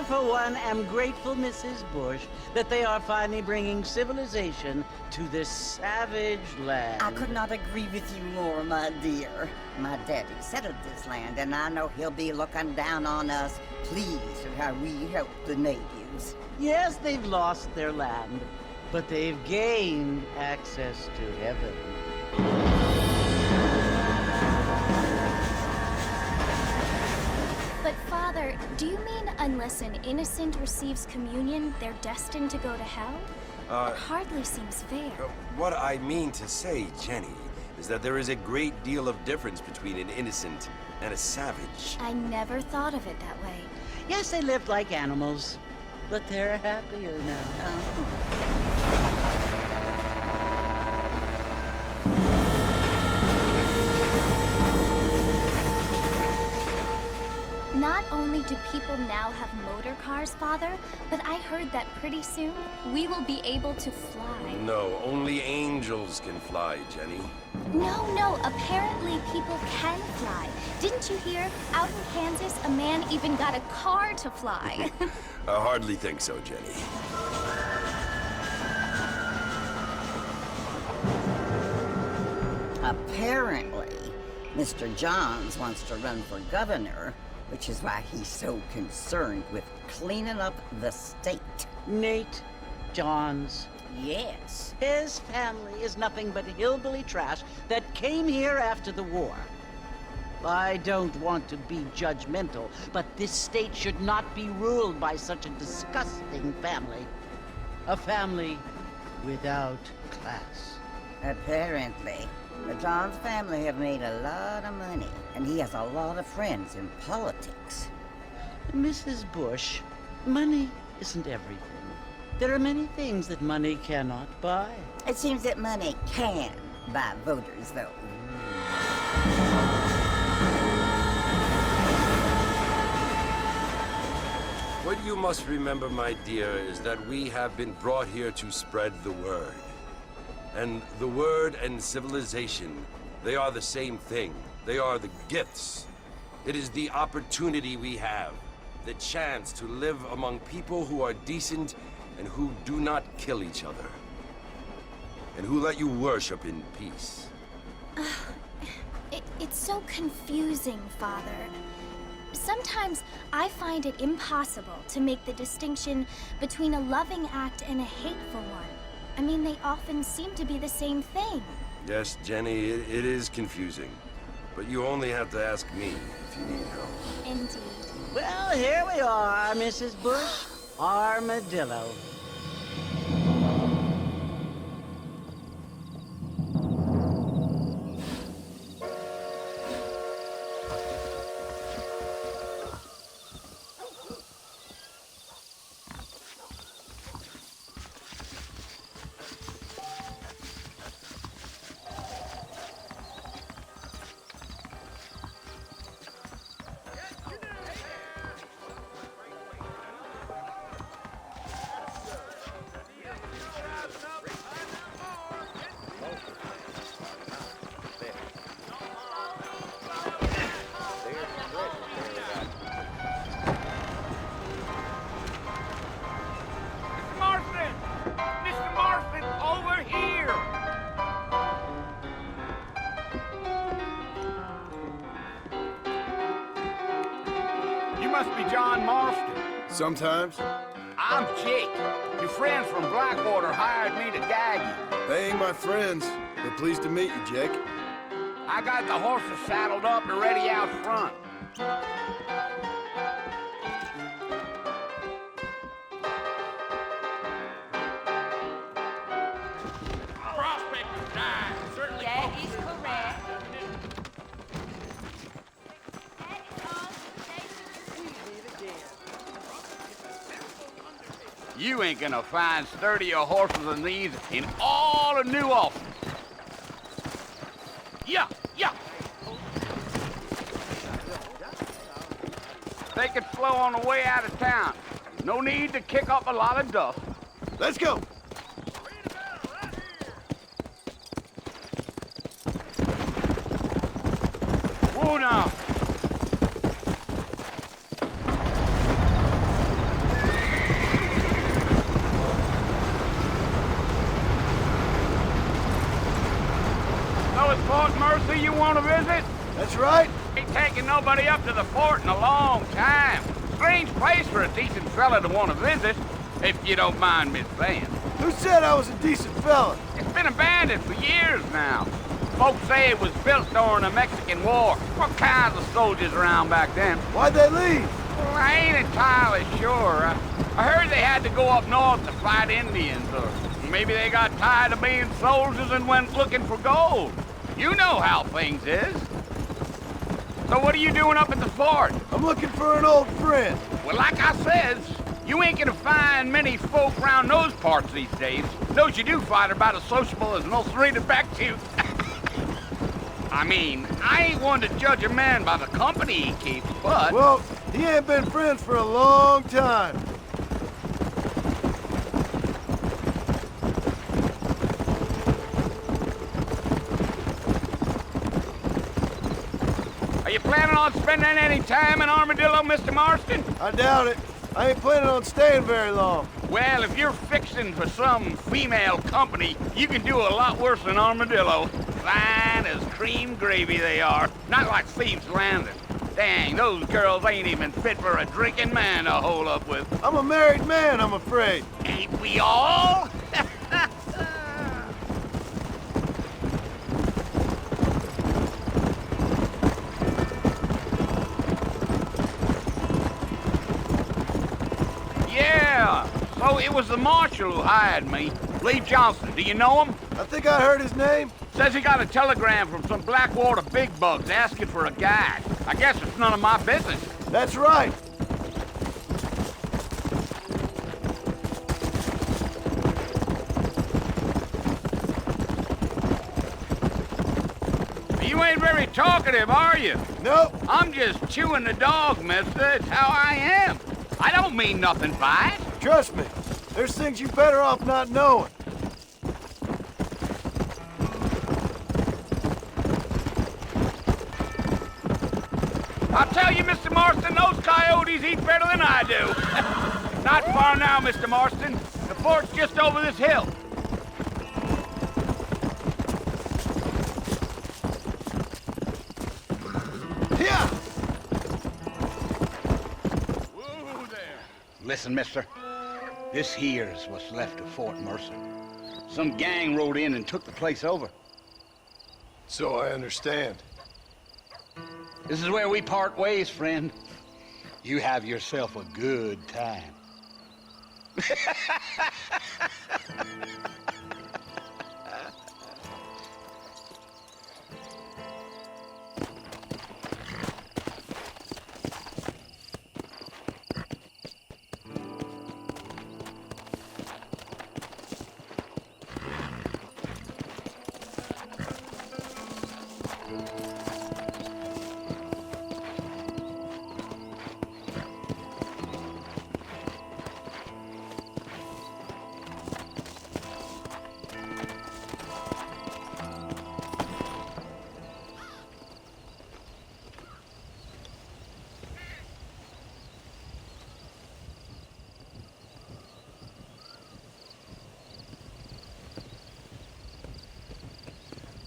for one, am grateful, Mrs. Bush, that they are finally bringing civilization to this savage land. I could not agree with you more, my dear. My daddy settled this land, and I know he'll be looking down on us, pleased at how we help the natives. Yes, they've lost their land, but they've gained access to heaven. But Father, do you mean unless an innocent receives communion, they're destined to go to hell? It hardly seems fair. What I mean to say, Jenny, is that there is a great deal of difference between an innocent and a savage. I never thought of it that way. Yes, they lived like animals, but they're happier now. Not only do people now have motor cars, Father, but I heard that pretty soon we will be able to fly. No, only angels can fly, Jenny. No, apparently people can fly. Didn't you hear? Out in Kansas, a man even got a car to fly. I hardly think so, Jenny. Apparently, Mr. Johns wants to run for governor, which is why he's so concerned with cleaning up the state. Nate Johns. Yes. His family is nothing but hillbilly trash that came here after the war. I don't want to be judgmental, but this state should not be ruled by such a disgusting family. A family without class. Apparently. The Johns family have made a lot of money, and he has a lot of friends in politics. Mrs. Bush, money isn't everything. There are many things that money cannot buy. It seems that money can buy voters, though. What you must remember, my dear, is that we have been brought here to spread the word. And the word and civilization, they are the same thing. They are the gifts. It is the opportunity we have, the chance to live among people who are decent and who do not kill each other, and who let you worship in peace. It's so confusing, Father. Sometimes I find it impossible to make the distinction between a loving act and a hateful one. I mean, they often seem to be the same thing. Yes, Jenny, it is confusing. But you only have to ask me if you need help. Indeed. Well, here we are, Mrs. Bush. Armadillo. Must be John Marston. Sometimes. I'm Jake. Your friends from Blackwater hired me to guide you. They ain't my friends. They're pleased to meet you, Jake. I got the horses saddled up and ready out front. Prospector's died. Certainly. That is correct. You ain't gonna find sturdier horses than these in all of New Orleans. Yeah. Take it slow on the way out of town. No need to kick up a lot of dust. Let's go. Whoa now. on a visit? That's right. Ain't taking nobody up to the fort in a long time. Strange place for a decent fella to want to visit, if you don't mind me saying. Who said I was a decent fella? It's been abandoned for years now. Folks say it was built during the Mexican War. What kinds of soldiers around back then? Why'd they leave? Well, I ain't entirely sure. I heard they had to go up north to fight Indians, or maybe they got tired of being soldiers and went looking for gold. You know how things is. So what are you doing up at the fort? I'm looking for an old friend. Well, like I says, you ain't gonna find many folk around those parts these days. Those you do find are about as sociable as an old serrated back tooth. I mean, I ain't one to judge a man by the company he keeps, but... Well, he ain't been friends for a long time. Are you planning on spending any time in Armadillo, Mr. Marston? I doubt it. I ain't planning on staying very long. Well, if you're fixing for some female company, you can do a lot worse than Armadillo. Fine as cream gravy they are. Not like Thieves' Landing. Dang, those girls ain't even fit for a drinking man to hole up with. I'm a married man, I'm afraid. Ain't we all? Yeah, so it was the marshal who hired me. Lee Johnson, do you know him? I think I heard his name. Says he got a telegram from some Blackwater big bugs asking for a guide. I guess it's none of my business. That's right. You ain't very talkative, are you? Nope. I'm just chewing the dog, mister. It's how I am. I don't mean nothing by it. Trust me. There's things you better off not knowing. I'll tell you, Mr. Marston, those coyotes eat better than I do. Not far now, Mr. Marston. The fort's just over this hill. Yeah. Whoa there. Listen, mister. This here's what's left of Fort Mercer. Some gang rode in and took the place over. So I understand. This is where we part ways, friend. You have yourself a good time.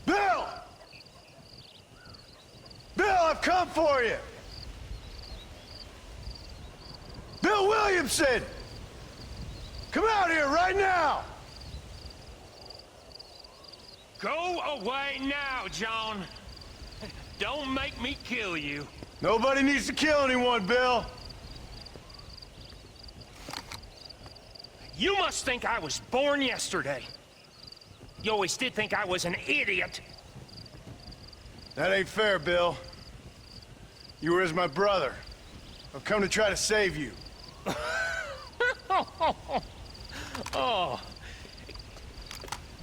Bill! Bill, I've come for you! Bill Williamson! Come out here right now! Go away now, John. Don't make me kill you. Nobody needs to kill anyone, Bill. You must think I was born yesterday. You always did think I was an idiot. That ain't fair, Bill. You were as my brother. I've come to try to save you. Oh.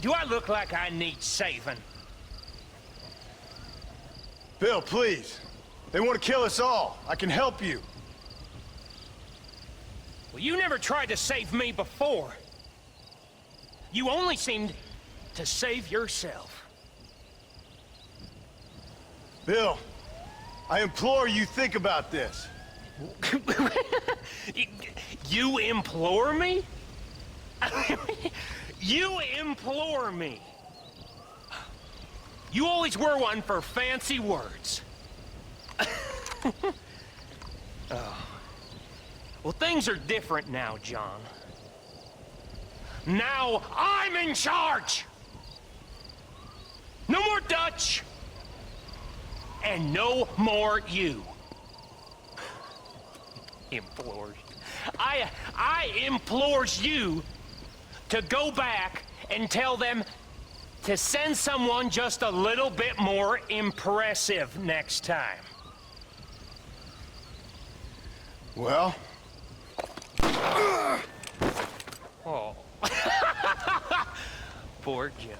Do I look like I need saving? Bill, please. They want to kill us all. I can help you. Well, you never tried to save me before. You only seemed to save yourself. Bill, I implore you think about this. You implore me? You implore me? You always were one for fancy words. Oh. Well, things are different now, John. Now I'm in charge! No more Dutch! And no more you. Implores. I implores you to go back and tell them to send someone just a little bit more impressive next time. Well? Oh. Poor John.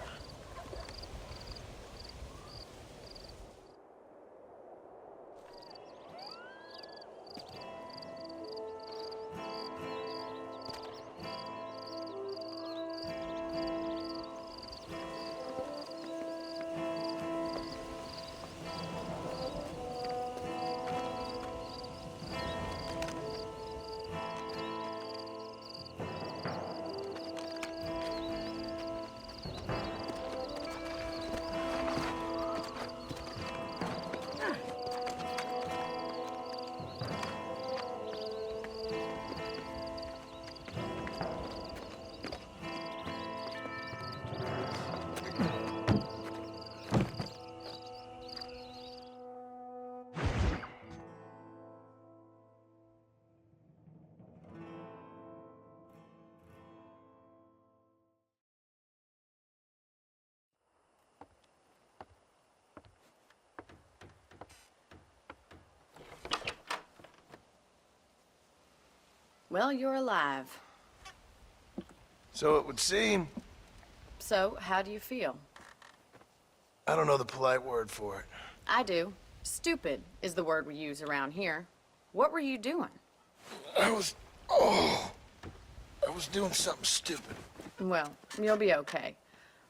Well, you're alive. So it would seem. So, how do you feel? I don't know the polite word for it. I do. Stupid is the word we use around here. What were you doing? I was doing something stupid. Well, you'll be okay.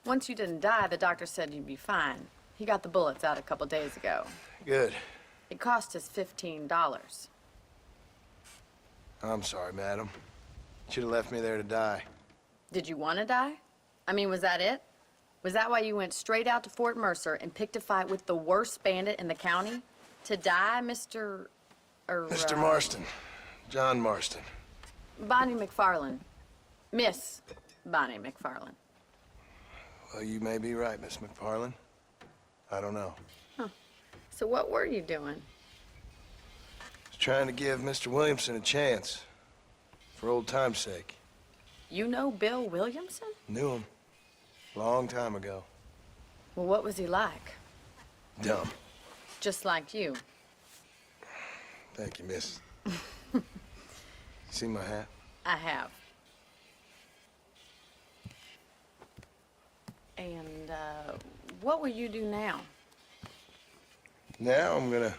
Once you didn't die, the doctor said you'd be fine. He got the bullets out a couple days ago. Good. It cost us $15. I'm sorry, madam. Should have left me there to die. Did you want to die? I mean, was that it? Was that why you went straight out to Fort Mercer and picked a fight with the worst bandit in the county? To die, Mr. Mr. Marston. John Marston. Bonnie McFarlane. Miss Bonnie McFarlane. Well, you may be right, Miss McFarlane. I don't know. Huh. So what were you doing? I was trying to give Mr. Williamson a chance. For old time's sake. You know Bill Williamson? Knew him. Long time ago. Well, what was he like? Dumb. Just like you. Thank you, miss. See my hat? I have. And, what will you do now? Now I'm gonna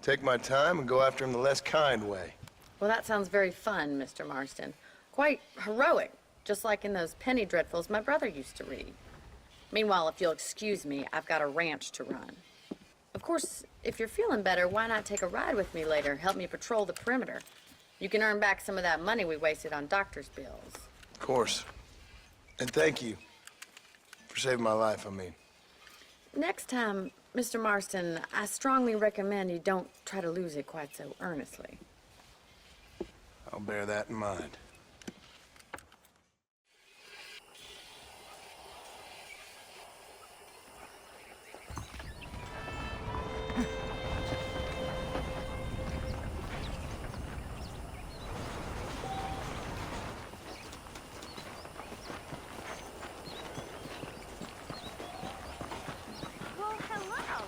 take my time and go after him the less kind way. Well, that sounds very fun, Mr. Marston. Quite heroic, just like in those penny dreadfuls my brother used to read. Meanwhile, if you'll excuse me, I've got a ranch to run. Of course, if you're feeling better, why not take a ride with me later? Help me patrol the perimeter. You can earn back some of that money we wasted on doctor's bills. Of course. And thank you for saving my life, I mean. Next time, Mr. Marston, I strongly recommend you don't try to lose it quite so earnestly. I'll bear that in mind. Well, hello.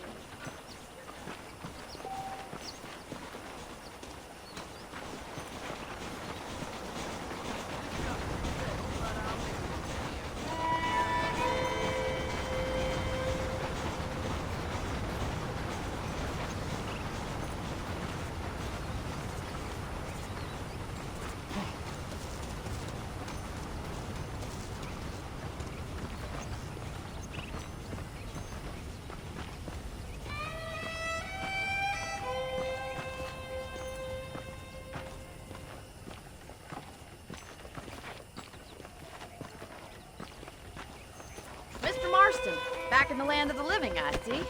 Mr. Marston, Back in the land of the living, I see.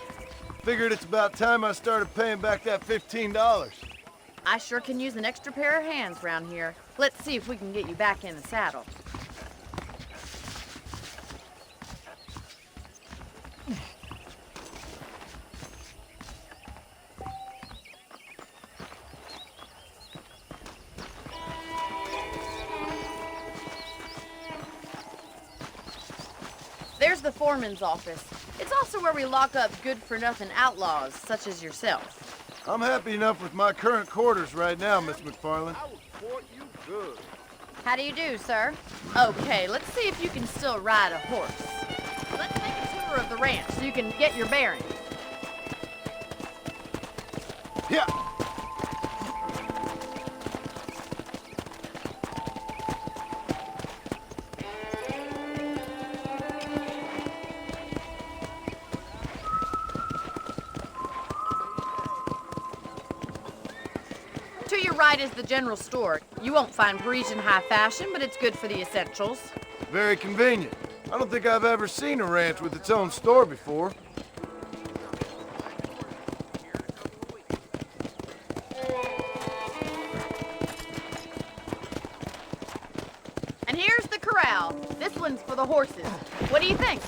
Figured it's about time I started paying back that $15. I sure can use an extra pair of hands around here. Let's see if we can get you back in the saddle. There's the foreman's office. It's also where we lock up good-for-nothing outlaws, such as yourself. I'm happy enough with my current quarters right now, Miss McFarland. I will sport you good. How do you do, sir? Okay, let's see if you can still ride a horse. Let's take a tour of the ranch so you can get your bearings. Yeah. To your right is the general store. You won't find Parisian high fashion, but it's good for the essentials. Very convenient. I don't think I've ever seen a ranch with its own store before. And here's the corral. This one's for the horses. What do you think?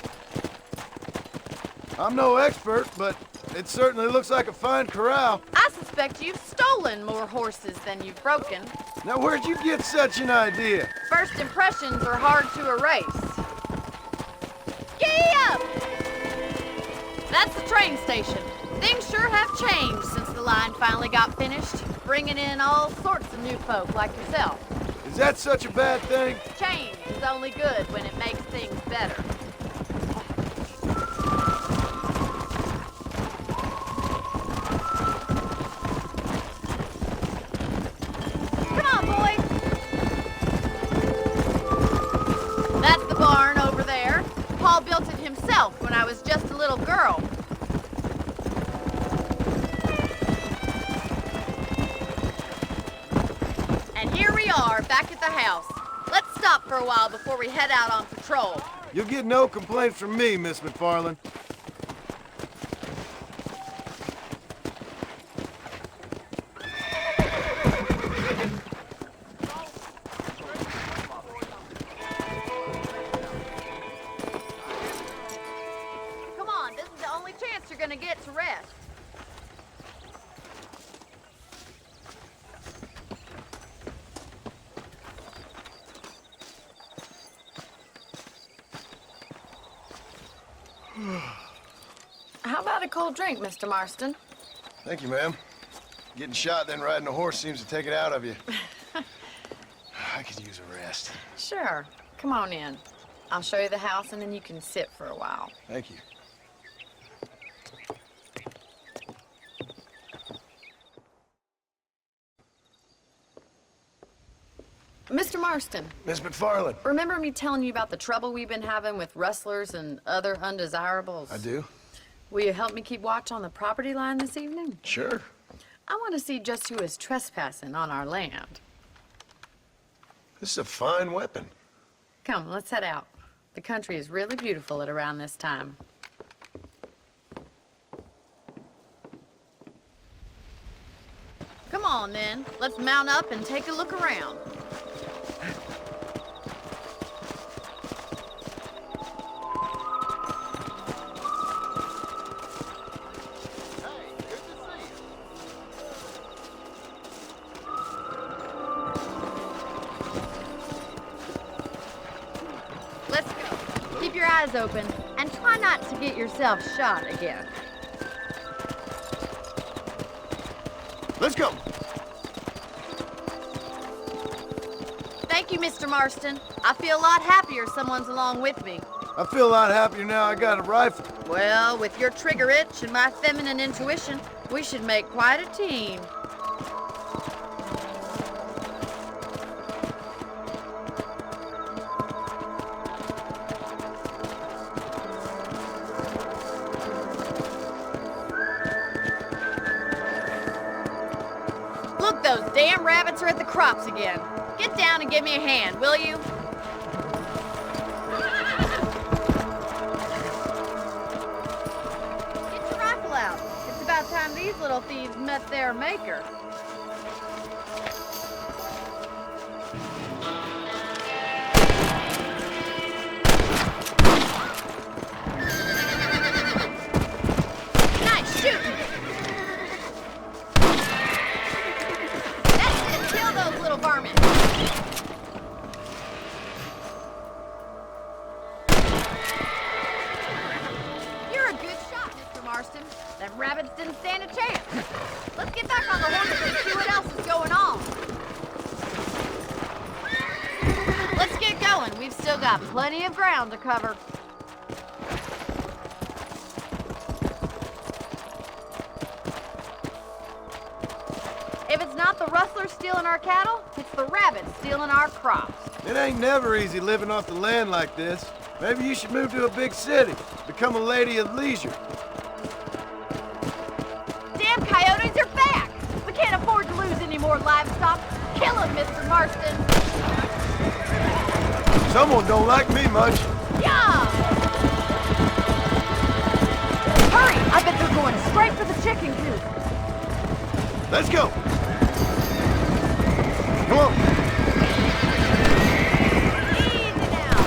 I'm no expert, but it certainly looks like a fine corral. I suspect you've stolen more horses than you've broken. Now, where'd you get such an idea? First impressions are hard to erase. Giddy up! That's the train station. Things sure have changed since the line finally got finished, bringing in all sorts of new folk like yourself. Is that such a bad thing? Change is only good when it makes things better. Come on, boys. That's the barn over there. Paul built it himself when I was just a little girl. And here we are, back at the house. Let's stop for a while before we head out on patrol. You'll get no complaints from me, Miss McFarland. Come on, this is the only chance you're gonna get to rest. How about a cold drink, Mr. Marston? Thank you, ma'am. Getting shot, then riding a horse seems to take it out of you. I could use a rest. Sure. Come on in. I'll show you the house and then you can sit for a while. Thank you. Mr. Marston, Miss McFarland. remember me telling you about the trouble we've been having with rustlers and other undesirables? I do? Will you help me keep watch on the property line this evening? Sure. I want to see just who is trespassing on our land. This is a fine weapon. Come, let's head out. The country is really beautiful at around this time. Come on, then. Let's mount up and take a look around. Let's go. Keep your eyes open and try not to get yourself shot again. Let's go. Thank you, Mr. Marston. I feel a lot happier someone's along with me. I feel a lot happier now I got a rifle. Well, with your trigger itch and my feminine intuition, we should make quite a team. Look, those damn rabbits are at the crops again. Get down and give me a hand, will you? these little thieves met their maker. Nice shooting! That's it! Kill those little varmints! Marston. Them rabbits didn't stand a chance. Let's get back on the horses and see what else is going on. Let's get going. We've still got plenty of ground to cover. If it's not the rustlers stealing our cattle, it's the rabbits stealing our crops. It ain't never easy living off the land like this. Maybe you should move to a big city, become a lady of leisure. Coyotes are back! We can't afford to lose any more livestock. Kill them, Mr. Marston! Someone don't like me much. Yeah! Hurry! I bet they're going straight for the chicken coop. Let's go! Come on! Easy now!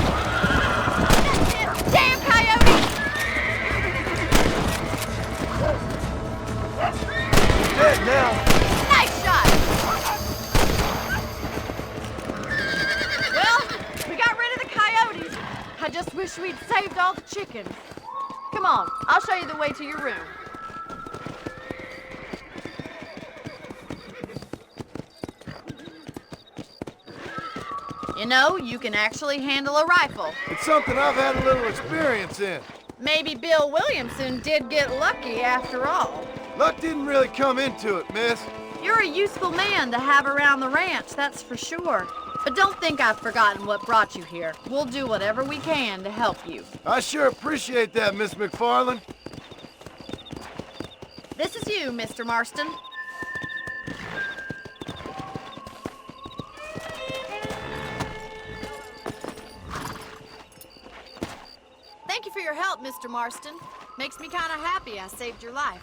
That's it! Damn coyotes! Dead now! Nice shot! Well, we got rid of the coyotes. I just wish we'd saved all the chickens. Come on, I'll show you the way to your room. You know, you can actually handle a rifle. It's something I've had a little experience in. Maybe Bill Williamson did get lucky after all. Luck didn't really come into it, miss. You're a useful man to have around the ranch, that's for sure. But don't think I've forgotten what brought you here. We'll do whatever we can to help you. I sure appreciate that, Miss McFarland. This is you, Mr. Marston. Thank you for your help, Mr. Marston. Makes me kind of happy I saved your life.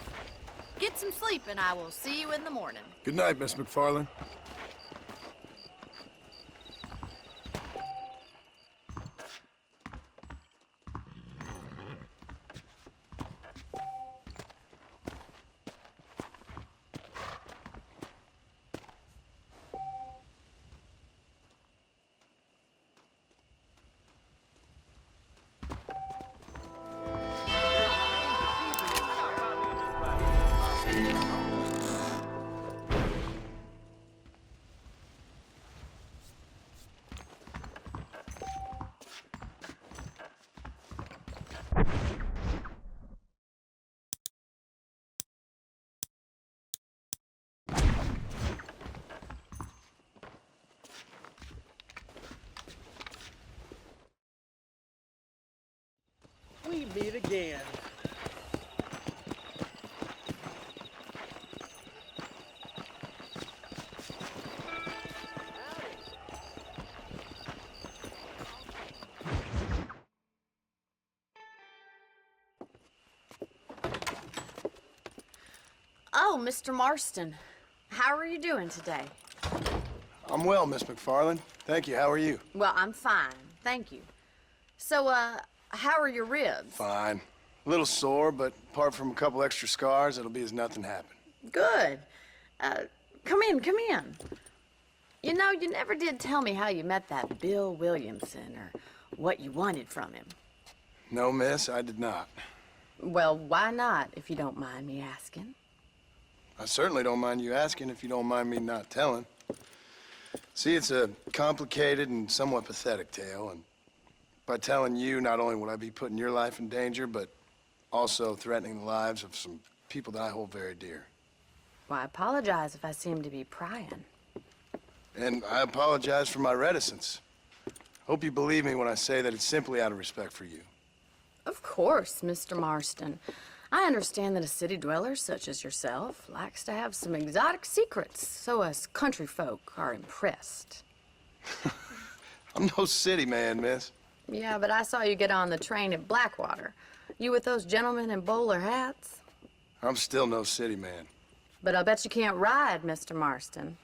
Get some sleep and I will see you in the morning. Good night, Miss McFarland. We meet again. Oh, Mr. Marston. How are you doing today? I'm well, Miss McFarland. Thank you. How are you? Well, I'm fine. Thank you. So, how are your ribs? Fine. A little sore, but apart from a couple extra scars, it'll be as nothing happened. Good. Come in, come in. You know, you never did tell me how you met that Bill Williamson or what you wanted from him. No, miss, I did not. Well, why not, if you don't mind me asking? I certainly don't mind you asking if you don't mind me not telling. See, it's a complicated and somewhat pathetic tale, and by telling you, not only would I be putting your life in danger, but also threatening the lives of some people that I hold very dear. Well, I apologize if I seem to be prying. And I apologize for my reticence. Hope you believe me when I say that it's simply out of respect for you. Of course, Mr. Marston. I understand that a city dweller such as yourself likes to have some exotic secrets, so us country folk are impressed. I'm no city man, miss. Yeah, but I saw you get on the train at Blackwater. You with those gentlemen in bowler hats? I'm still no city man. But I'll bet you can't ride, Mr. Marston.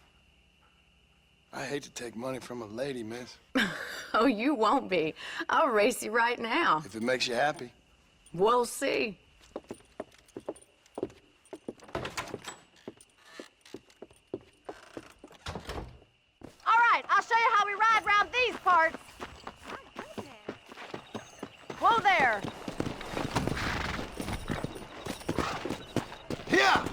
I hate to take money from a lady, miss. Oh, you won't be. I'll race you right now. If it makes you happy. We'll see. All right, I'll show you how we ride around these parts. Whoa there. Yeah!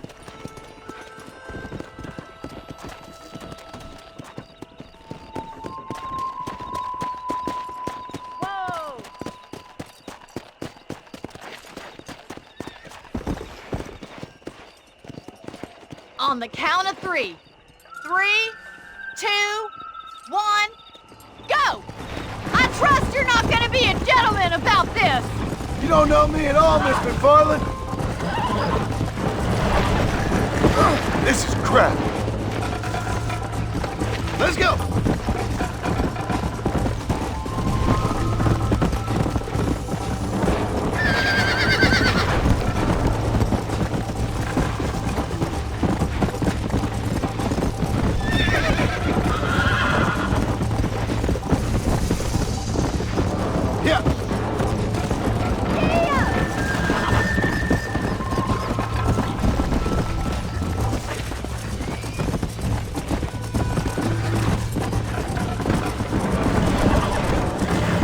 Whoa. On the count of 3. 3, 2, 1, go! I trust you're not gonna be a gentleman about this! You don't know me at all, Miss McFarland. This is crap. Let's go! Yeah!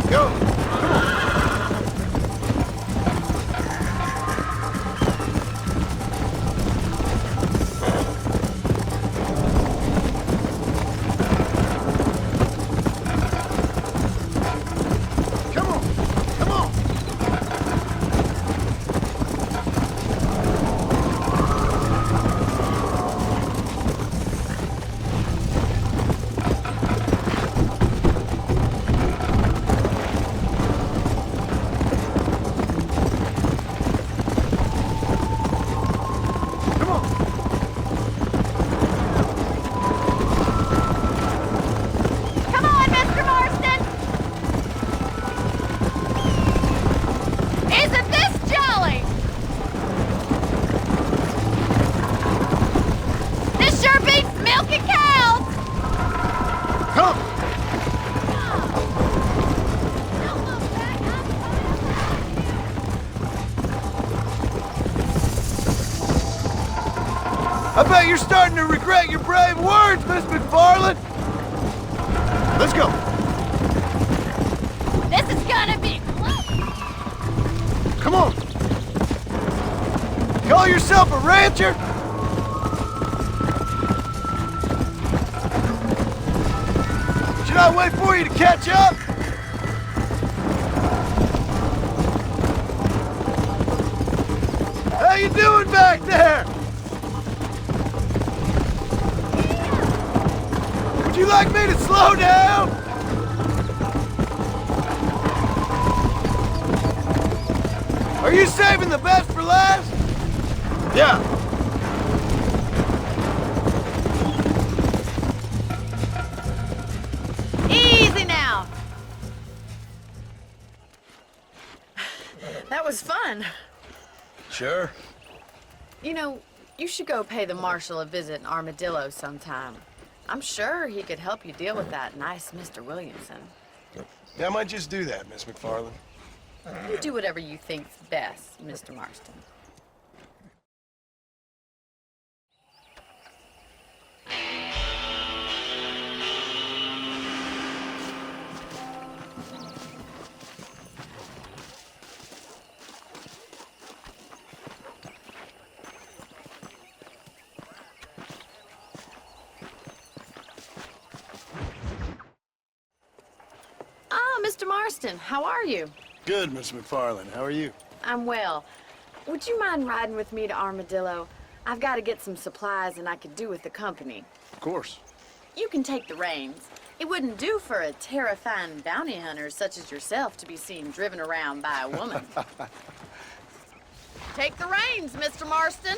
Go! Come on! Come on! Come on! Come on, Mr. Marston! Isn't this jolly? This sure beats milking cows! Come! I bet you're starting to regret your brave words, Miss McFarland! Let's go! This is gonna be close! Come on! Call yourself a rancher? Should I wait for you to catch up? How you doing back there? Would you like me to slow down? Are you saving the best for last? Yeah. Easy now! That was fun. Sure. You know, you should go pay the marshal a visit in Armadillo sometime. I'm sure he could help you deal with that nice Mr. Williamson. Yeah, I might just do that, Miss McFarland. You do whatever you think's best, Mr. Marston. Ah, Mr. Marston, how are you? Good, Miss McFarland. How are you? I'm well. Would you mind riding with me to Armadillo? I've got to get some supplies and I could do with the company. Of course. You can take the reins. It wouldn't do for a terrifying bounty hunter such as yourself to be seen driven around by a woman. Take the reins, Mr. Marston.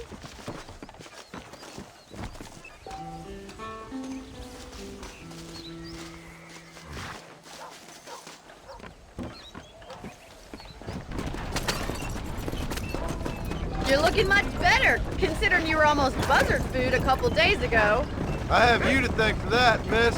You're looking much better, considering you were almost buzzard food a couple days ago. I have you to thank for that, miss.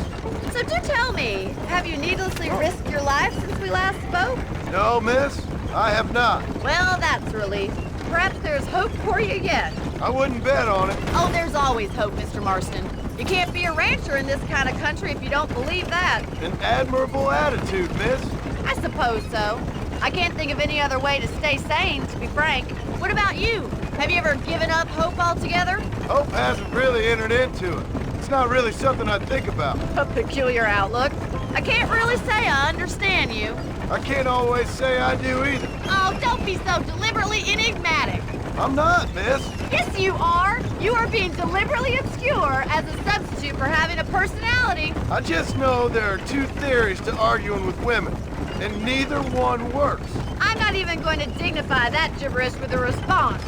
So do tell me, have you needlessly risked your life since we last spoke? No, miss, I have not. Well, that's a relief. Perhaps there's hope for you yet. I wouldn't bet on it. Oh, there's always hope, Mr. Marston. You can't be a rancher in this kind of country if you don't believe that. An admirable attitude, miss. I suppose so. I can't think of any other way to stay sane, to be frank. What about you? Have you ever given up hope altogether? Hope hasn't really entered into it. It's not really something I think about. A peculiar outlook. I can't really say I understand you. I can't always say I do either. Oh, don't be so deliberately enigmatic. I'm not, miss. Yes, you are. You are being deliberately obscure as a substitute for having a personality. I just know there are two theories to arguing with women, and neither one works. I'm not even going to dignify that gibberish with a response.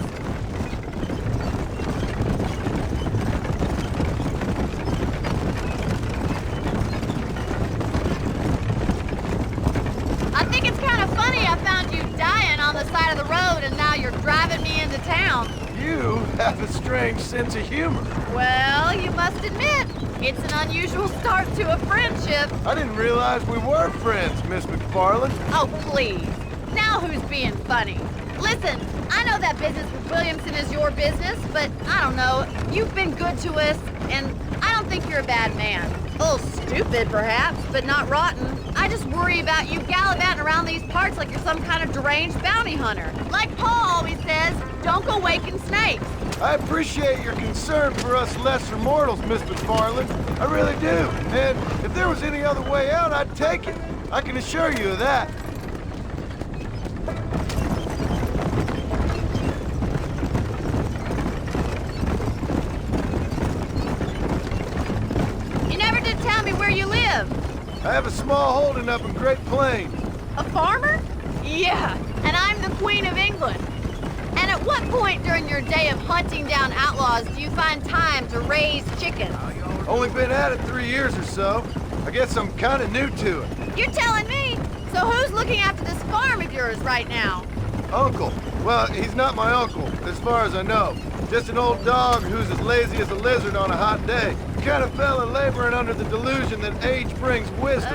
I think it's kind of funny I found you dying on the side of the road and now you're driving me into town. You have a strange sense of humor. Well, you must admit, it's an unusual start to a friendship. I didn't realize we were friends, Miss McFarland. Oh, please. Now who's being funny? Listen, I know that business with Williamson is your business, but I don't know. You've been good to us, and I don't think you're a bad man. A little stupid, perhaps, but not rotten. I just worry about you gallivanting around these parts like you're some kind of deranged bounty hunter. like Paul always says, don't go waking snakes. I appreciate your concern for us lesser mortals, Miss McFarland. I really do. And if there was any other way out, I'd take it. I can assure you of that. You never did tell me where you live. I have a small holding up in Great Plains. A farmer? Yeah, and I'm the Queen of England. And at what point during your day of hunting down outlaws do you find time to raise chickens? Only been at it 3 years or so. I guess I'm kind of new to it. You're telling me? So who's looking after this farm of yours right now? Uncle. Well, he's not my uncle, as far as I know. Just an old dog who's as lazy as a lizard on a hot day. Kind of fella laboring under the delusion that age brings wisdom.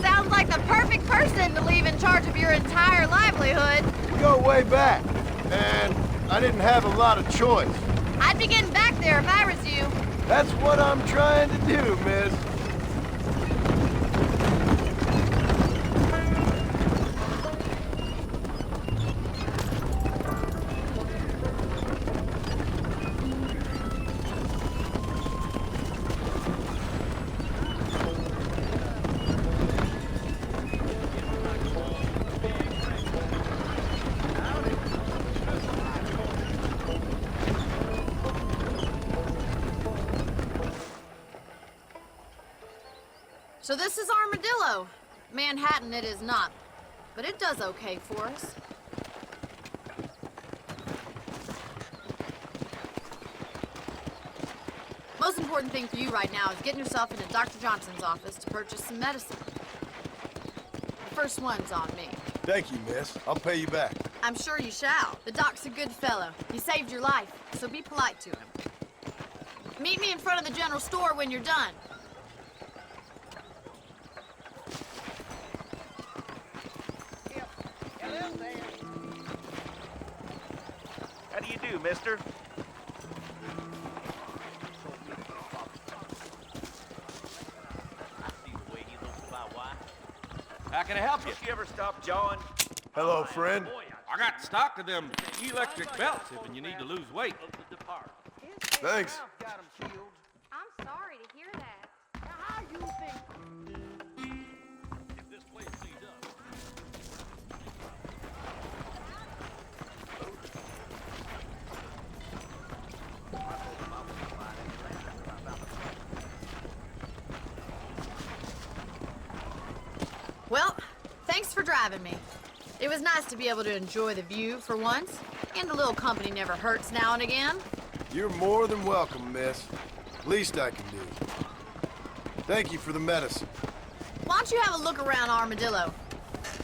Sounds like the perfect person to leave in charge of your entire livelihood. We go way back, and I didn't have a lot of choice. I'd be getting back there if I was you. That's what I'm trying to do, miss. So this is Armadillo. Manhattan it is not, but it does okay for us. Most important thing for you right now is getting yourself into Dr. Johnson's office to purchase some medicine. The first one's on me. Thank you, miss. I'll pay you back. I'm sure you shall. The doc's a good fellow. He saved your life, so be polite to him. Meet me in front of the general store when you're done. How do you do, mister? How can I help you? You ever stop John? Hello, friend. I got stock of them electric belts if you need to lose weight. Thanks. I'm sorry to hear that. How you think? If this place cleans up. Well, thanks for driving me. It was nice to be able to enjoy the view for once, and a little company never hurts now and again. You're more than welcome, miss. Least I can do. Thank you for the medicine. Why don't you have a look around Armadillo?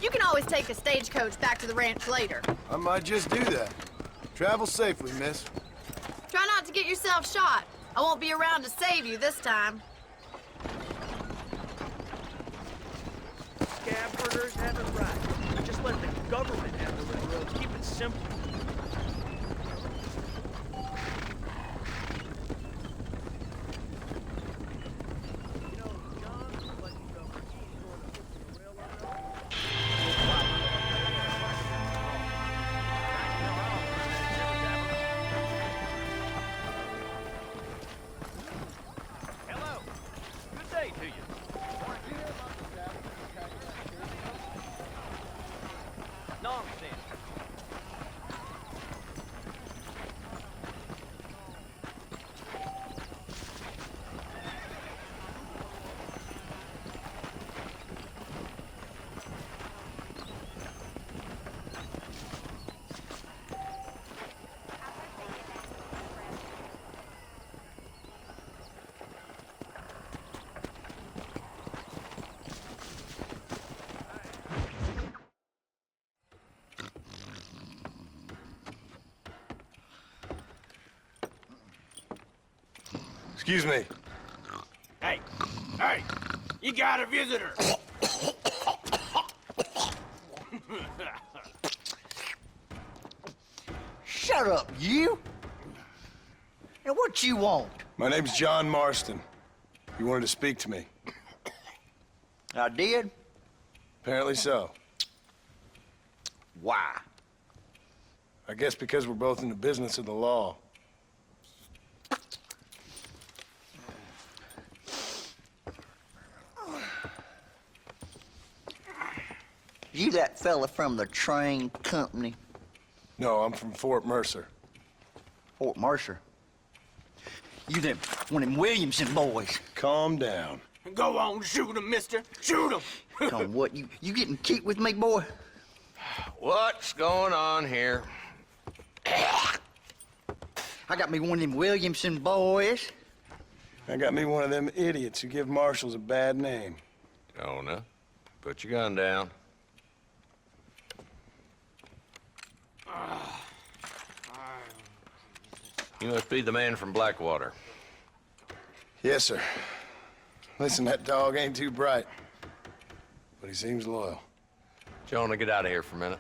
You can always take a stagecoach back to the ranch later. I might just do that. Travel safely, miss. Try not to get yourself shot. I won't be around to save you this time. Scab murderers have it right. Just let the government have the railroads. Keep it simple. You know, John, let you go. He's going to put the rail line up. Hello. Good day to you. Nonsense. Excuse me. Hey, you got a visitor. Shut up, you! And what you want? My name's John Marston. You wanted to speak to me. I did? Apparently so. Why? I guess because we're both in the business of the law. You that fella from the train company? No, I'm from Fort Mercer. Fort Mercer? You them, one of them Williamson boys. Calm down. Go on, shoot him, mister. Shoot him. On what, you getting cute with me, boy? What's going on here? I got me one of them Williamson boys. I got me one of them idiots who give marshals a bad name. Jonah, put your gun down. You must be the man from Blackwater. Yes, sir. Listen, that dog ain't too bright, but he seems loyal. Jonah, get out of here for a minute.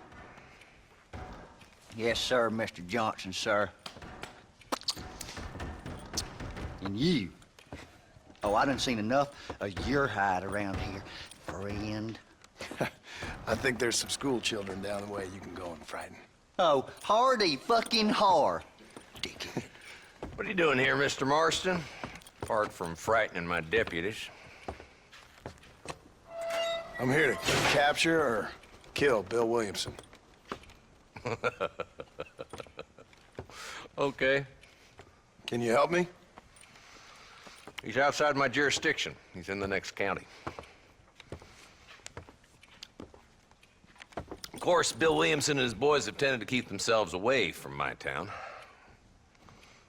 Yes, sir, Mr. Johnson, sir. And you. Oh, I done seen enough of your hide around here, friend. I think there's some school children down the way you can go and frighten. Oh, hardy fucking har. Dickhead. What are you doing here, Mr. Marston? Apart from frightening my deputies. I'm here to capture or kill Bill Williamson. Okay. Can you help me? He's outside my jurisdiction. He's in the next county. Of course, Bill Williamson and his boys have tended to keep themselves away from my town.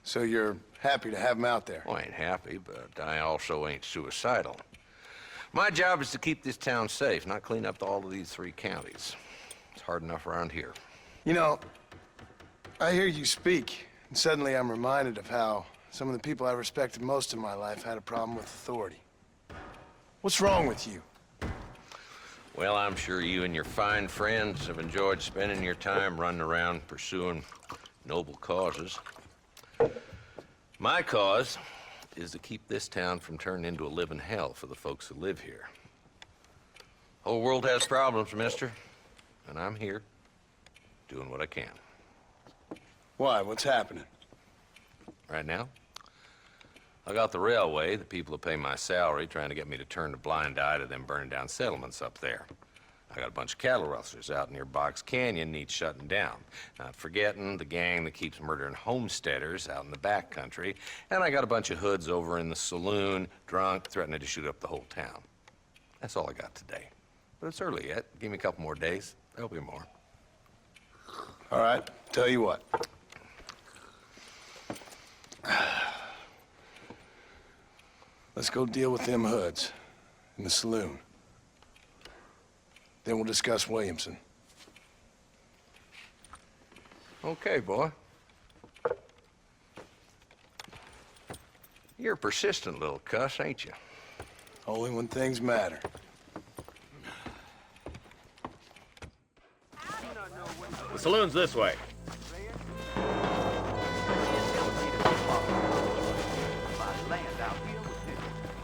So you're happy to have him out there? Well, I ain't happy, but I also ain't suicidal. My job is to keep this town safe, not clean up all of these 3 counties. It's hard enough around here. You know, I hear you speak, and suddenly I'm reminded of how some of the people I respected most in my life had a problem with authority. What's wrong with you? Well, I'm sure you and your fine friends have enjoyed spending your time running around pursuing noble causes. My cause is to keep this town from turning into a living hell for the folks who live here. Whole world has problems, mister, and I'm here doing what I can. Why? What's happening? Right now, I got the railway, the people who pay my salary, trying to get me to turn a blind eye to them burning down settlements up there. I got a bunch of cattle rustlers out near Box Canyon needs shutting down. Not forgetting the gang that keeps murdering homesteaders out in the back country. And I got a bunch of hoods over in the saloon, drunk, threatening to shoot up the whole town. That's all I got today. But it's early yet. Give me a couple more days. There'll be more. All right, tell you what. Let's go deal with them hoods in the saloon. Then we'll discuss Williamson. Okay, boy. You're a persistent little cuss, ain't you? Only when things matter. The saloon's this way.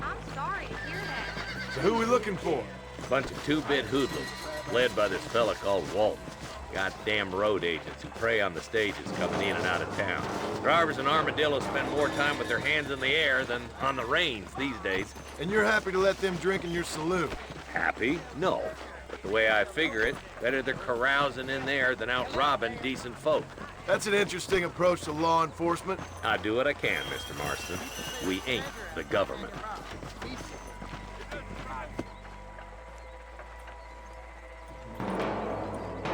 I'm sorry to hear that. So who we looking for? Bunch of two-bit hoodlums, led by this fella called Walton. Goddamn road agents who prey on the stages coming in and out of town. Drivers and armadillos spend more time with their hands in the air than on the reins these days. And you're happy to let them drink in your saloon? Happy? No. But the way I figure it, better they're carousing in there than out robbing decent folk. That's an interesting approach to law enforcement. I do what I can, Mr. Marston. We ain't the government.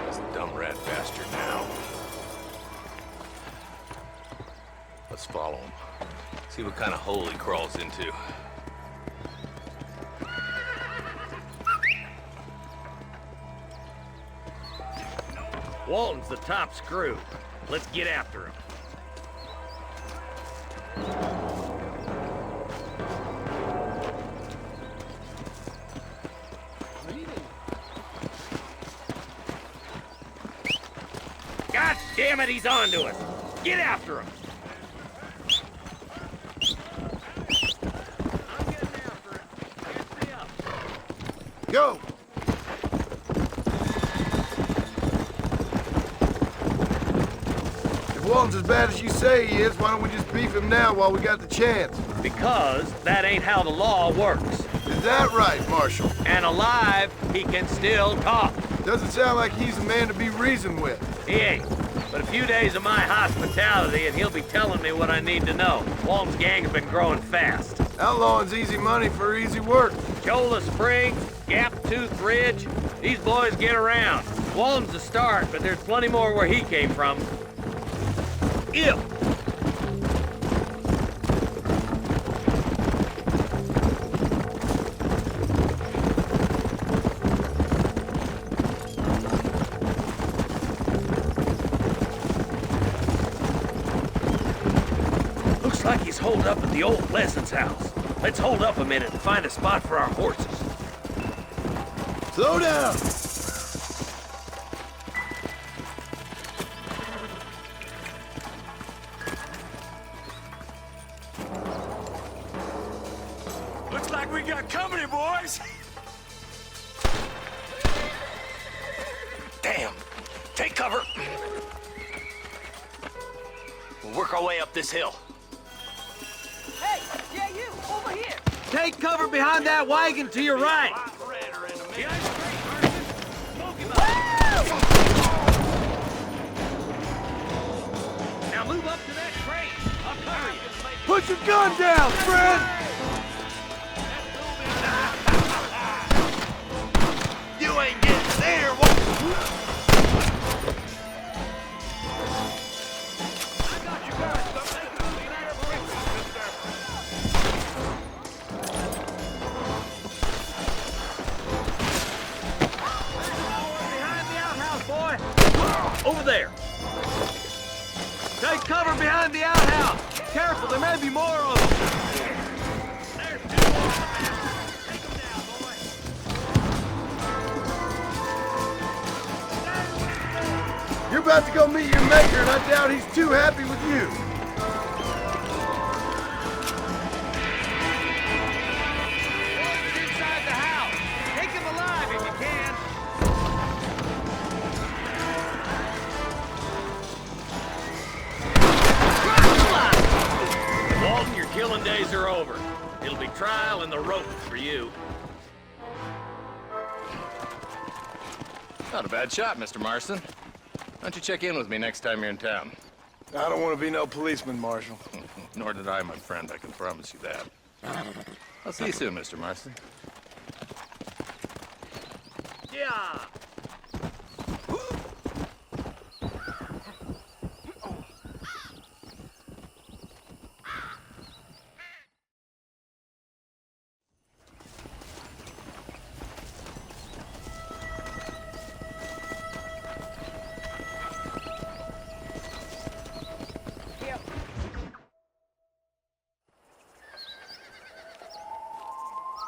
This dumb rat bastard now. Let's follow him. See what kind of hole he crawls into. Walton's the top screw. Let's get after him. God damn it, he's on to us. Get after him. Go! If Walton's as bad as you say he is, why don't we just beef him now while we got the chance? Because that ain't how the law works. Is that right, Marshal? And alive, he can still talk. Doesn't sound like he's a man to be reasoned with. He ain't. But a few days of my hospitality and he'll be telling me what I need to know. Walton's gang has been growing fast. Outlawing's easy money for easy work. Cholla Springs, Gap Tooth Ridge, these boys get around. Walton's the start, but there's plenty more where he came from. Ew! Looks like he's holed up at the old Pleasance house. Let's hold up a minute and find a spot for our horses. Slow down! Looks like we got company, boys. Damn. Take cover. We'll work our way up this hill. Hey, yeah, you, over here. Take cover behind that wagon to your right. Now move up to that crate. I'll cover you. Put your gun down, Fred! You ain't getting there, Over there. Take cover behind the outhouse. Careful, there may be more of them. There's two more. Take them down, boy. You're about to go meet your maker, and I doubt he's too happy with you. Walton's inside the house. Take him alive if you can. Walton, your killing days are over. It'll be trial and the rope for you. Not a bad shot, Mr. Marston. Why don't you check in with me next time you're in town? I don't want to be no policeman, Marshal. Nor did I, my friend. I can promise you that. I'll see you soon, Mr. Marston. Yeah.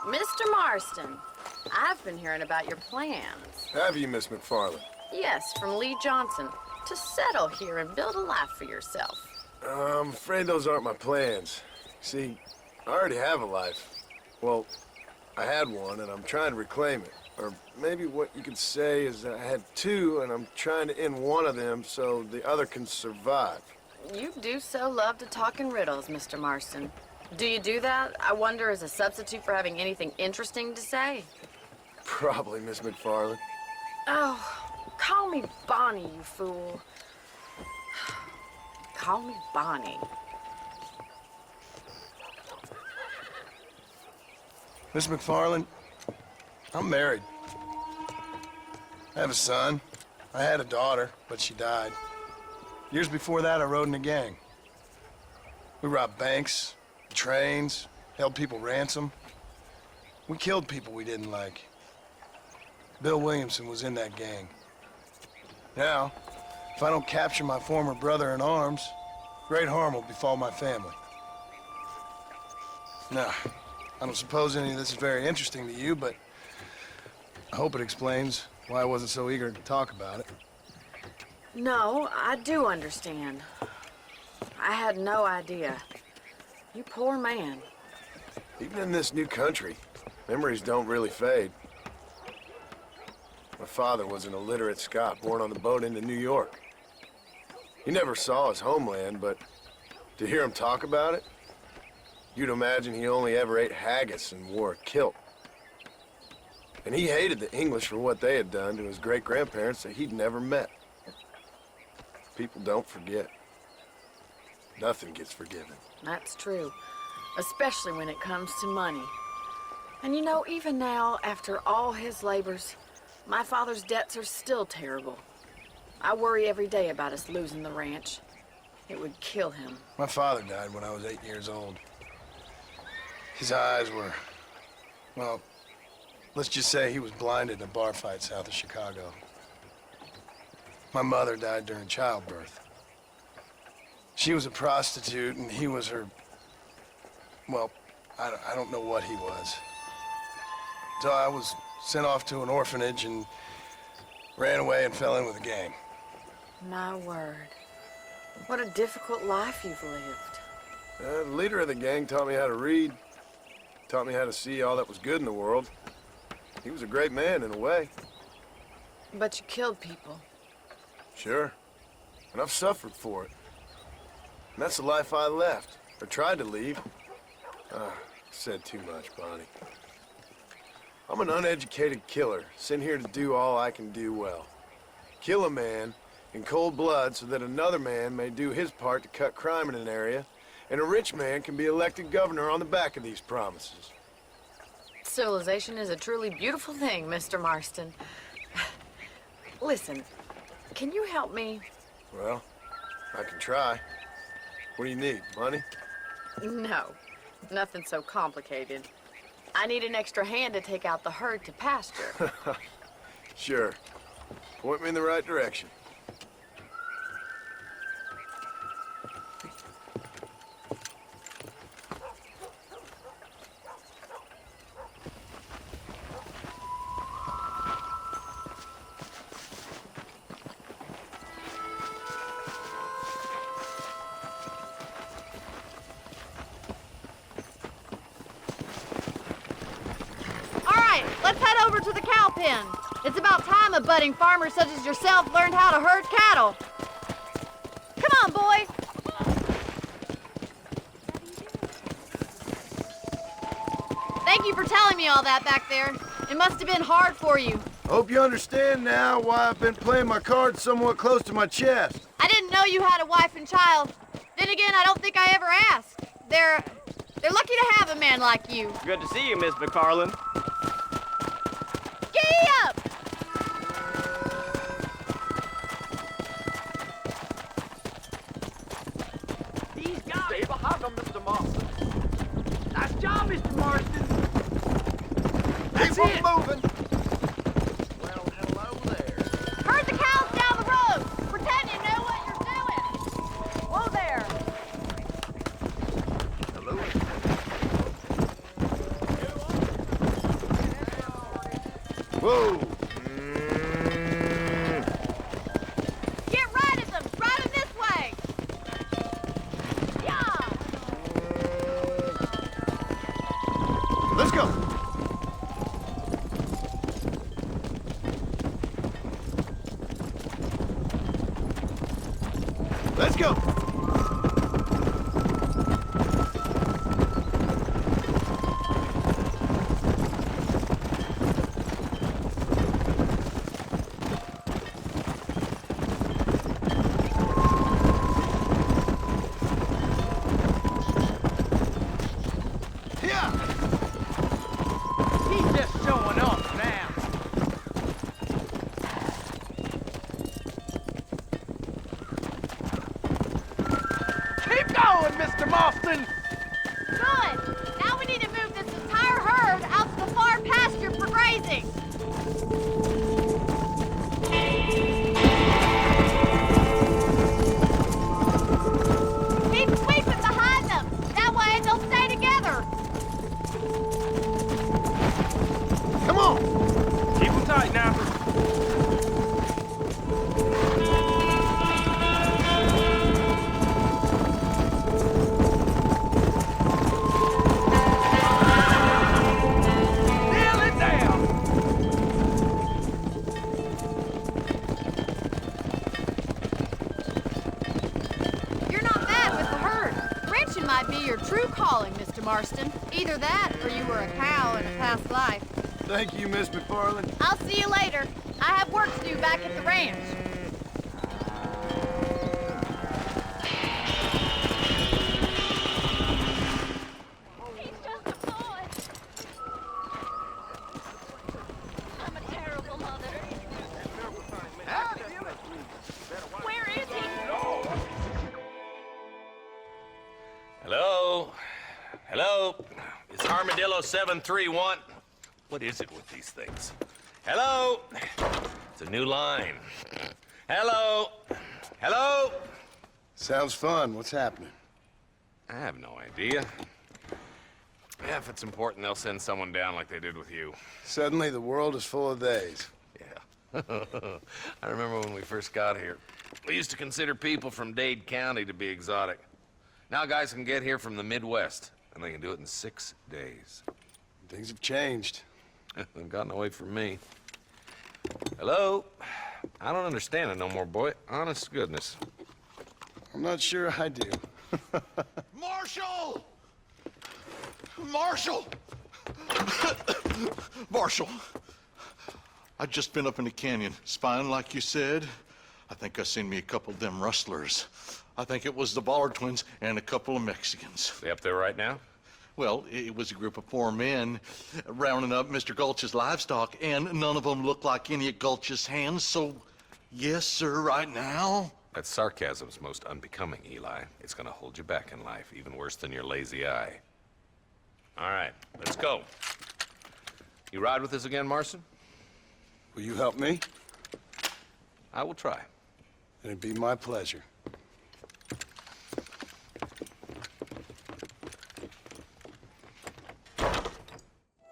Mr. Marston, I've been hearing about your plans. Have you, Miss McFarland? Yes, from Lee Johnson, to settle here and build a life for yourself. I'm afraid those aren't my plans. See, I already have a life. Well, I had one, and I'm trying to reclaim it. Or maybe what you could say is that I had two, and I'm trying to end one of them so the other can survive. You do so love to talk in riddles, Mr. Marston. Do you do that, I wonder, as a substitute for having anything interesting to say? Probably, Miss McFarland. Oh, call me Bonnie, you fool. Call me Bonnie. Miss McFarland, I'm married. I have a son. I had a daughter, but she died. Years before that, I rode in a gang. We robbed banks, trains, held people ransom. We killed people we didn't like. Bill Williamson was in that gang. Now, if I don't capture my former brother in arms, great harm will befall my family. Now, I don't suppose any of this is very interesting to you, but I hope it explains why I wasn't so eager to talk about it. No, I do understand. I had no idea. You poor man. Even in this new country, memories don't really fade. My father was an illiterate Scot born on the boat into New York. He never saw his homeland, but to hear him talk about it, you'd imagine he only ever ate haggis and wore a kilt. And he hated the English for what they had done to his great-grandparents that he'd never met. People don't forget. Nothing gets forgiven. That's true, especially when it comes to money. And you know, even now, after all his labors, my father's debts are still terrible. I worry every day about us losing the ranch. It would kill him. My father died when I was 8 years old. His eyes were, well, let's just say he was blinded in a bar fight south of Chicago. My mother died during childbirth. She was a prostitute, and he was her, well, I don't know what he was. So I was sent off to an orphanage and ran away and fell in with a gang. My word. What a difficult life you've lived. The leader of the gang taught me how to read, taught me how to see all that was good in the world. He was a great man in a way. But you killed people. Sure. And I've suffered for it. And that's the life I left, or tried to leave. Said too much, Bonnie. I'm an uneducated killer, sent here to do all I can do well. Kill a man in cold blood so that another man may do his part to cut crime in an area, and a rich man can be elected governor on the back of these promises. Civilization is a truly beautiful thing, Mr. Marston. Listen, can you help me? Well, I can try. What do you need, money? No, nothing so complicated. I need an extra hand to take out the herd to pasture. Sure. Point me in the right direction. Let's head over to the cow pen. It's about time a budding farmer such as yourself learned how to herd cattle. Come on, boys. Thank you for telling me all that back there. It must have been hard for you. Hope you understand now why I've been playing my cards somewhat close to my chest. I didn't know you had a wife and child. Then again, I don't think I ever asked. They're lucky to have a man like you. Good to see you, Miss McFarland. Giddy up! He's got Stay behind him, Mr. Marston. Nice job, Mr. Marston. That's Keep it. moving. Well, hello there. Herd the cows down the road. Pretend you know what you're doing. Whoa there. Hello. Whoa! Get right at them! Drive them this way! Yeah! Let's go! Let's go! He's just showing off now. Keep going, Mr. Marston! Good! Now we need to move this entire herd out to the far pasture for grazing. Keep sweeping behind them. That way they'll stay together. Come on! Keep them tight now. Nail it down! You're not bad with the herd. Ranching might be your true calling, Mr. Marston. Either that, or you were a cow in a past life. Thank you, Miss McFarland. I'll see you later. I have work to do back at the ranch. He's just a boy. I'm a terrible mother. Where is he? Hello? Hello? It's Armadillo 731. What is it with these things? Hello? It's a new line. Hello? Hello? Sounds fun. What's happening? I have no idea. Yeah, if it's important, they'll send someone down like they did with you. Suddenly, the world is full of days. Yeah. I remember when we first got here. We used to consider people from Dade County to be exotic. Now guys can get here from the Midwest, and they can do it in 6 days. Things have changed. They've gotten away from me. Hello? I don't understand it no more, boy. Honest to goodness. I'm not sure I do. Marshal! Marshal! Marshal! I just been up in the canyon, spying like you said. I think I seen me a couple of them rustlers. I think it was the Ballard twins and a couple of Mexicans. They up there right now? Well, it was a group of 4 men rounding up Mr. Gulch's livestock, and none of them looked like any of Gulch's hands, so yes, sir, right now. That sarcasm's most unbecoming, Eli. It's gonna hold you back in life, even worse than your lazy eye. All right, let's go. You ride with us again, Marston? Will you help me? I will try. It'd be my pleasure.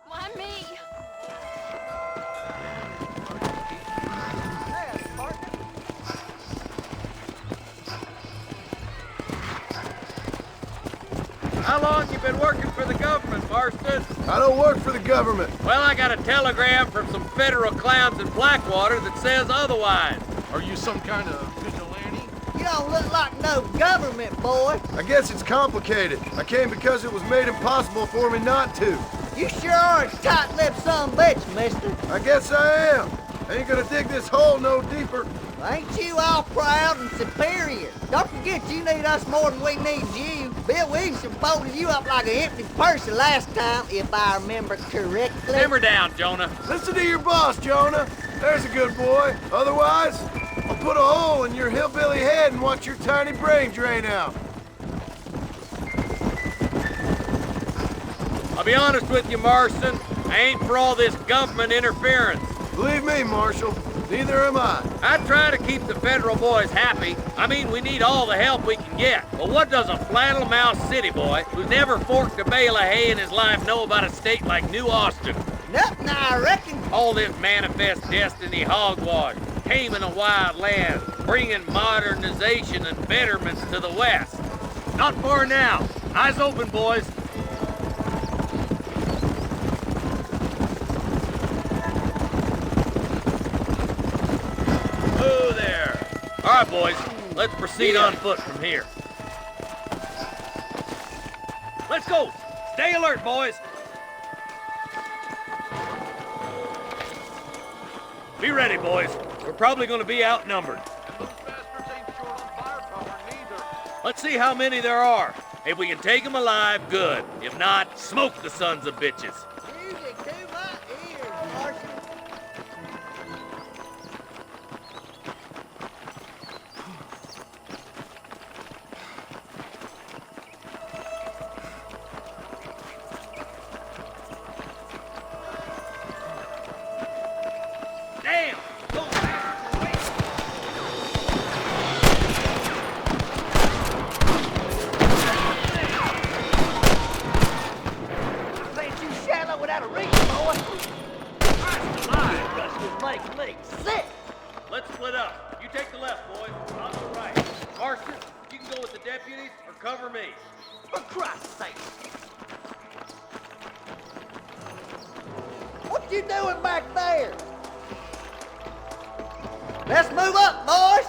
Why me? How long you been working for the government, Marston? I don't work for the government. Well, I got a telegram from some federal clowns in Blackwater that says otherwise. Are you some kind of vigilante? You don't look like no government, boy. I guess it's complicated. I came because it was made impossible for me not to. You sure are a tight-lipped son of a bitch, mister. I guess I am. Ain't gonna dig this hole no deeper. Ain't you all proud and superior? Don't forget you need us more than we need you. Bill Williamson folded you up like an empty purse last time, if I remember correctly. Simmer down, Jonah. Listen to your boss, Jonah. There's a good boy. Otherwise, I'll put a hole in your hillbilly head and watch your tiny brain drain out. I'll be honest with you, Marston. I ain't for all this government interference. Believe me, Marshal, Neither am I. I try to keep the federal boys happy. I mean, we need all the help we can get. But what does a flannel-mouthed city boy who's never forked a bale of hay in his life know about a state like New Austin? Nothing, I reckon. All this manifest destiny hogwash, taming a wild land, bringing modernization and betterments to the West. Not far now. Eyes open, boys. Oh, there. All right, boys. Let's proceed on foot from here. Let's go. Stay alert, boys. Be ready, boys. We're probably going to be outnumbered. Let's see how many there are. If we can take them alive, good. If not, smoke the sons of bitches. Music to my ears, Marshal. Damn! Those bastards are waiting. Ain't too shallow without a reach, boy. Rustlers make me sick. Let's split up. You take the left, boys. I'll go right. Marston, you can go with the deputies or cover me. For Christ's sake. What you doing back there? Let's move up, boys.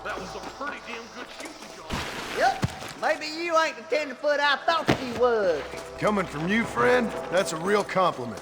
That was some pretty damn good shooting, John. Yep. Maybe you ain't the tenderfoot I thought you was. Coming from you, friend, that's a real compliment.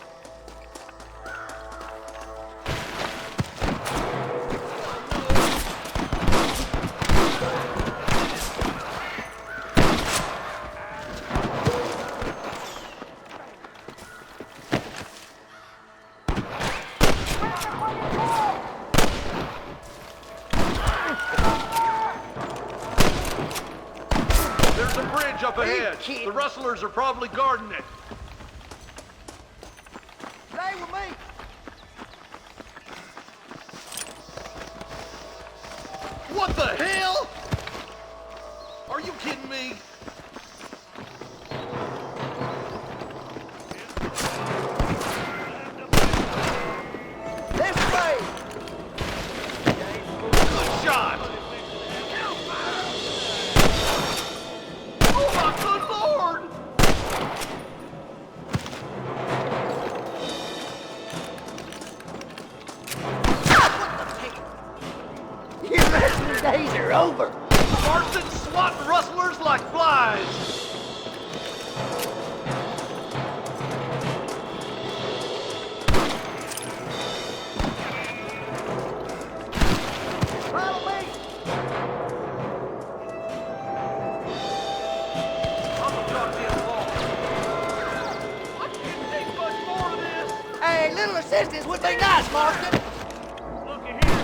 There's a bridge up ahead. The rustlers are probably guarding it. Stay with me. What the hell? Are you kidding me? This way. Good shot! Oh my good lord! Your wrestling days are over. Marston swatting rustlers like flies! Follow me. I'm a goddamn lost. I can't take much more of this. Hey, little assistance would be nice, Marston. Looky here.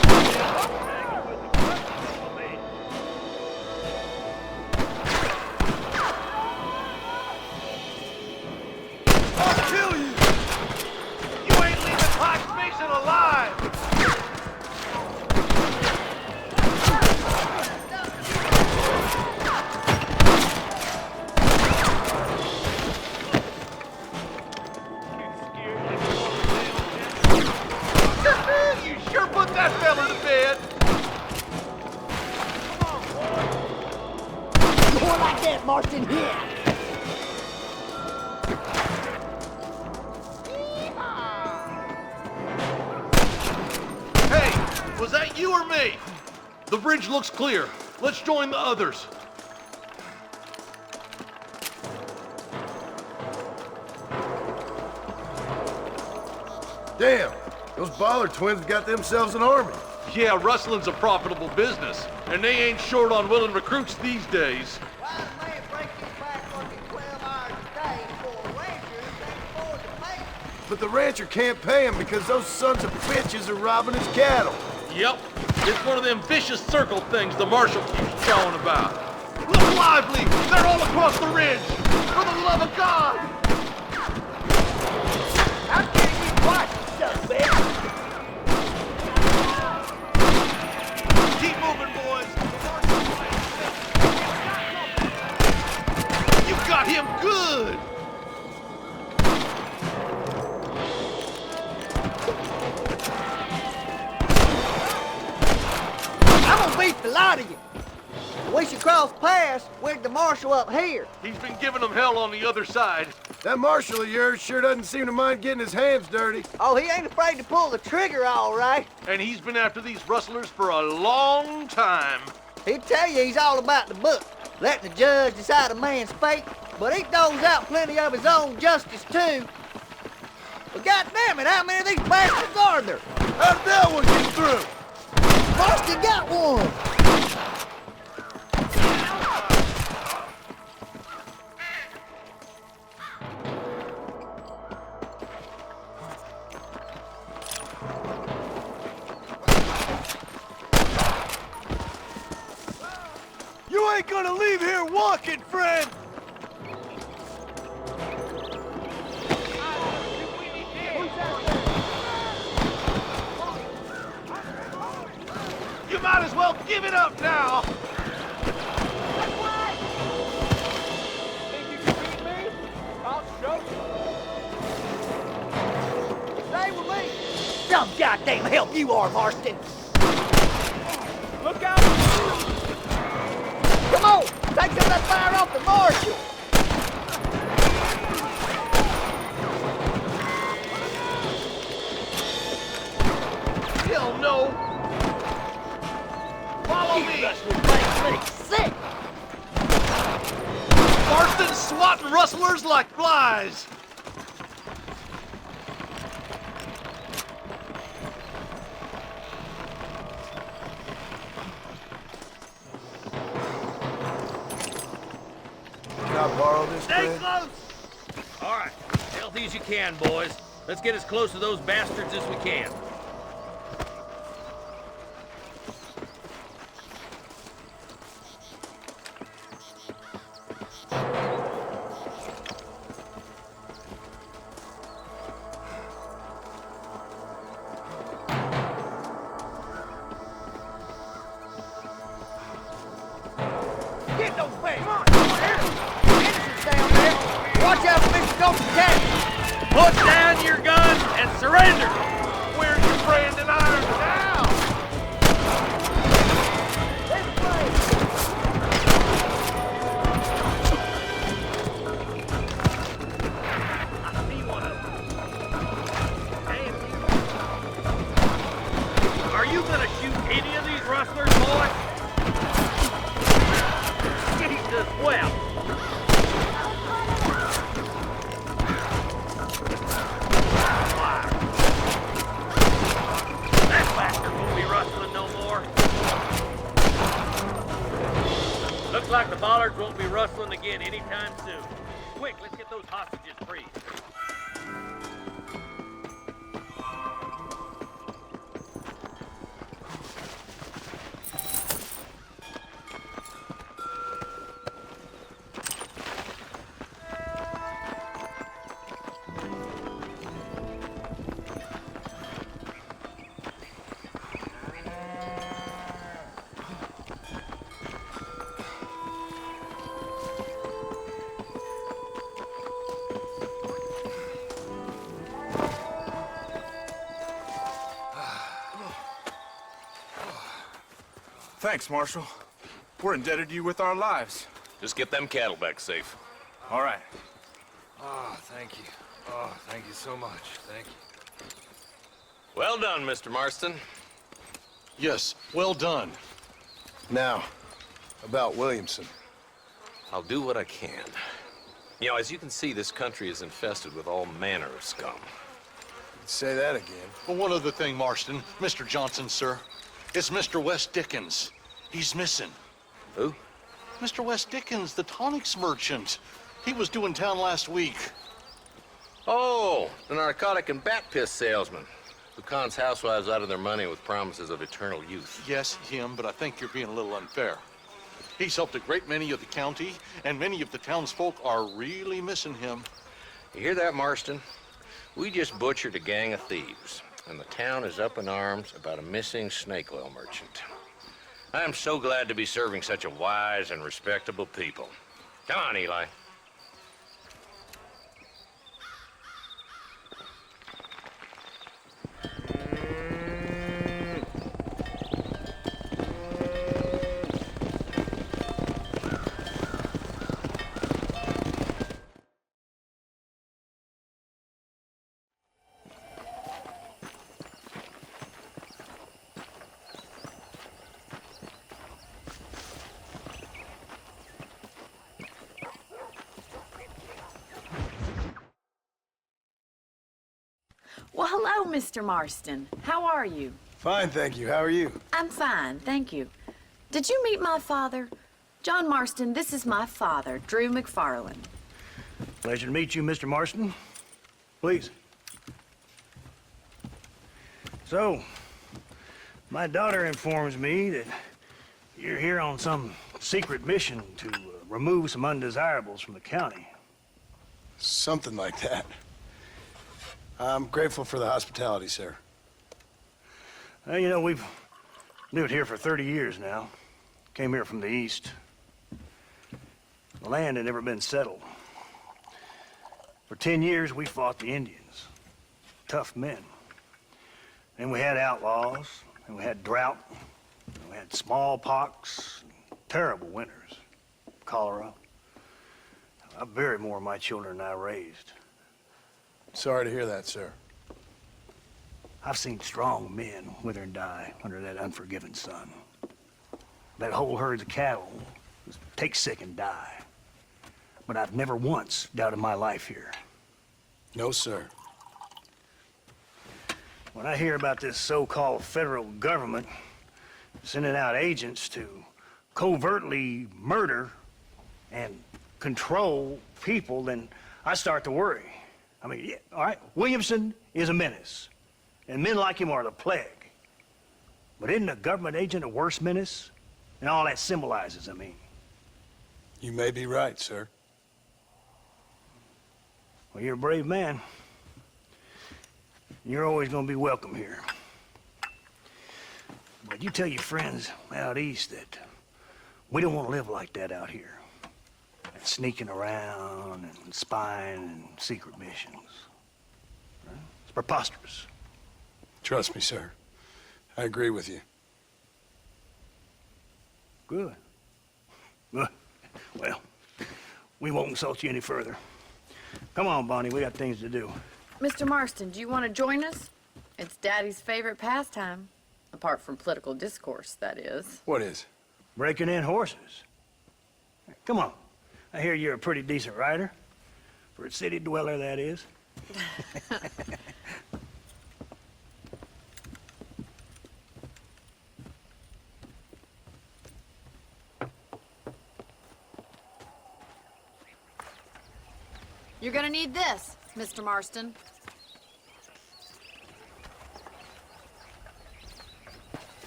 I'll kill you! You ain't leaving Pike's Basin alive! You sure put that fella to bed! More like that, Marston. Here. Hey, was that you or me? The bridge looks clear. Let's join the others. Damn, those Baller twins got themselves an army. Yeah, rustling's a profitable business, and they ain't short on willing recruits these days. Why does man break his back working 12 hours a day for a rancher who can't afford to pay him? But the rancher can't pay him because those sons of bitches are robbing his cattle. Yep, it's one of them vicious circle things the marshal keeps jawing about. Look lively! They're all across the ridge! For the love of God! How can you keep quiet, you son of a bitch? lot of you. We should cross paths with the marshal up here. He's been giving them hell on the other side. That marshal of yours sure doesn't seem to mind getting his hands dirty. Oh, he ain't afraid to pull the trigger, all right. And he's been after these rustlers for a long time. He'll tell you he's all about the book, let the judge decide a man's fate, but he throws out plenty of his own justice, too. But goddammit, how many of these bastards are there? How'd that one get through? Marston got one. You ain't gonna leave here walking, friend! You might as well give it up now. Think you can beat me? I'll show you. Stay with me. Some goddamn help you are, Marston. Look out! Come on, take some of that fire off the marshal. Hell no. Follow me. Sick. Marston's swatting rustlers like flies. Can I borrow this, Stay friend? close! All right, healthy as you can, boys. Let's get as close to those bastards as we can. Get those bags. Come on. Innocents down there. Watch out for Mr. Gulch's cat. Put down your guns and surrender! Where's your branding iron now? This way. I see one of them. Damn you. Are you gonna shoot any of these rustlers, boy? Jesus, well. That bastard won't be rustling no more. Looks like the bollards won't be rustling again anytime soon. Quick, let's get those hostages free. Thanks, Marshal. We're indebted to you with our lives. Just get them cattle back safe. All right. Oh, thank you. Oh, thank you so much. Thank you. Well done, Mr. Marston. Yes, well done. Now, about Williamson. I'll do what I can. You know, as you can see, this country is infested with all manner of scum. Say that again. Well, one other thing, Marston. Mr. Johnson, sir. It's Mr. West Dickens. He's missing. Who? Mr. West Dickens, the tonics merchant. He was due in town last week. Oh, the narcotic and bat piss salesman who cons housewives out of their money with promises of eternal youth. Yes, him, but I think you're being a little unfair. He's helped a great many of the county, and many of the townsfolk are really missing him. You hear that, Marston? We just butchered a gang of thieves, and the town is up in arms about a missing snake oil merchant. I am so glad to be serving such a wise and respectable people. Come on, Eli. Well, hello, Mr. Marston. How are you? Fine, thank you. How are you? I'm fine, thank you. Did you meet my father? John Marston, this is my father, Drew McFarland. Pleasure to meet you, Mr. Marston. Please. So, my daughter informs me that you're here on some secret mission to remove some undesirables from the county. Something like that. I'm grateful for the hospitality, sir. Well, you know, we've lived here for 30 years now. Came here from the east. The land had never been settled. For 10 years, we fought the Indians. Tough men. Then we had outlaws, and we had drought, and we had smallpox, terrible winters, cholera. I buried more of my children than I raised. Sorry to hear that, sir. I've seen strong men wither and die under that unforgiving sun. That whole herds of cattle just take sick and die. But I've never once doubted my life here. No, sir. When I hear about this so-called federal government sending out agents to covertly murder and control people, then I start to worry. I mean, yeah, all right, Williamson is a menace, and men like him are the plague. But isn't a government agent a worse menace? And all that symbolizes, I mean. You may be right, sir. Well, you're a brave man. You're always gonna be welcome here. But you tell your friends out east that we don't want to live like that out here. That sneaking around and spying and secret missions. Right? It's preposterous. Trust me, sir. I agree with you. Good. Good. Well, we won't insult you any further. Come on, Bonnie, we got things to do. Mr. Marston, do you want to join us? It's Daddy's favorite pastime. Apart from political discourse, that is. What is? Breaking in horses. Come on. I hear you're a pretty decent rider. For a city dweller, that is. You're gonna need this, Mr. Marston.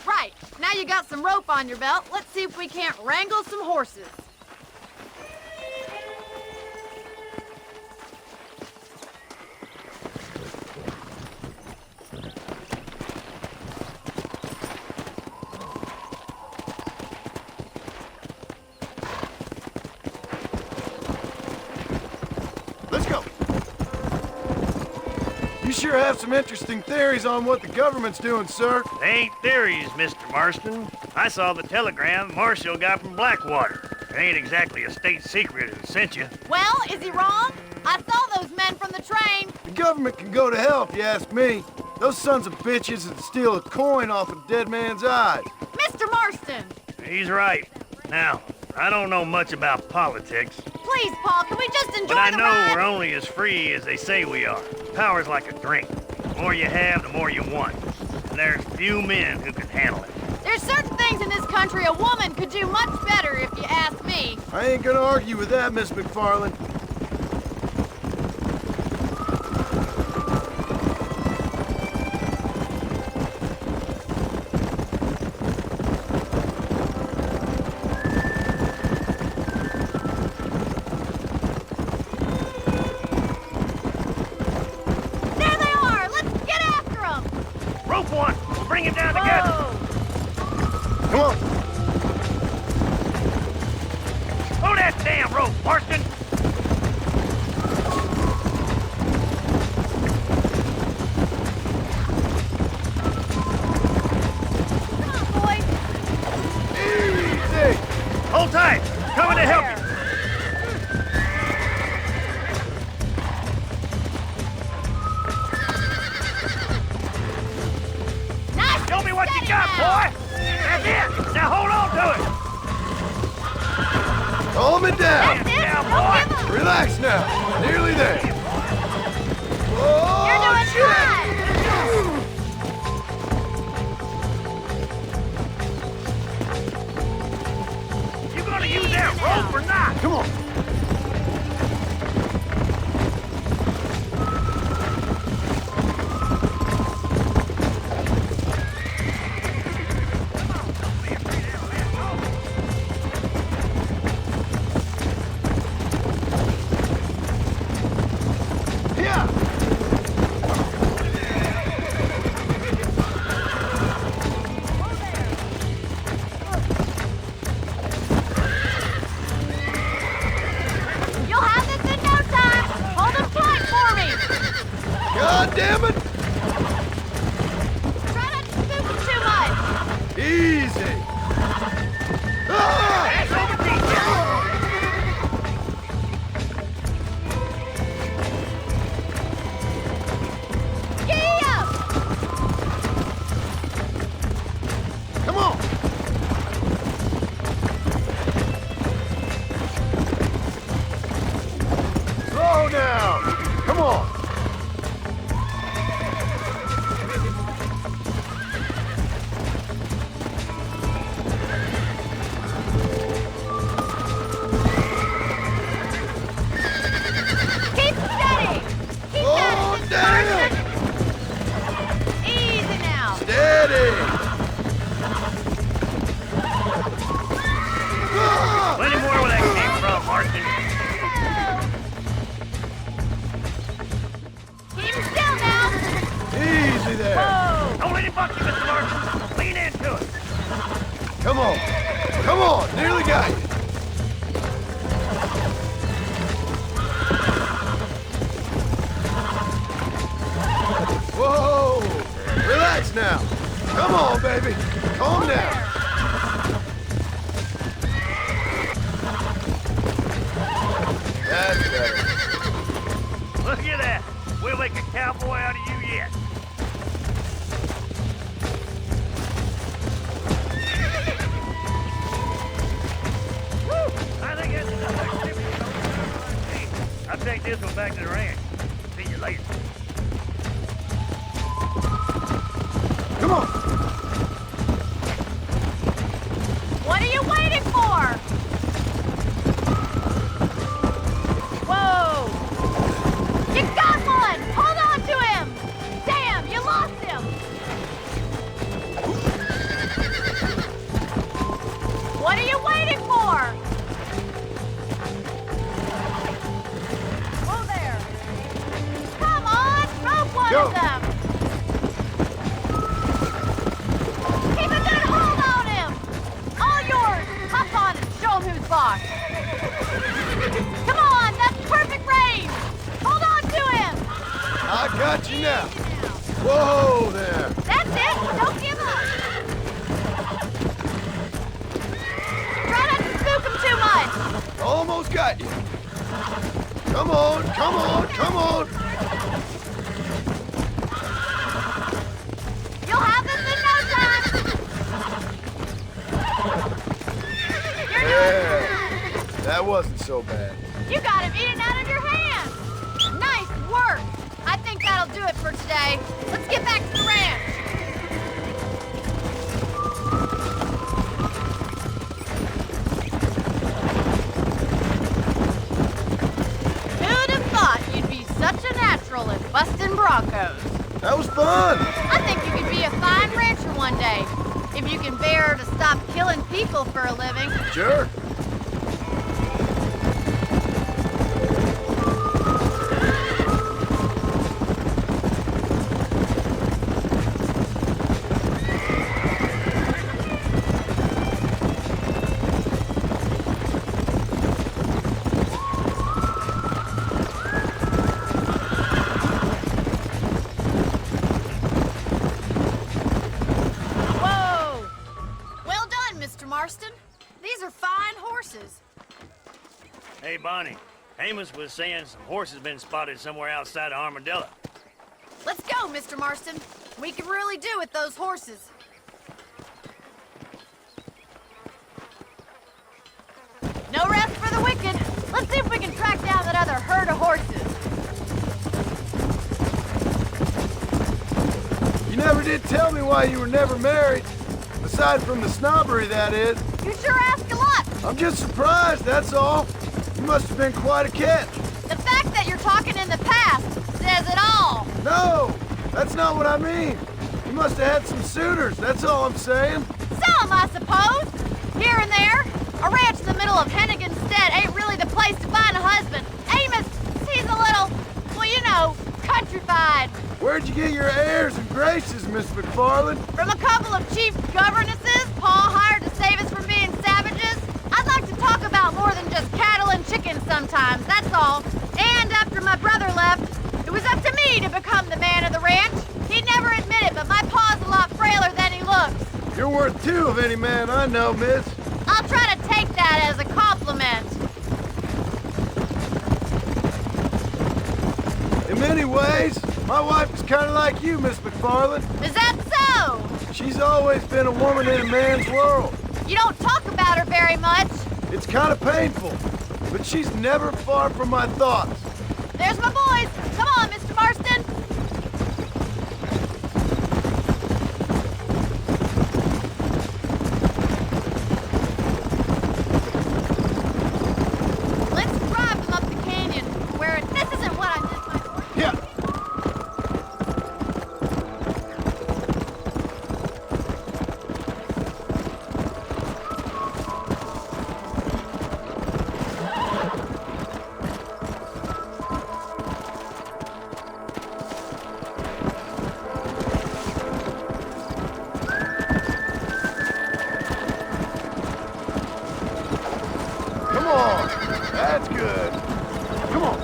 Right, now you got some rope on your belt, let's see if we can't wrangle some horses. Let's go. You sure have some interesting theories on what the government's doing, sir. They ain't theories, Mr. Marston. I saw the telegram Marshall got from Blackwater. It ain't exactly a state secret that sent you. Well, is he wrong? I saw those men from the train. The government can go to hell if you ask me. Those sons of bitches would steal a coin off a dead man's eyes. Mr. Marston! He's right. Now, I don't know much about politics. Please, Paul, can we just enjoy But I the know ride? we're only as free as they say we are. Power's like a drink. The more you have, the more you want. And there's few men who can handle it. There's certain things in this country a woman could do much better, if you ask me. I ain't gonna argue with that, Miss McFarland. There they are! Let's get after them! Rope one! We'll bring it down together! Come on! Throw that damn rope, Marston! Come on, boys! Easy! Hold tight! Coming to help you! Nice! Show me what you Steady got, now. boy! That's it! Now hold on to it! Calm it down! That's it! Now, Don't boy. give up! Relax now. Nearly there. Oh, You're doing shit! fine! God damn it! Try not to spook him too much. Easy! Ah! Giddy up! Come on! Slow down! Come on! Keep steady! Keep Oh, steady! damn! Easy now! Steady! Ah! Plenty more where that came from, Marston. Keep him still now! Easy there! Whoa! Don't let him buck you, Mr. Marston. Lean into it. Come on! Come on! Nearly got you! Whoa! Relax now! Come on, baby! Calm down! That's better. Look at that. We'll make a cowboy out of you yet. Woo! I think that's enough activity. I'll take this one back to the ranch. See you later. Come on! What are you waiting for? Whoa! You got one! Hold on to him! Damn, you lost him! What are you waiting for? Whoa there! Come on, stroke one Go. of them! Keep a good hold on him! All yours! Hop on and show him who's boss! Come on, that's perfect range! Hold on to him! I got you now! Whoa there! That's it! Don't give up! Try not to spook him too much! Almost got you! Come on! Come on! Come on! You'll have this in no time! You're doing Yeah! That wasn't so bad. You got him eating out of your hand! Nice work! I think that'll do it for today. Let's get back to the ranch! Who'd have thought you'd be such a natural at busting broncos? That was fun! I think you could be a fine rancher one day, if you can bear to stop killing people for a living. Sure. Whoa! Well done, Mr. Marston. These are fine horses. Hey, Bonnie. Amos was saying some horses been spotted somewhere outside of Armadillo. Let's go, Mr. Marston. We can really do with those horses. No rest for the wicked. Let's see if we can track down that other herd of horses. You never did tell me why you were never married. Aside from the snobbery, that is. You sure ask a lot. I'm just surprised, that's all. You must have been quite a catch. The fact that you're talking in the past says it all. No, that's not what I mean. You must have had some suitors, that's all I'm saying. Some, I suppose. Here and there. A ranch in the middle of Hennigan's Stead ain't really the place to find a husband. Amos, he's a little, well, you know, countrified. Where'd you get your airs and graces, Miss McFarland? From a couple of chief governesses Paul hired to save us from being savages. I'd like to talk about more than just cattle and chickens sometimes, that's all. And after my brother left, it was up to me to become the ranch. He'd never admit it, but my paw's a lot frailer than he looks. You're worth two of any man I know, miss. I'll try to take that as a compliment. In many ways, my wife is kind of like you, Miss McFarland. Is that so? She's always been a woman in a man's world. You don't talk about her very much. It's kind of painful, but she's never far from my thoughts. There's my boys. Come on, Mr. Marston. Let's drive them up the canyon, where this isn't what I meant by horse. Yeah. Come on. That's good. Come on.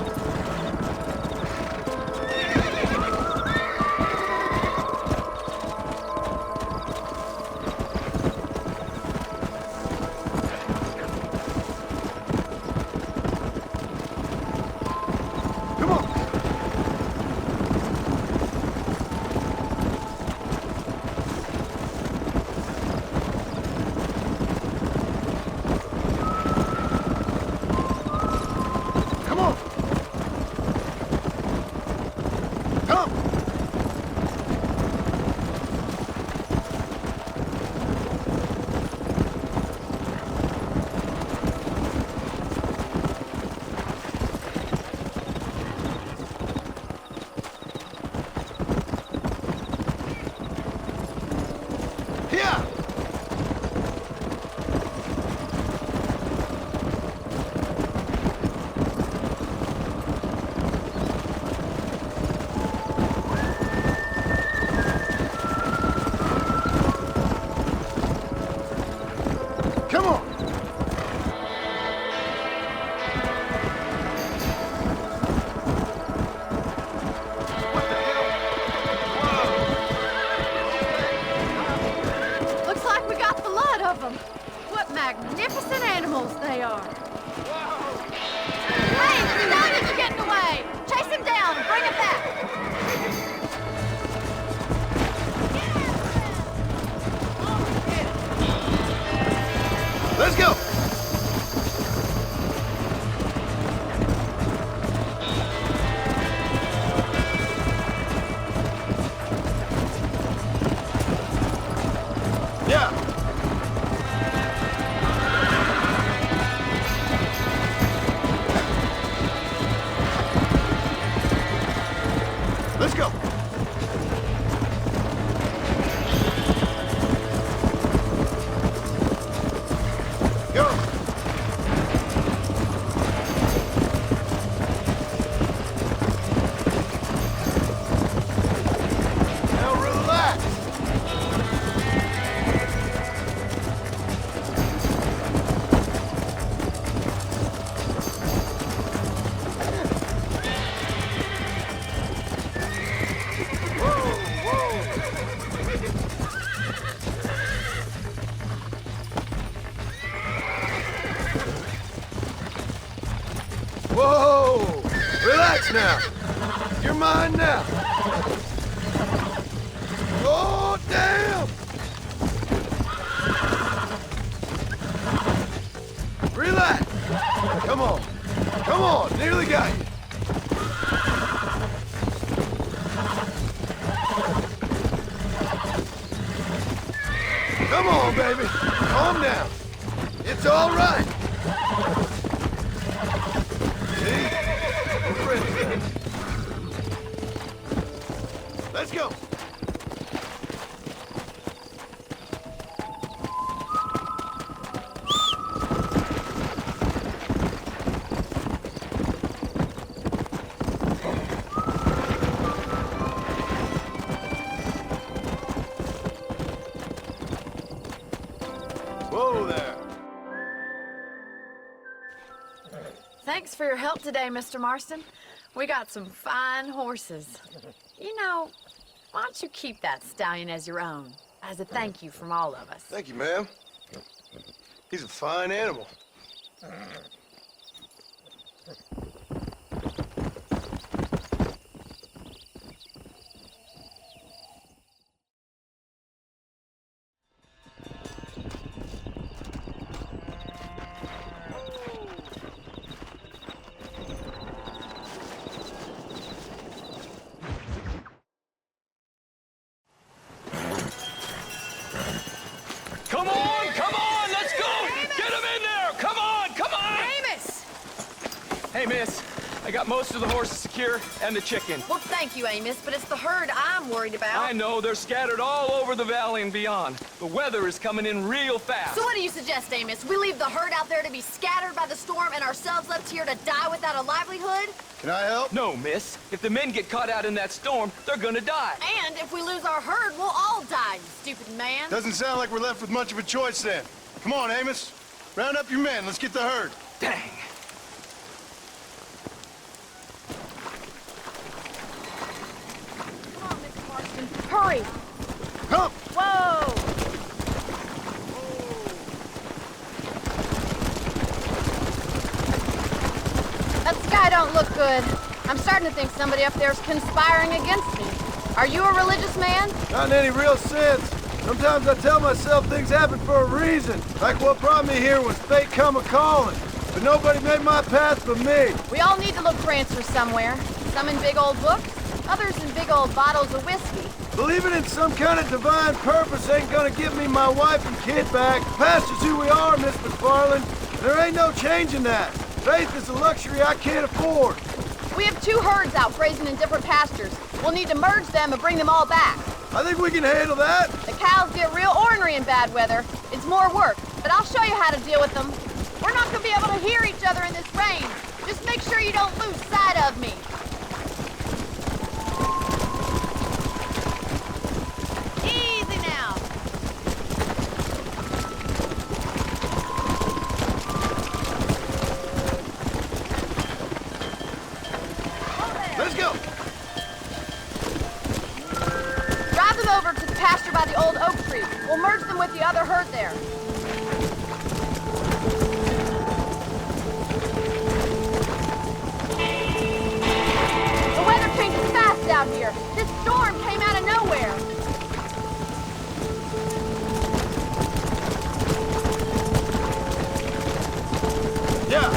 Come on. Come on. Come. Here. Come on. Looks like we got the lot of them. What magnificent animals they are. Hey, the dog is getting away. Chase him down and bring him back. Let's go. Yeah. Let's go. Go. Now relax. Whoa! Relax now. You're mine now. Oh, damn! Relax. Come on. Come on. Nearly got you. Come on, baby. Calm down. It's all right. See? We're ready. Let's go. Whoa there. Thanks for your help today, Mr. Marston. We got some fine horses. You know, why don't you keep that stallion as your own, as a thank you from all of us? Thank you, ma'am. He's a fine animal. Come on, let's go! Amos! Get him in there! Come on! Amos! Hey, miss. I got most of the horses secure and the chicken. Well, thank you, Amos, but it's the herd I'm worried about. I know, they're scattered all over the valley and beyond. The weather is coming in real fast. So what do you suggest, Amos? We leave the herd out there to be scattered by the storm and ourselves left here to die without a livelihood? Can I help? No, miss. If the men get caught out in that storm, they're gonna die. And if we lose our herd, we'll all die, you stupid man. Doesn't sound like we're left with much of a choice then. Come on, Amos. Round up your men. Let's get the herd. Dang. Come on, Mr. Marston. Hurry! Come! Whoa! That sky don't look good. I'm starting to think somebody up there's conspiring against me. Are you a religious man? Not in any real sense. Sometimes I tell myself things happen for a reason. Like what brought me here was fate come a-calling. But nobody made my path but me. We all need to look for answers somewhere. Some in big old books, others in big old bottles of whiskey. Believing in some kind of divine purpose ain't gonna give me my wife and kid back. Past is who we are, Miss McFarland. There ain't no changing that. Faith is a luxury I can't afford. We have 2 herds out grazing in different pastures. We'll need to merge them and bring them all back. I think we can handle that. The cows get real ornery in bad weather. It's more work, but I'll show you how to deal with them. We're not gonna be able to hear each other in this rain. Just make sure you don't lose sight of me. Easy now. Let's go. Drive them over to the pasture by the old oak tree. We'll merge them with the other herd there. The weather changes fast out here. This storm came out of nowhere. Yeah.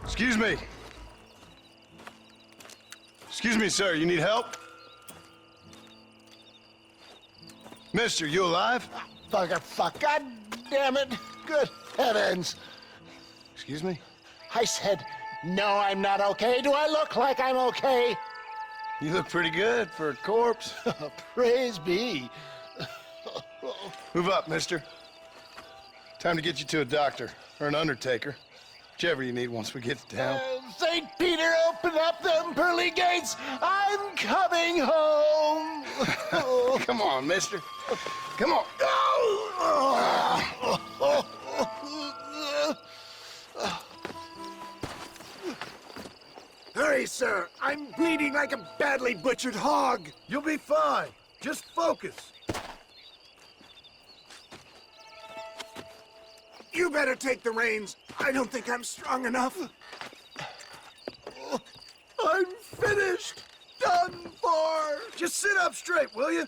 Excuse me. Excuse me, sir. You need help? Mister, you alive? Fuck. God damn it. Good heavens. Excuse me? I said, no, I'm not okay. Do I look like I'm okay? You look pretty good for a corpse. Praise be. Move up, mister. Time to get you to a doctor or an undertaker. Whichever you need once we get to town. St. Peter, open up them pearly gates. I'm coming home. Come on, mister. Come on. Hurry, sir. I'm bleeding like a badly butchered hog. You'll be fine. Just focus. You better take the reins. I don't think I'm strong enough. I'm finished. Done for. Just sit up straight, will you?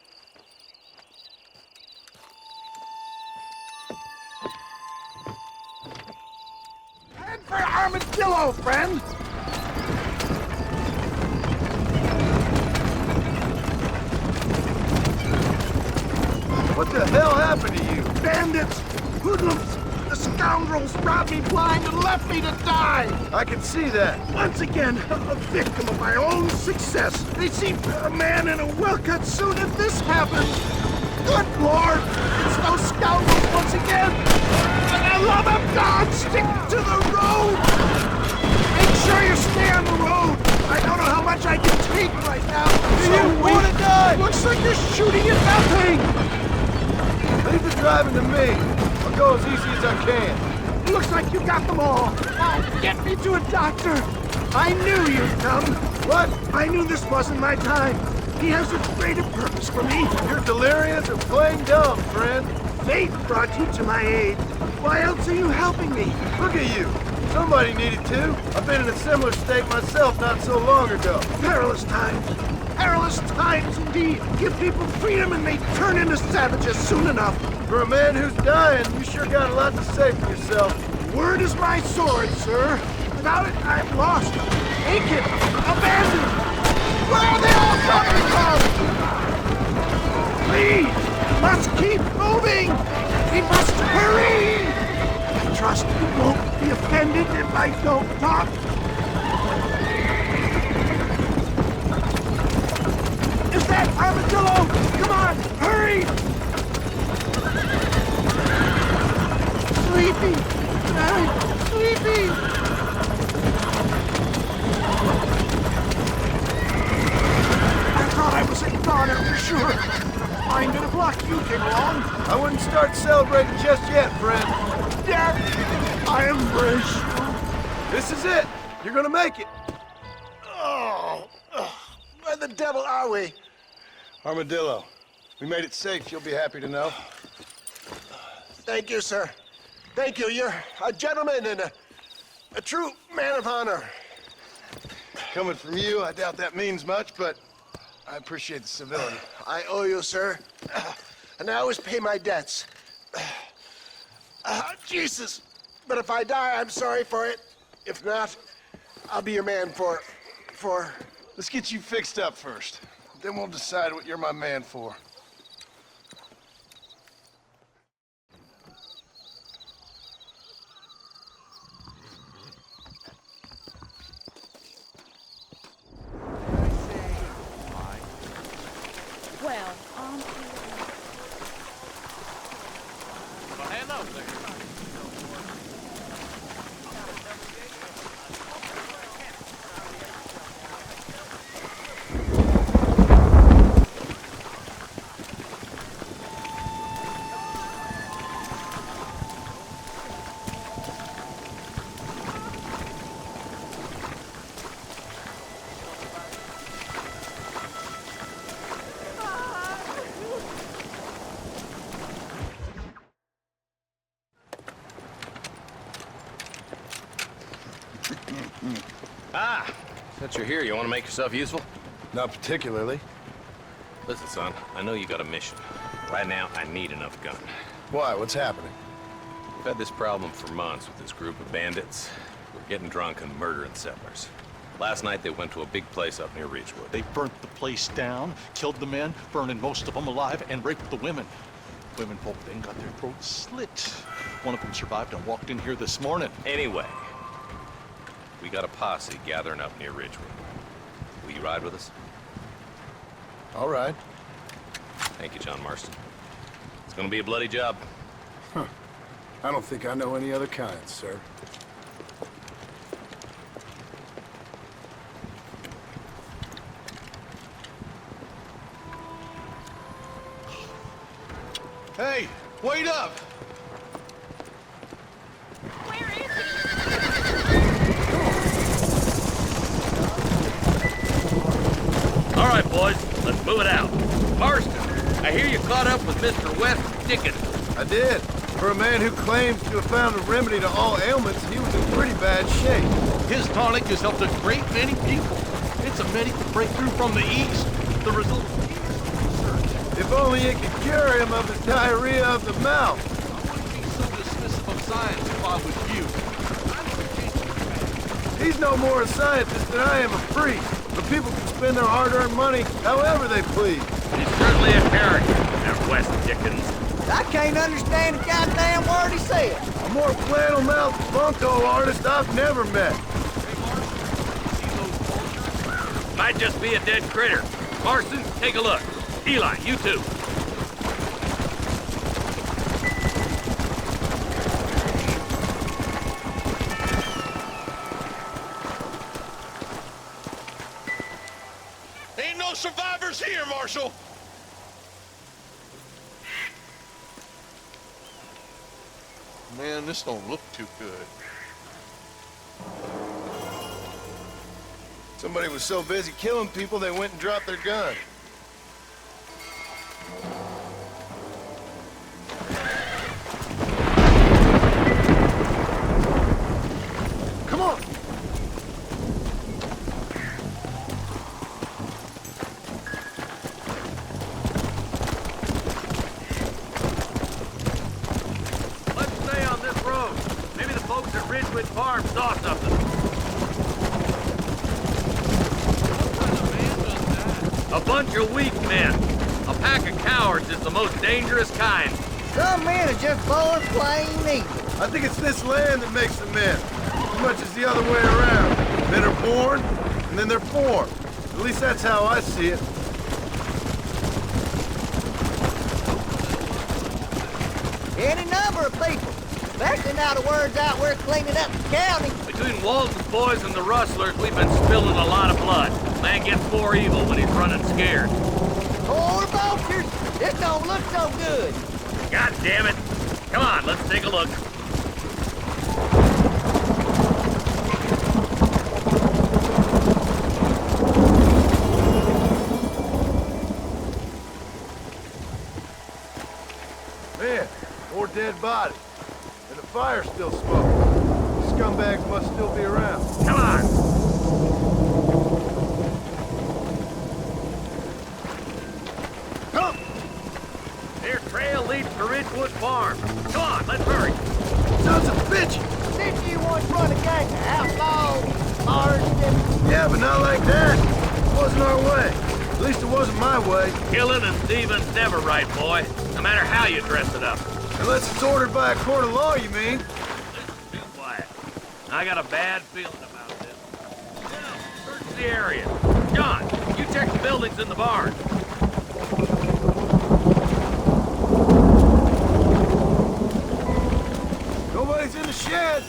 Head for armadillo, friend. What the hell happened to you? Bandits! Hoodlums! The scoundrels robbed me blind and left me to die! I can see that. Once again, a victim of my own success. They see a man in a well-cut suit and this happens. Good Lord! It's those scoundrels once again! For the love of God, stick to the road! Make sure you stay on the road! I don't know how much I can take right now. Do you want to die? Looks like you're shooting at nothing! Leave the driving to me. I'll go as easy as I can. Looks like you got them all. Now get me to a doctor. I knew you'd come. What? I knew this wasn't my time. He has a greater purpose for me. You're delirious or plain dumb, friend. Fate brought you to my aid. Why else are you helping me? Look at you. Somebody needed to. I've been in a similar state myself not so long ago. Perilous times. Perilous times indeed. Give people freedom and they turn into savages soon enough. For a man who's dying, you sure got a lot to say for yourself. Word is my sword, sir. Without it, I'm lost. Naked. Abandoned. Where are they all coming from? Please, must keep moving. We must hurry. I trust you won't be offended if I don't talk. Is that armadillo? Come on, hurry! Sleepy! I'm sleepy! I thought I was a goner for sure. Minded a block you came along. I wouldn't start celebrating just yet, friend. Death! I embrace you. This is it. You're gonna make it. Oh, where the devil are we? Armadillo. We made it safe, you'll be happy to know. Thank you, sir. Thank you. You're a gentleman and a true man of honor. Coming from you, I doubt that means much, but I appreciate the civility. I owe you, sir. And I always pay my debts. Jesus. But if I die, I'm sorry for it. If not, I'll be your man for... Let's get you fixed up first. Then we'll decide what you're my man for. Well, Hello there. Ah, since you're here, you want to make yourself useful? Not particularly. Listen, son, I know you got a mission. Right now, I need another gun. Why? What's happening? We've had this problem for months with this group of bandits. We're getting drunk and murdering settlers. Last night, they went to a big place up near Ridgewood. They burnt the place down, killed the men, burning most of them alive, and raped the women. Women folk then got their throats slit. One of them survived and walked in here this morning. Anyway, we got a posse gathering up near Ridgewood. Will you ride with us? All right. Thank you, John Marston. It's gonna be a bloody job. Huh. I don't think I know any other kind, sir. Hey, wait up! Where is All right, boys, let's move it out. Marston, I hear you caught up with Mr. West Dickens. I did. For a man who claims to have found a remedy to all ailments, he was in pretty bad shape. His tonic has helped a great many people. It's a medical breakthrough from the East. The result of years of research. If only it could cure him of his diarrhea of the mouth. I wouldn't be so dismissive of science if I was you. He's no more a scientist than I am a priest. But people can spend their hard-earned money however they please. He's certainly a character, that West Dickens. I can't understand a goddamn word he said. A more flannel-mouthed bunco artist I've never met. Might just be a dead critter. Marston, take a look. Eli, you too. Ain't no survivors here, Marshal! Man, this don't look too good. Somebody was so busy killing people, they went and dropped their gun. Come on! Let's stay on this road. Maybe the folks at Ridgewood Farm saw something. A bunch of weak men. A pack of cowards is the most dangerous kind. Some men are just born plain evil. I think it's this land that makes the men, as much as the other way around. Men are born, and then they're formed. At least that's how I see it. Any number of people, especially now the word's out we're cleaning up the county. Between Walton's boys and the rustlers, we've been spilling a lot of blood. Man gets more evil when he's running scared. Poor vultures, this don't look so good. God damn it. Come on, let's take a look. Man, more dead bodies. And the fire's still smoking. These scumbags must still be around. Come on! Come! Their trail leads to Ridgewood Farm. Come on, let's hurry. Sons of bitch! Didn't you once run a gang of outlaws, Marston? Yeah, but not like that. It wasn't our way. At least it wasn't my way. Killing and thieving's never right, boy. No matter how you dress it up. Unless it's ordered by a court of law, you mean? Be quiet. I got a bad feeling about this. Now, search the area. John, you check the buildings in the barn. Nobody's in the shed.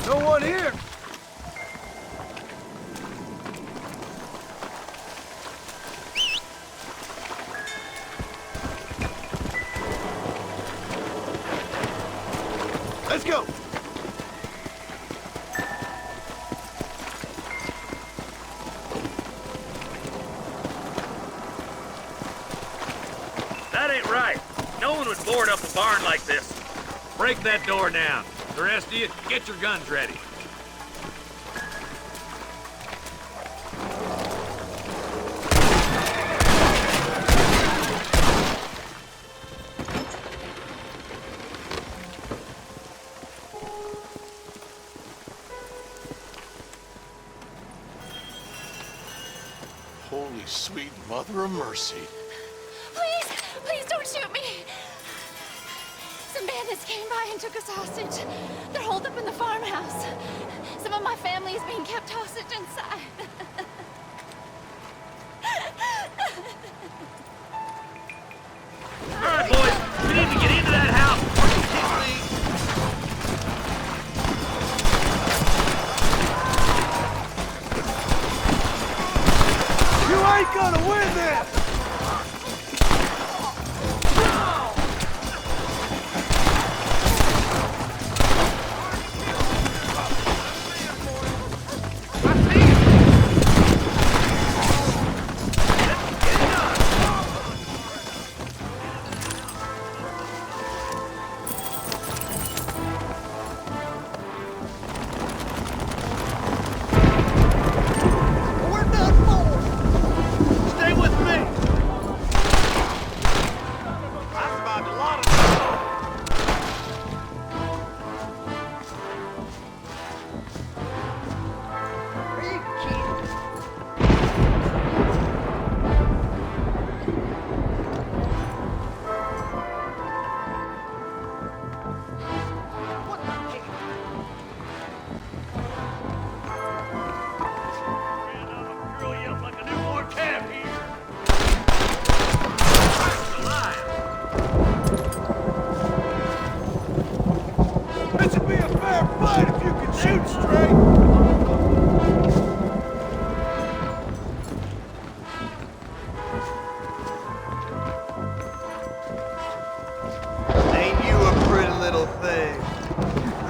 No one here. Let's go. That ain't right. No one would board up a barn like this. Break that door down. The rest of you, get your guns ready. Holy sweet mother of mercy. Please, please don't shoot me. Some bandits came by and took us hostage. They're holed up in the farmhouse. Some of my family is being kept hostage inside. All right, boys, we need to get into that house. You ain't gonna win this!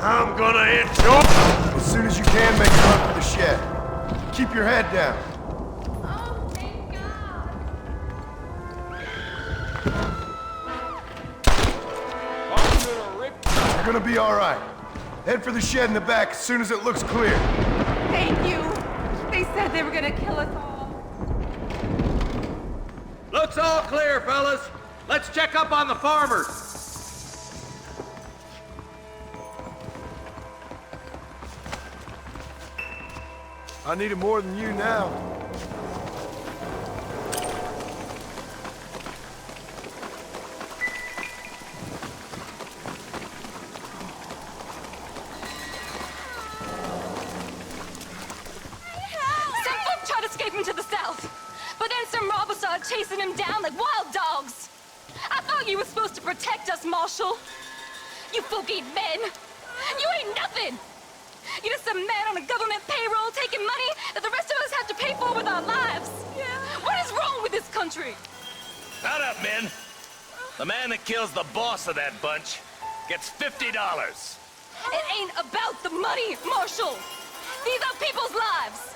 I'm gonna enjoy. As soon as you can, make a run for the shed. Keep your head down. Oh, thank God. You're gonna be all right. Head for the shed in the back as soon as it looks clear. Thank you. They said they were gonna kill us all. Looks all clear, fellas. Let's check up on the farmers. I need it more than you now. Some folk tried escaping to the south, but then some robbers started chasing him down like wild dogs. I thought you were supposed to protect us, Marshal. You folk ain't men. You ain't nothing. You're just a man on a government payroll taking money that the rest of us have to pay for with our lives. Yeah. What is wrong with this country? Shut up, men. The man that kills the boss of that bunch gets $50. It ain't about the money, Marshal. These are people's lives.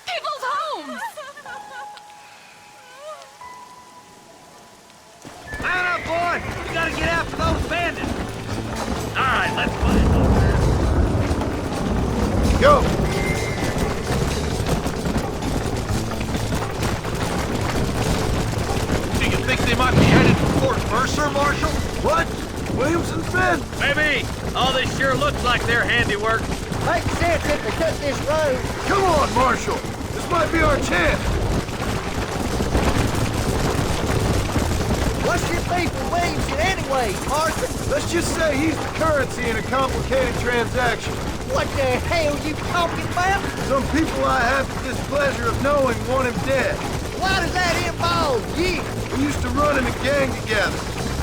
People's homes. Man up, boy! We gotta get after those bandits! Alright, let's put it over. Go! Do you think they might be headed for Fort Mercer, Marshal? What? Williamson's men? Maybe. All this sure looks like their handiwork. Makes sense if they cut this road. Come on, Marshal! This might be our chance! What's your beef with Williamson anyway, Marston? Let's just say he's the currency in a complicated transaction. What the hell you talking about? Some people I have the displeasure of knowing want him dead. Why does that involve you? We used to run in a gang together.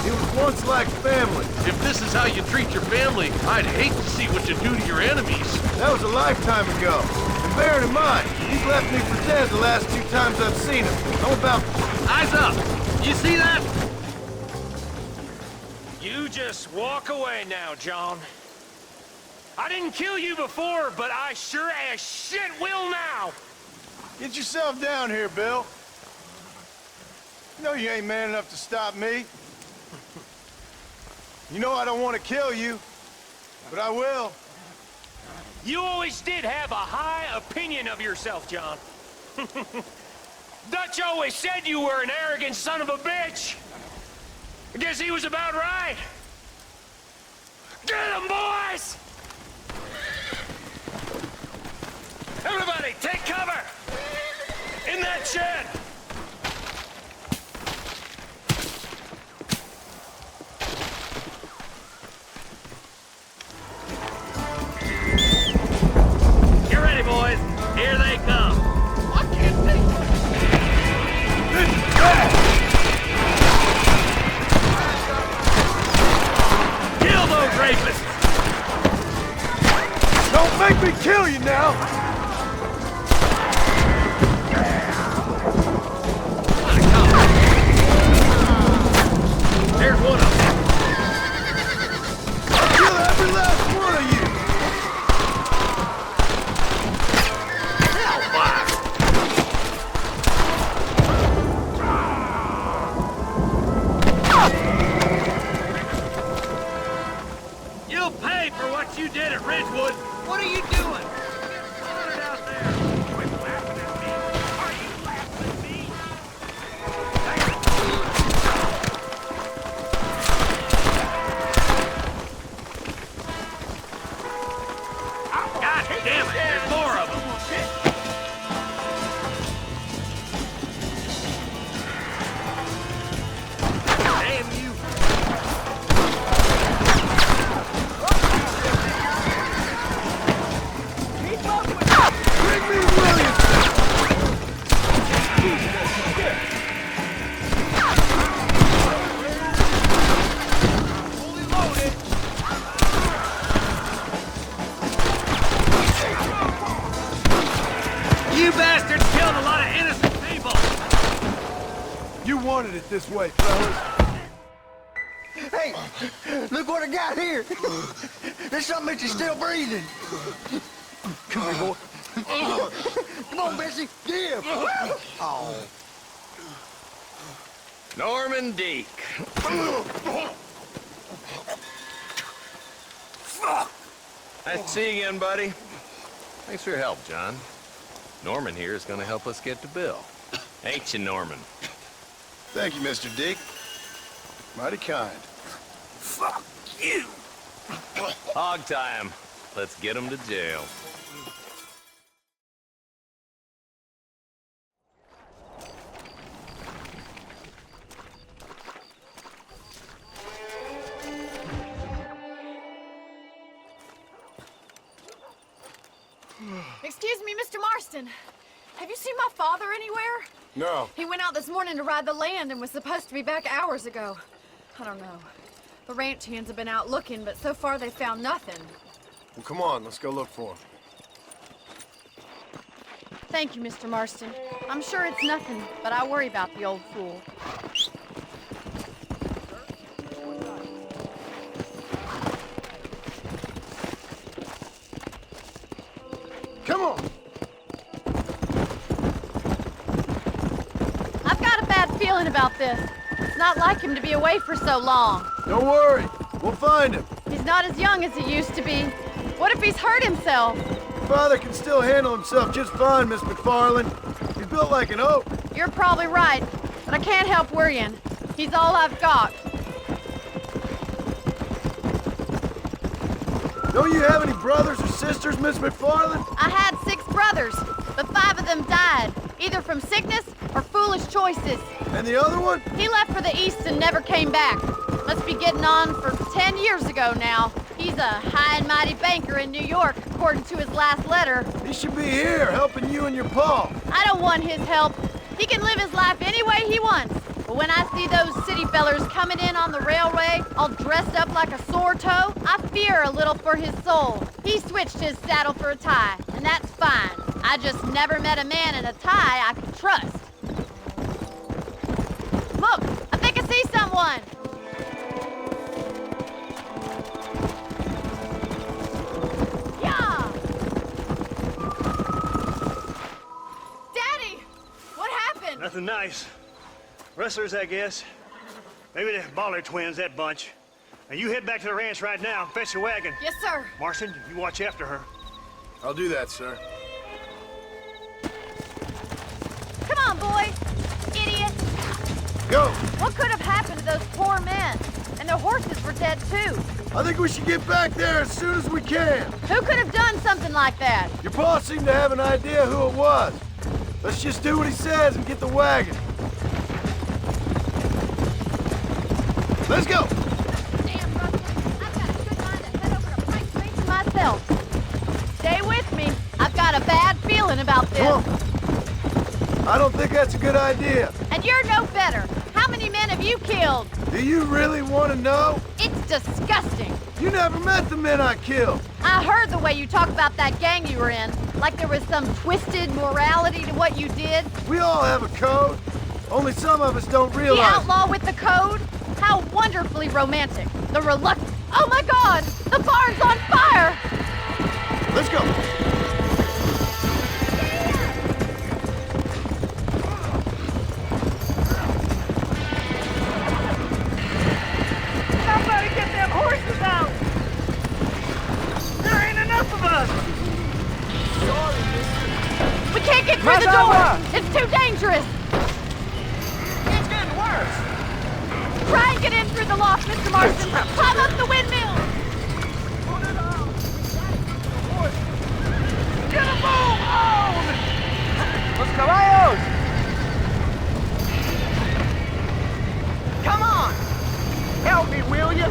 It was once like family. If this is how you treat your family, I'd hate to see what you do to your enemies. That was a lifetime ago. And bearing in mind, he's left me for dead the last 2 times I've seen him. I'm about... Eyes up! You see that? You just walk away now, John. I didn't kill you before, but I sure as shit will now. Get yourself down here, Bill. You know you ain't man enough to stop me. You know I don't want to kill you, but I will. You always did have a high opinion of yourself, John. Dutch always said you were an arrogant son of a bitch. I guess he was about right. Get him, boys! Everybody, take cover! In that shed! Get ready, boys. Here they come. I can't take Kill those rapists! Don't make me kill you now! There's one of them. I'll kill every last one of you! Hellfire! You'll pay for what you did at Ridgewood. What are you doing? Put it out there. Quit laughing at me. Are you laughing at me? God damn it, there's more of them. Damn you. Bring me Williams! Fully loaded. You bastards killed a lot of innocent people. You wanted it this way, fellas. Hey, look what I got here. There's something that's still breathing. Come here, boy. Come on, Bessie, give. Oh. Norman Deek. Nice to see you again, buddy. Thanks for your help, John. Norman here is gonna help us get to Bill. Ain't you, Norman? Thank you, Mr. Dick. Mighty kind. Fuck you! Hog time. Let's get him to jail. Excuse me, Mr. Marston. Have you seen my father anywhere? No. He went out this morning to ride the land and was supposed to be back hours ago. I don't know. The ranch hands have been out looking, but so far they found nothing. Well, come on, let's go look for him. Thank you, Mr. Marston. I'm sure it's nothing, but I worry about the old fool. Come on! I've got a bad feeling about this. It's not like him to be away for so long. Don't worry, we'll find him. He's not as young as he used to be. What if he's hurt himself? Father can still handle himself just fine, Miss McFarland. He's built like an oak. You're probably right, but I can't help worrying. He's all I've got. Don't you have any brothers or sisters, Miss McFarland? I had 6 brothers, but 5 of them died, either from sickness or foolish choices. And the other one? He left for the east and never came back. Must be getting on for 10 years ago now. He's a high and mighty banker in New York, according to his last letter. He should be here, helping you and your pa. I don't want his help. He can live his life any way he wants. But when I see those city fellers coming in on the railway, all dressed up like a sore toe, I fear a little for his soul. He switched his saddle for a tie, and that's fine. I just never met a man in a tie I could trust. Look, I think I see someone. Nothing nice. Rustlers, I guess. Maybe the Baller twins, that bunch. Now you head back to the ranch right now and fetch the wagon. Yes, sir. Marston, you watch after her. I'll do that, sir. Come on, boys. Idiot. Go! What could have happened to those poor men? And their horses were dead, too. I think we should get back there as soon as we can. Who could have done something like that? Your boss seemed to have an idea who it was. Let's just do what he says and get the wagon. Let's go! Damn, Russell. I've got a good mind to head over to Pike Station myself. Stay with me. I've got a bad feeling about this. Come on. I don't think that's a good idea. And you're no better. How many men have you killed? Do you really want to know? It's disgusting. You never met the men I killed. I heard the way you talk about that gang you were in. Like there was some twisted morality to what you did. We all have a code. Only some of us don't realize. The outlaw with the code? How wonderfully romantic. The reluctant. Oh my God! The barn's on fire! Let's go. Somebody get them horses out! There ain't enough of us! We can't get through the door! It's too dangerous! It's getting worse! Try and get in through the loft, Mr. Marston! Climb up the windmill! Get a move on! Los caballos! Come on! Help me, will you?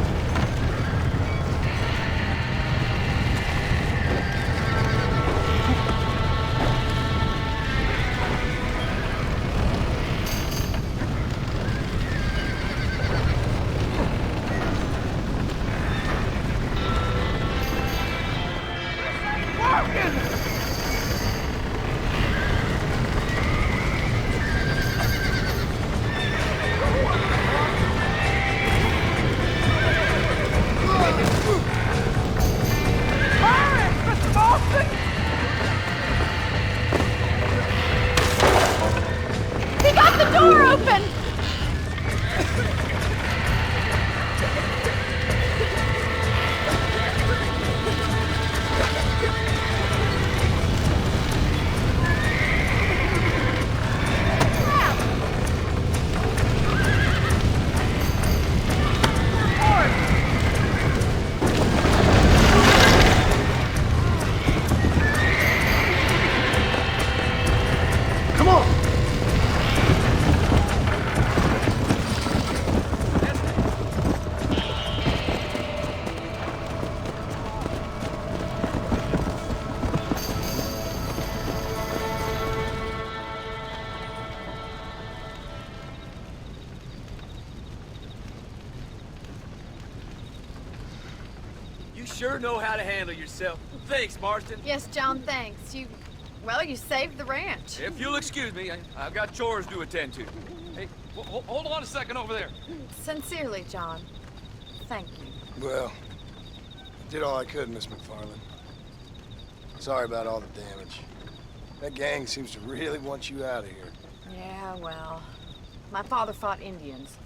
He got the door open! Come on! You sure know how to handle yourself. Thanks, Marston. Yes, John, thanks. Well, you saved the ranch. If you'll excuse me, I've got chores to attend to. Hey, hold on a second over there. Sincerely, John. Thank you. Well, I did all I could, Miss McFarland. Sorry about all the damage. That gang seems to really want you out of here. Yeah, well, my father fought Indians.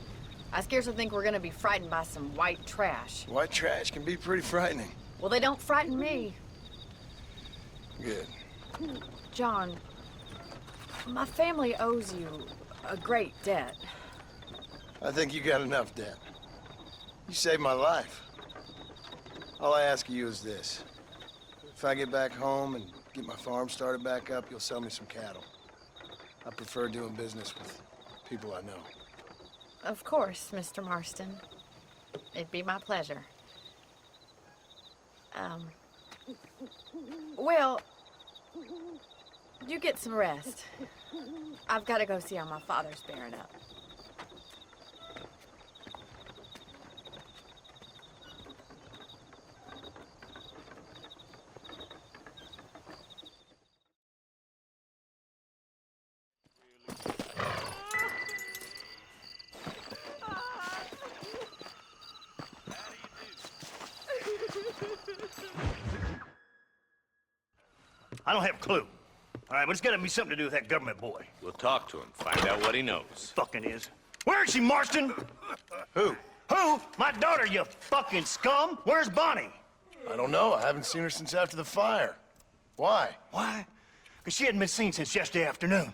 I scarcely think we're gonna be frightened by some white trash. White trash can be pretty frightening. Well, they don't frighten me. Good. John, my family owes you a great debt. I think you got enough debt. You saved my life. All I ask of you is this. If I get back home and get my farm started back up, you'll sell me some cattle. I prefer doing business with people I know. Of course, Mr. Marston. It'd be my pleasure. Well, you get some rest. I've got to go see how my father's bearing up. I don't have a clue. All right, but it's gotta be something to do with that government boy. We'll talk to him, find out what he knows. Fucking is. Where is she, Marston? Who? Who? My daughter, you fucking scum! Where's Bonnie? I don't know. I haven't seen her since after the fire. Why? Why? Because she hadn't been seen since yesterday afternoon.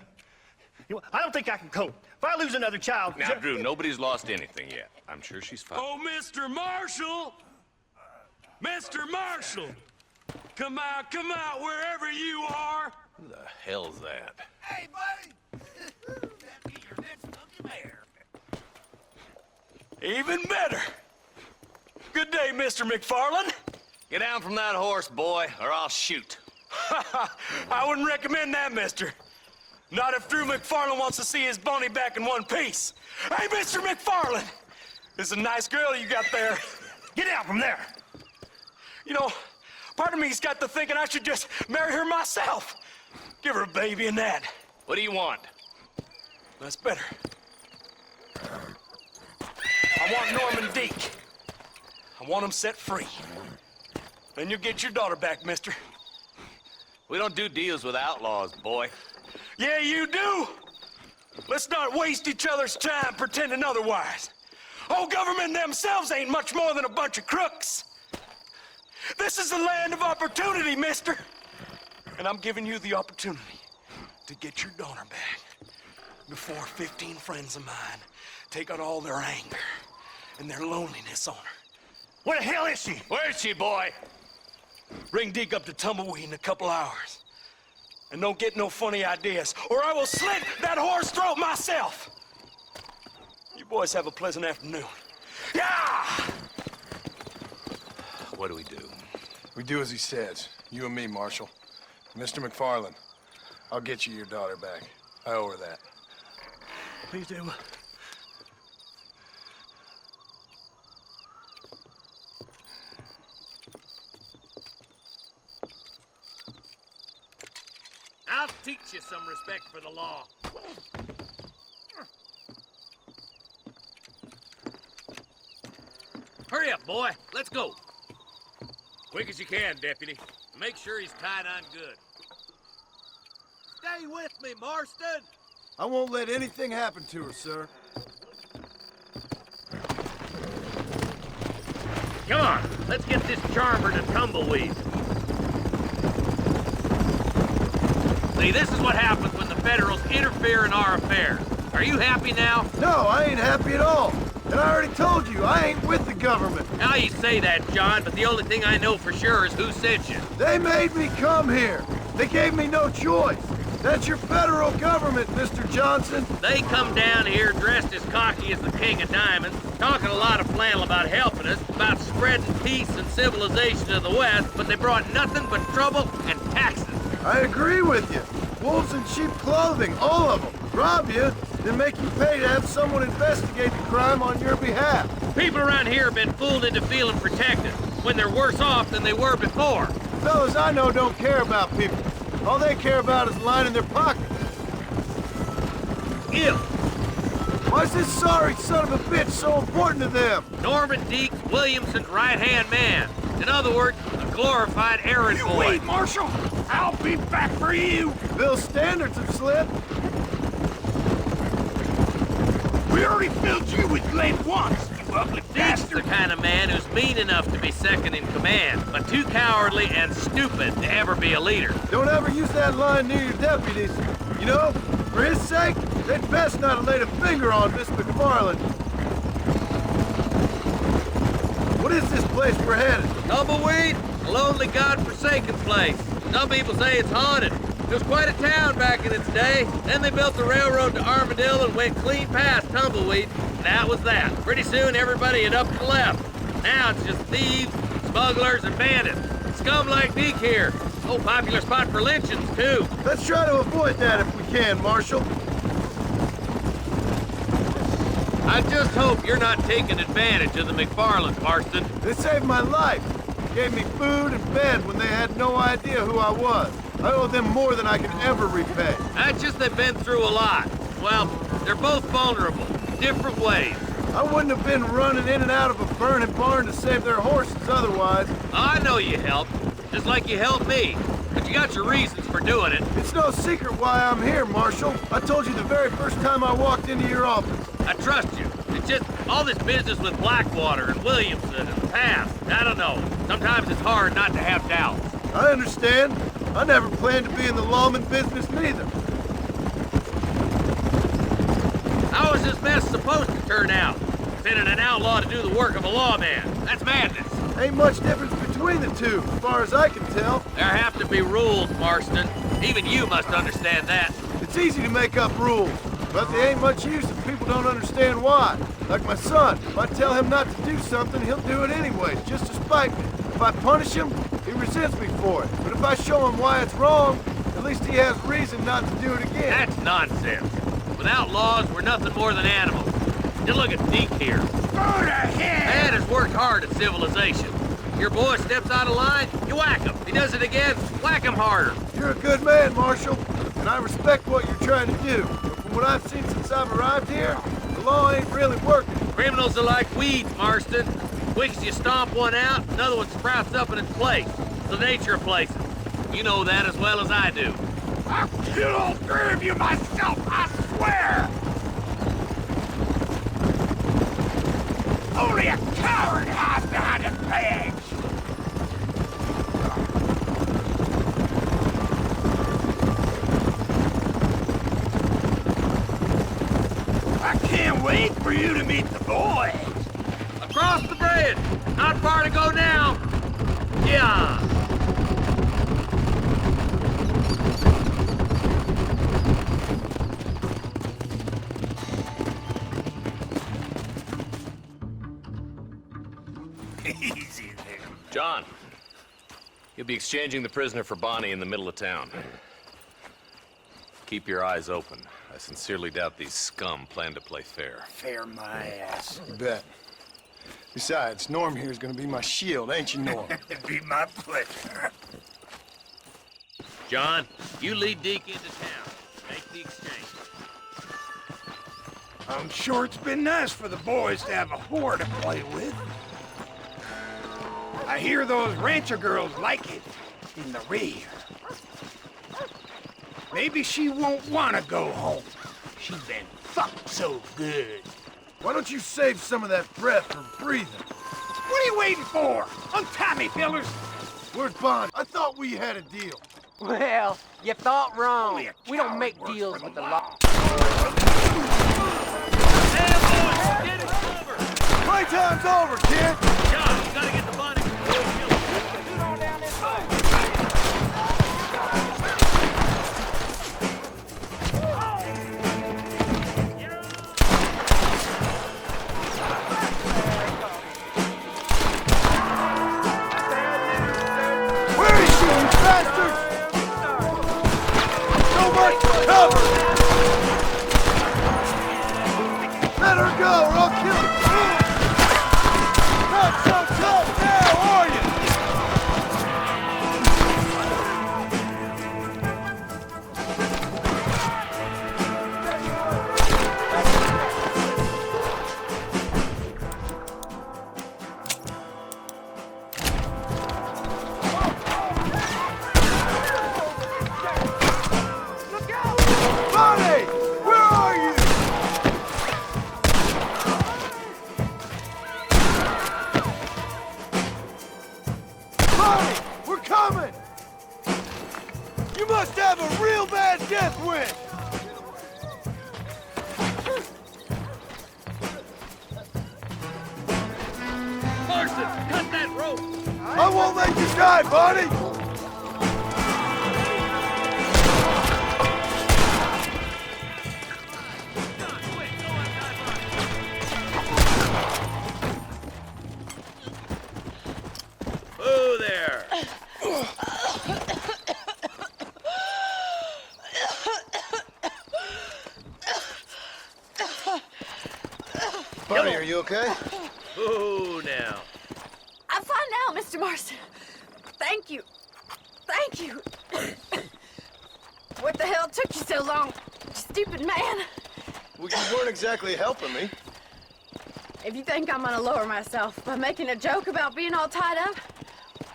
You know, I don't think I can cope. If I lose another child... Now, Drew, nobody's lost anything yet. I'm sure she's fine. Oh, Mr. Marshall! Mr. Marshall! Come out, wherever you are! Who the hell's that? Hey, buddy! That'd be your next lucky bear. Even better! Good day, Mr. McFarland. Get down from that horse, boy, or I'll shoot. I wouldn't recommend that, mister. Not if Drew McFarland wants to see his Bonnie back in one piece. Hey, Mr. McFarland! This is a nice girl you got there. Get out from there! You know, part of me's got to thinking I should just marry her myself. Give her a baby and that. What do you want? That's better. I want Norman Deek. I want him set free. Then you'll get your daughter back, mister. We don't do deals with outlaws, boy. Yeah, you do! Let's not waste each other's time pretending otherwise. Old government themselves ain't much more than a bunch of crooks. This is the land of opportunity, mister. And I'm giving you the opportunity to get your daughter back before 15 friends of mine take out all their anger and their loneliness on her. Where the hell is she? Where is she, boy? Bring Deke up to Tumbleweed in a couple hours. And don't get no funny ideas, or I will slit that whore's throat myself. You boys have a pleasant afternoon. Yeah! What do we do? We do as he says. You and me, Marshal. Mr. McFarland, I'll get you your daughter back. I owe her that. Please do. I'll teach you some respect for the law. Hurry up, boy. Let's go. Quick as you can, Deputy. Make sure he's tied on good. Stay with me, Marston. I won't let anything happen to her, sir. Come on, let's get this charmer to Tumbleweed. See, this is what happens when the Federals interfere in our affairs. Are you happy now? No, I ain't happy at all. And I already told you, I ain't with the government. Now you say that, John, but the only thing I know for sure is who sent you. They made me come here. They gave me no choice. That's your federal government, Mr. Johnson. They come down here dressed as cocky as the King of Diamonds, talking a lot of flannel about helping us, about spreading peace and civilization to the West, but they brought nothing but trouble and taxes. I agree with you. Wolves in cheap clothing, all of them. Rob you, then make you pay to have someone investigate the crime on your behalf. People around here have been fooled into feeling protected, when they're worse off than they were before. Fellas I know don't care about people. All they care about is lining their pockets. Ew. Why's this sorry son of a bitch so important to them? Norman Deeks Williamson's right-hand man. In other words, a glorified errand boy. Wait, Marshal! I'll be back for you! Bill's standards have slipped. We already filled you with lead once, you ugly Deeks bastard! the kind of man who's mean enough to be second in command, but too cowardly and stupid to ever be a leader. Don't ever use that line near your deputies. You know, for his sake, they'd best not have laid a finger on Miss McFarland. What is this place we're headed? Tumbleweed, a lonely, god-forsaken place. Some people say it's haunted. It was quite a town back in its day. Then they built the railroad to Armadillo and went clean past Tumbleweed. That was that. Pretty soon, everybody had up and left. Now it's just thieves, smugglers, and bandits. Scum like Deke here. Oh, popular spot for lynchings, too. Let's try to avoid that if we can, Marshal. I just hope you're not taking advantage of the McFarlands, Marston. They saved my life. Gave me food and bed when they had no idea who I was. I owe them more than I can ever repay. That's just they've been through a lot. Well, they're both vulnerable, different ways. I wouldn't have been running in and out of a burning barn to save their horses otherwise. I know you helped, just like you helped me. But You got your reasons for doing it. It's no secret why I'm here, Marshal. I told you the very first time I walked into your office. I trust you. It's just all this business with Blackwater and Williamson and the past. I don't know. Sometimes it's hard not to have doubts. I understand. I never planned to be in the lawman business neither. How is this mess supposed to turn out? Sending an outlaw to do the work of a lawman. That's madness. Ain't much difference between the two, as far as I can tell. There have to be rules, Marston. Even you must understand that. It's easy to make up rules, but they ain't much use if people don't understand why. Like my son, if I tell him not to do something, he'll do it anyway, just to spite me. If I punish him, he resents me for it. But if I show him why it's wrong, at least he has reason not to do it again. That's nonsense. Without laws, we're nothing more than animals. Just look at Deke here. Man has worked hard at civilization. Your boy steps out of line, you whack him. He does it again, whack him harder. You're a good man, Marshal, and I respect what you're trying to do. But from what I've seen since I've arrived here, the law ain't really working. Criminals are like weeds, Marston. Quick as you stomp one out, another one sprouts up in its place. It's the nature of places. You know that as well as I do. I'll kill all three of you myself, I swear! Only a coward hides behind a badge! I can't wait for you to meet the boys! Across the bridge! Not far to go now! Yeah! Easy there. John, you'll be exchanging the prisoner for Bonnie in the middle of town. Keep your eyes open. I sincerely doubt these scum plan to play fair. Fair my ass. You bet. Besides, Norm here's gonna be my shield, ain't you, Norm? It'd be my pleasure. John, you lead Deke into town. Make the exchange. I'm sure it's been nice for the boys to have a whore to play with. I hear those rancher girls like it in the rear. Maybe she won't want to go home. She's been fucked so good. Why don't you save some of that breath for breathing? What are you waiting for? Untie me, fellers. Where's Bonnie? I thought we had a deal. Well, you thought wrong. We don't make deals with the law. Playtime's over, kid! John, you gotta get the body. Where is she, you bastards? So much cover! Let her go, or I'll kill her! Not so tough now, are you? Bonnie! Where are you? Bonnie! We're coming! You must have a real bad death wish! Marston, cut that rope! I won't let you die, Bonnie! Whoa there! Bonnie, are you okay? Whoa now. I'm fine now, Mr. Marston. Thank you. Thank you. What the hell took you so long, stupid man? Well, you weren't exactly helping me. If you think I'm gonna lower myself by making a joke about being all tied up,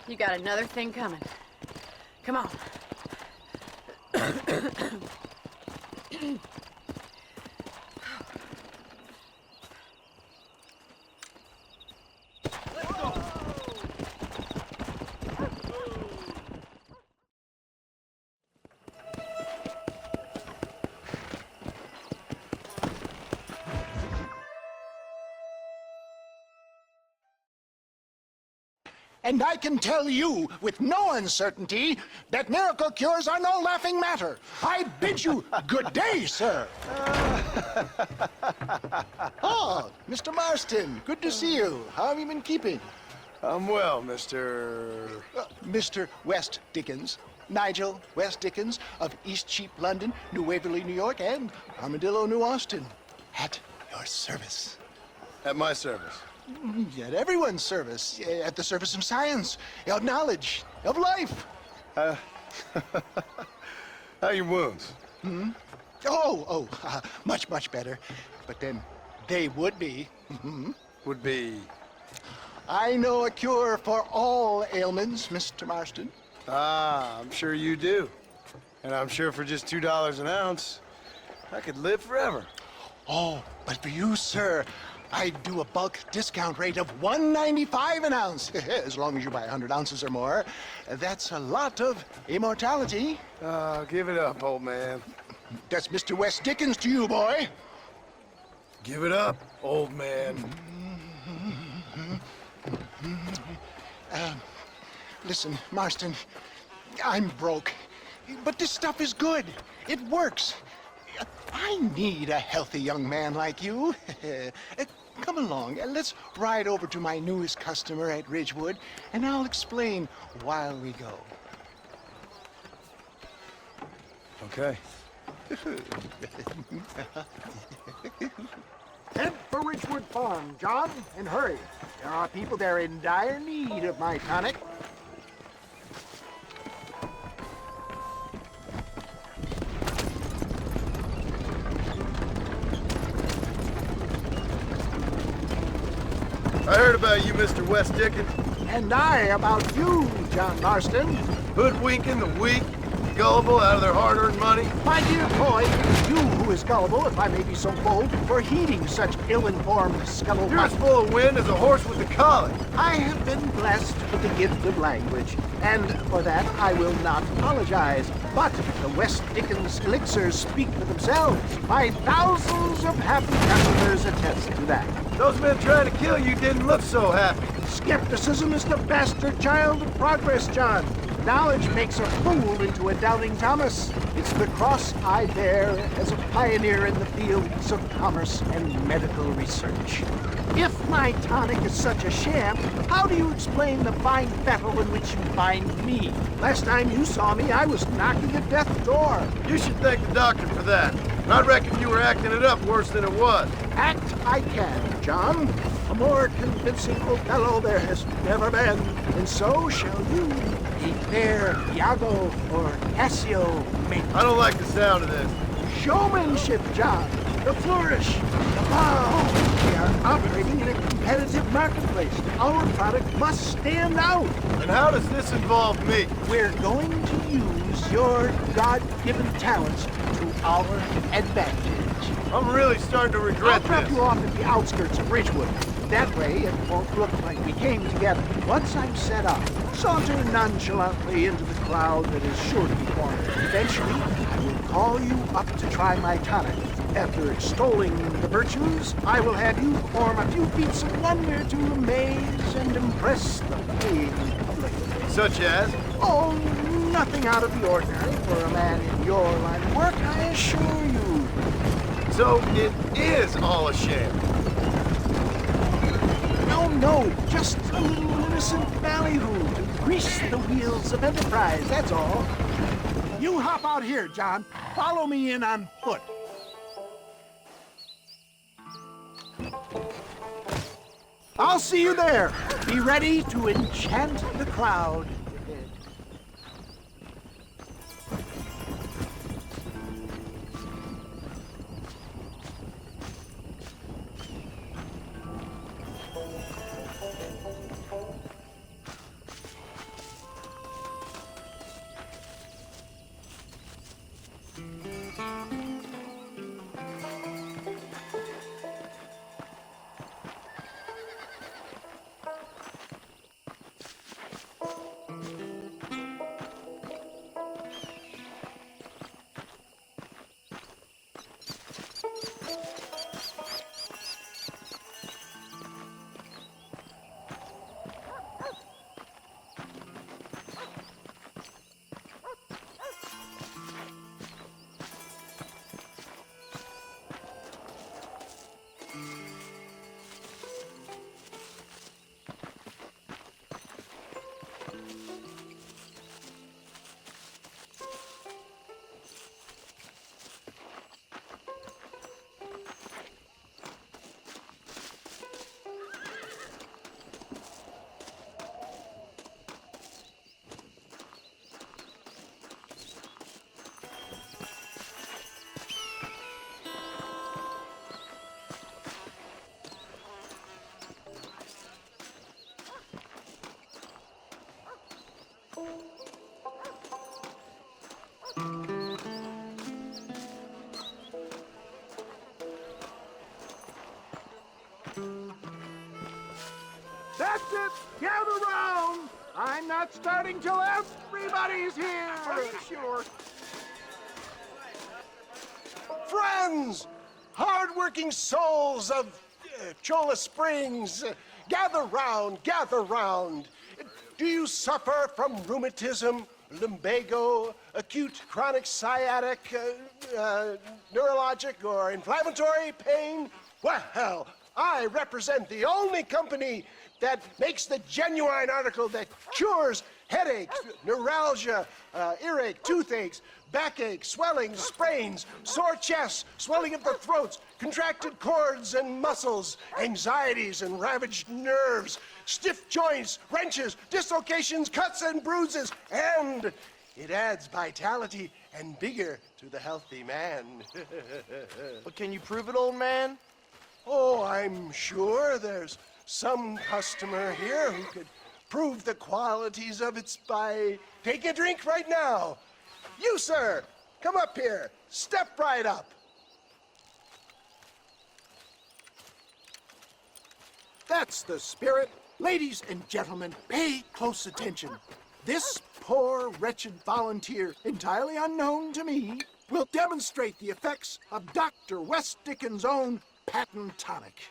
you got another thing coming. Come on. And I can tell you with no uncertainty that miracle cures are no laughing matter. I bid you good day, sir. Oh, Mr. Marston, good to see you. How have you been keeping? I'm well, Mr. Mr. West Dickens. Nigel West Dickens of East Cheap, London, New Waverly, New York, and Armadillo, New Austin. At your service. At my service. At everyone's service. At the service of science, of knowledge, of life. How are your wounds? Much, much better. But then they would be. Would be? I know a cure for all ailments, Mr. Marston. Ah, I'm sure you do. And I'm sure for just $2 an ounce, I could live forever. Oh, but for you, sir, I'd do a bulk discount rate of $1.95 an ounce, as long as you buy 100 ounces or more. That's a lot of immortality. Give it up, old man. That's Mr. West Dickens to you, boy. Give it up, old man. Listen, Marston, I'm broke, but this stuff is good. It works. I need a healthy young man like you. Come along, let's ride over to my newest customer at Ridgewood, and I'll explain while we go. Okay. Head for Ridgewood Farm, John, and hurry. There are people there in dire need of my tonic. I heard about you, Mr. West Dickens. And I about you, John Marston. Hoodwinking the weak, gullible out of their hard-earned money. My dear boy, it is you who is gullible, if I may be so bold, for heeding such ill-informed scuttlebutt. You're as full of wind as a horse with the collar. I have been blessed with the gift of language, and for that I will not apologize. But the West Dickens elixirs speak for themselves. My thousands of happy customers attest to that. Those men trying to kill you didn't look so happy. Skepticism is the bastard child of progress, John. Knowledge makes a fool into a doubting Thomas. It's the cross I bear as a pioneer in the fields of commerce and medical research. If my tonic is such a sham, how do you explain the fine battle in which you find me? Last time you saw me, I was knocking at death's door. You should thank the doctor for that. I reckon you were acting it up worse than it was. Act I can, John. A more convincing Othello there has never been, and so shall you. A fair Iago or Cassio may... I don't like the sound of this. Showmanship, John. The flourish. The bow. We are operating in a competitive marketplace. Our product must stand out. And how does this involve me? We're going to use your God-given talents to our advantage. I'm really starting to regret this. I'll drop you off at the outskirts of Ridgewood. That way, it won't look like we came together. Once I'm set up, saunter nonchalantly into the crowd that is sure to be formed. Eventually, I will call you up to try my tonic. After extolling the virtues, I will have you perform a few feats of wonder to amaze and impress the paying public. Such as? Oh, nothing out of the ordinary for a man in your line of work, I assure you. So it is all a sham. No, just a little innocent ballyhoo to grease the wheels of enterprise, that's all. You hop out here, John. Follow me in on foot. I'll see you there. Be ready to enchant the crowd. That's it! Gather round! I'm not starting till everybody's here! Are you sure? Friends! Hard-working souls of Cholla Springs, gather round, gather round. Do you suffer from rheumatism, lumbago, acute chronic sciatic, neurologic, or inflammatory pain? Well, I represent the only company that makes the genuine article that cures headaches, neuralgia, earache, toothaches, backache, swelling, sprains, sore chests, swelling of the throats, contracted cords and muscles, anxieties and ravaged nerves, stiff joints, wrenches, dislocations, cuts and bruises, and it adds vitality and vigor to the healthy man. But can you prove it, old man? Oh, I'm sure there's some customer here who could prove the qualities of it by taking a drink right now. You, sir, come up here. Step right up. That's the spirit. Ladies and gentlemen, pay close attention. This poor, wretched volunteer, entirely unknown to me, will demonstrate the effects of Dr. West Dickens' own patent tonic.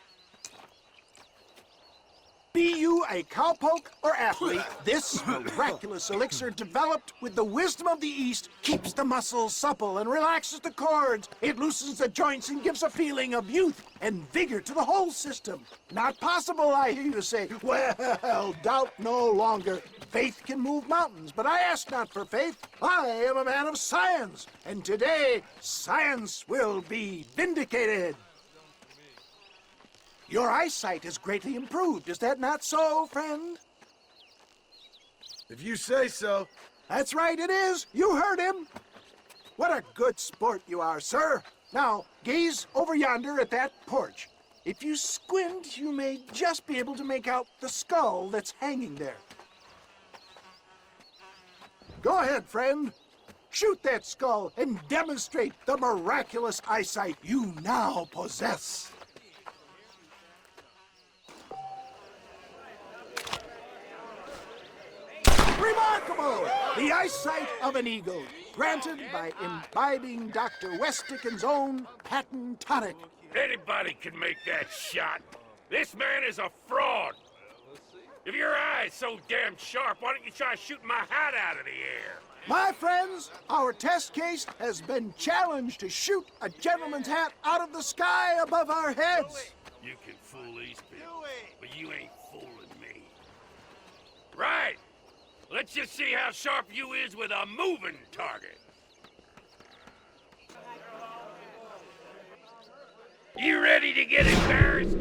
Be you a cowpoke or athlete, this miraculous elixir developed with the wisdom of the East keeps the muscles supple and relaxes the cords. It loosens the joints and gives a feeling of youth and vigor to the whole system. Not possible, I hear you say. Well, doubt no longer. Faith can move mountains, but I ask not for faith. I am a man of science, and today science will be vindicated. Your eyesight has greatly improved. Is that not so, friend? If you say so. That's right, it is. You heard him. What a good sport you are, sir. Now, gaze over yonder at that porch. If you squint, you may just be able to make out the skull that's hanging there. Go ahead, friend. Shoot that skull and demonstrate the miraculous eyesight you now possess. Remarkable! The eyesight of an eagle, granted by imbibing Dr. West Dickens' own patent tonic. Anybody can make that shot. This man is a fraud. If your eye's so damn sharp, why don't you try shooting my hat out of the air? My friends, our test case has been challenged to shoot a gentleman's hat out of the sky above our heads. You can fool these people, but you ain't fooling me. Right. Let's just see how sharp you is with a moving target. You ready to get embarrassed?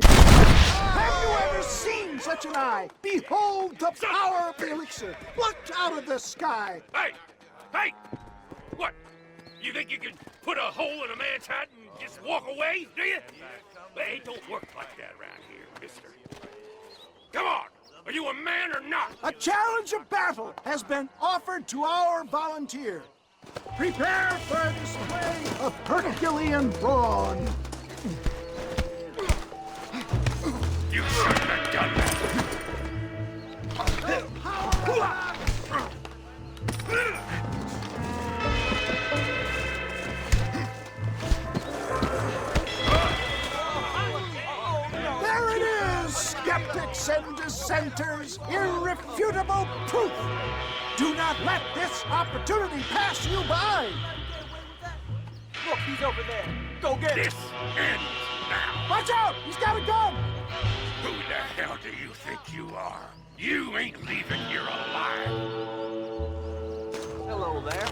Have you ever seen such an eye? Behold the power of the elixir, plucked out of the sky. Hey! Hey! What? You think you can put a hole in a man's hat and just walk away, do you? Hey, it don't work like that around here, mister. Come on! Are you a man or not? A challenge of battle has been offered to our volunteer. Prepare for a display of Herculean brawn. You shouldn't have done that. There it is, skeptics and dissenters, irrefutable proof. Do not let this opportunity pass you by. Look, he's over there. Go get him. This ends now. Watch out! He's got a gun! Who the hell do you think you are? You ain't leaving here alive. Hello there.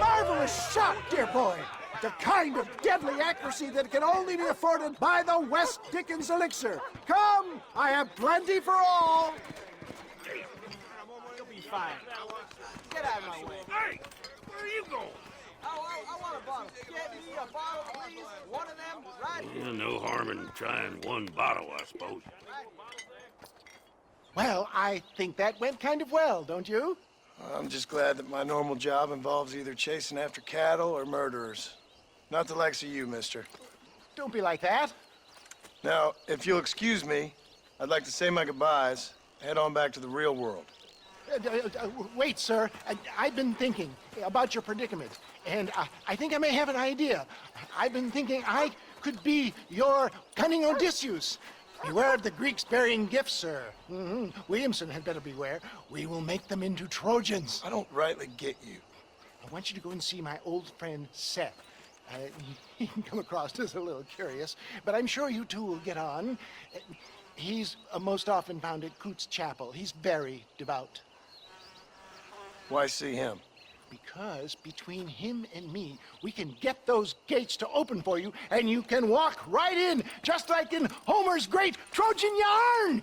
Marvelous shot, dear boy. The kind of deadly accuracy that can only be afforded by the West Dickens elixir. Come, I have plenty for all. You'll be fine. Get out of my way. Hey, where are you going? I want a bottle. Get me a bottle, please. One of them, right here. No harm in trying one bottle, I suppose. Well, I think that went kind of well, don't you? I'm just glad that my normal job involves either chasing after cattle or murderers. Not the likes of you, mister. Don't be like that. Now, if you'll excuse me, I'd like to say my goodbyes, head on back to the real world. Wait, sir. I've been thinking about your predicament, and I think I may have an idea. I've been thinking I could be your cunning Odysseus. Beware of the Greeks burying gifts, sir. Williamson had better beware. We will make them into Trojans. I don't rightly get you. I want you to go and see my old friend Seth. He can come across as a little curious, but I'm sure you two will get on. He's most often found at Coots Chapel. He's very devout. Why see him? Because between him and me, we can get those gates to open for you, and you can walk right in, just like in Homer's great Trojan yarn!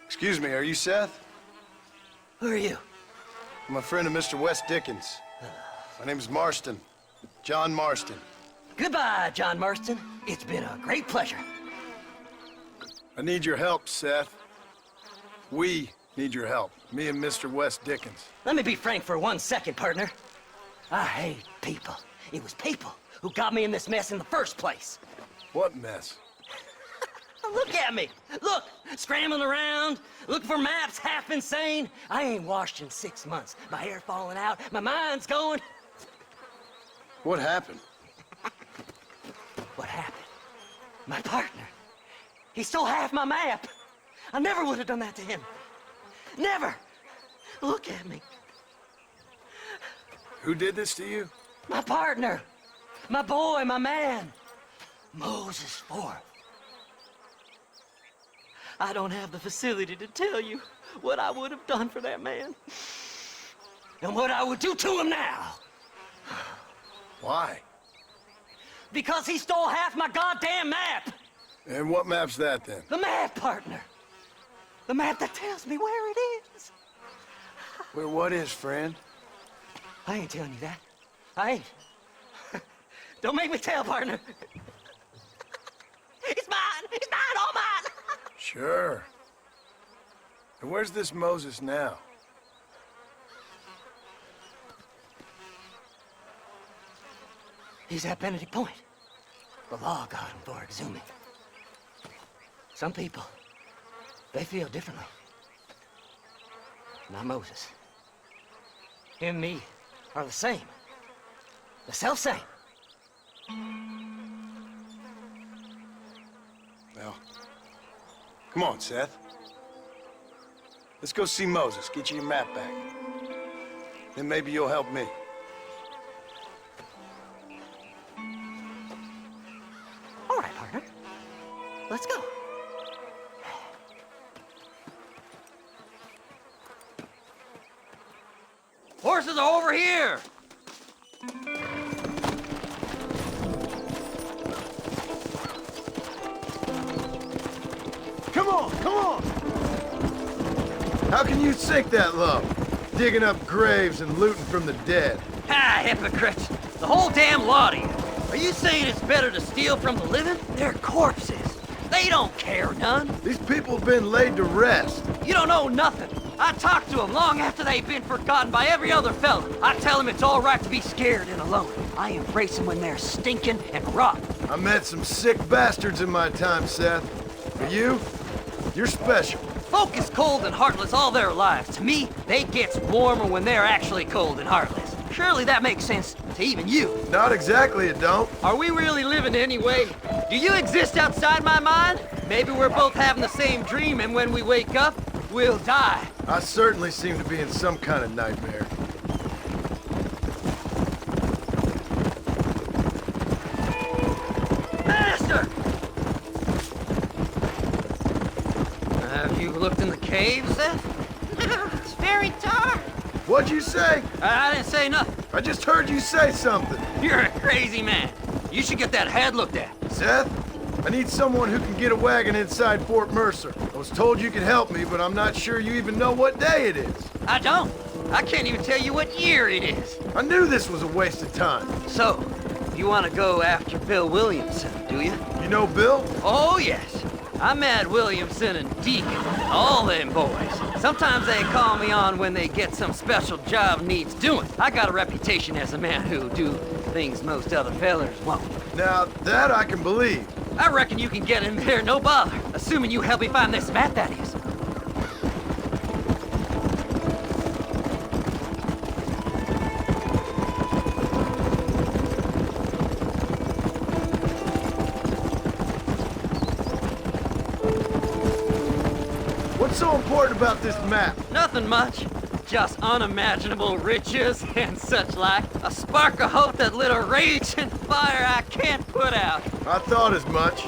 Excuse me, are you Seth? Who are you? I'm a friend of Mr. Wes Dickens. My name's Marston. John Marston. Goodbye, John Marston. It's been a great pleasure. I need your help, Seth. We need your help. Me and Mr. Wes Dickens. Let me be frank for 1 second, partner. I hate people. It was people who got me in this mess in the first place. What mess? Look at me! Look! Scrambling around, looking for maps, half insane. I ain't washed in 6 months. My hair falling out, my mind's going. What happened? What happened? My partner. He stole half my map. I never would have done that to him. Never! Look at me. Who did this to you? My partner. My boy, my man. Moses Ford. I don't have the facility to tell you what I would have done for that man. And what I would do to him now. Why? Because he stole half my goddamn map! And what map's that, then? The map, partner. The map that tells me where it is. Where what is, friend? I ain't telling you that. I ain't. Don't make me tell, partner. It's mine! It's mine! All mine! Sure. And where's this Moses now? He's at Benedict Point. The law got him for exhuming. Some people, they feel differently. Not Moses. Him and me are the same. The self-same. Well, come on, Seth. Let's go see Moses, get you your map back. Then maybe you'll help me. All right, partner. Let's go. Horses are over here! Come on, come on! How can you sink that low? Digging up graves and looting from the dead. Ah, hypocrites! The whole damn lot of you. Are you saying it's better to steal from the living? They're corpses. They don't care none. These people have been laid to rest. You don't know nothing. I talked to them long after they've been forgotten by every other fella. I tell them it's all right to be scared and alone. I embrace them when they're stinking and rotten. I met some sick bastards in my time, Seth. But you're special. Folk is cold and heartless all their lives. To me, they gets warmer when they're actually cold and heartless. Surely that makes sense to even you. Not exactly, it don't. Are we really living anyway? Do you exist outside my mind? Maybe we're both having the same dream, and when we wake up, we'll die. I certainly seem to be in some kind of nightmare. Ah, You looked in the cave, Seth? It's very dark. What'd you say? I didn't say nothing. I just heard you say something. You're a crazy man. You should get that head looked at. Seth, I need someone who can get a wagon inside Fort Mercer. I was told you could help me, but I'm not sure you even know what day it is. I don't. I can't even tell you what year it is. I knew this was a waste of time. So, you want to go after Bill Williamson, do you? You know Bill? Oh, yes. I met Williamson and Deacon, all them boys. Sometimes they call me on when they get some special job needs doing. I got a reputation as a man who do things most other fellers won't. Now, that I can believe. I reckon you can get in there, no bother. Assuming you help me find this map, that is. What's so important about this map? Nothing much. Just unimaginable riches and such like. A spark of hope that lit a raging fire I can't put out. I thought as much.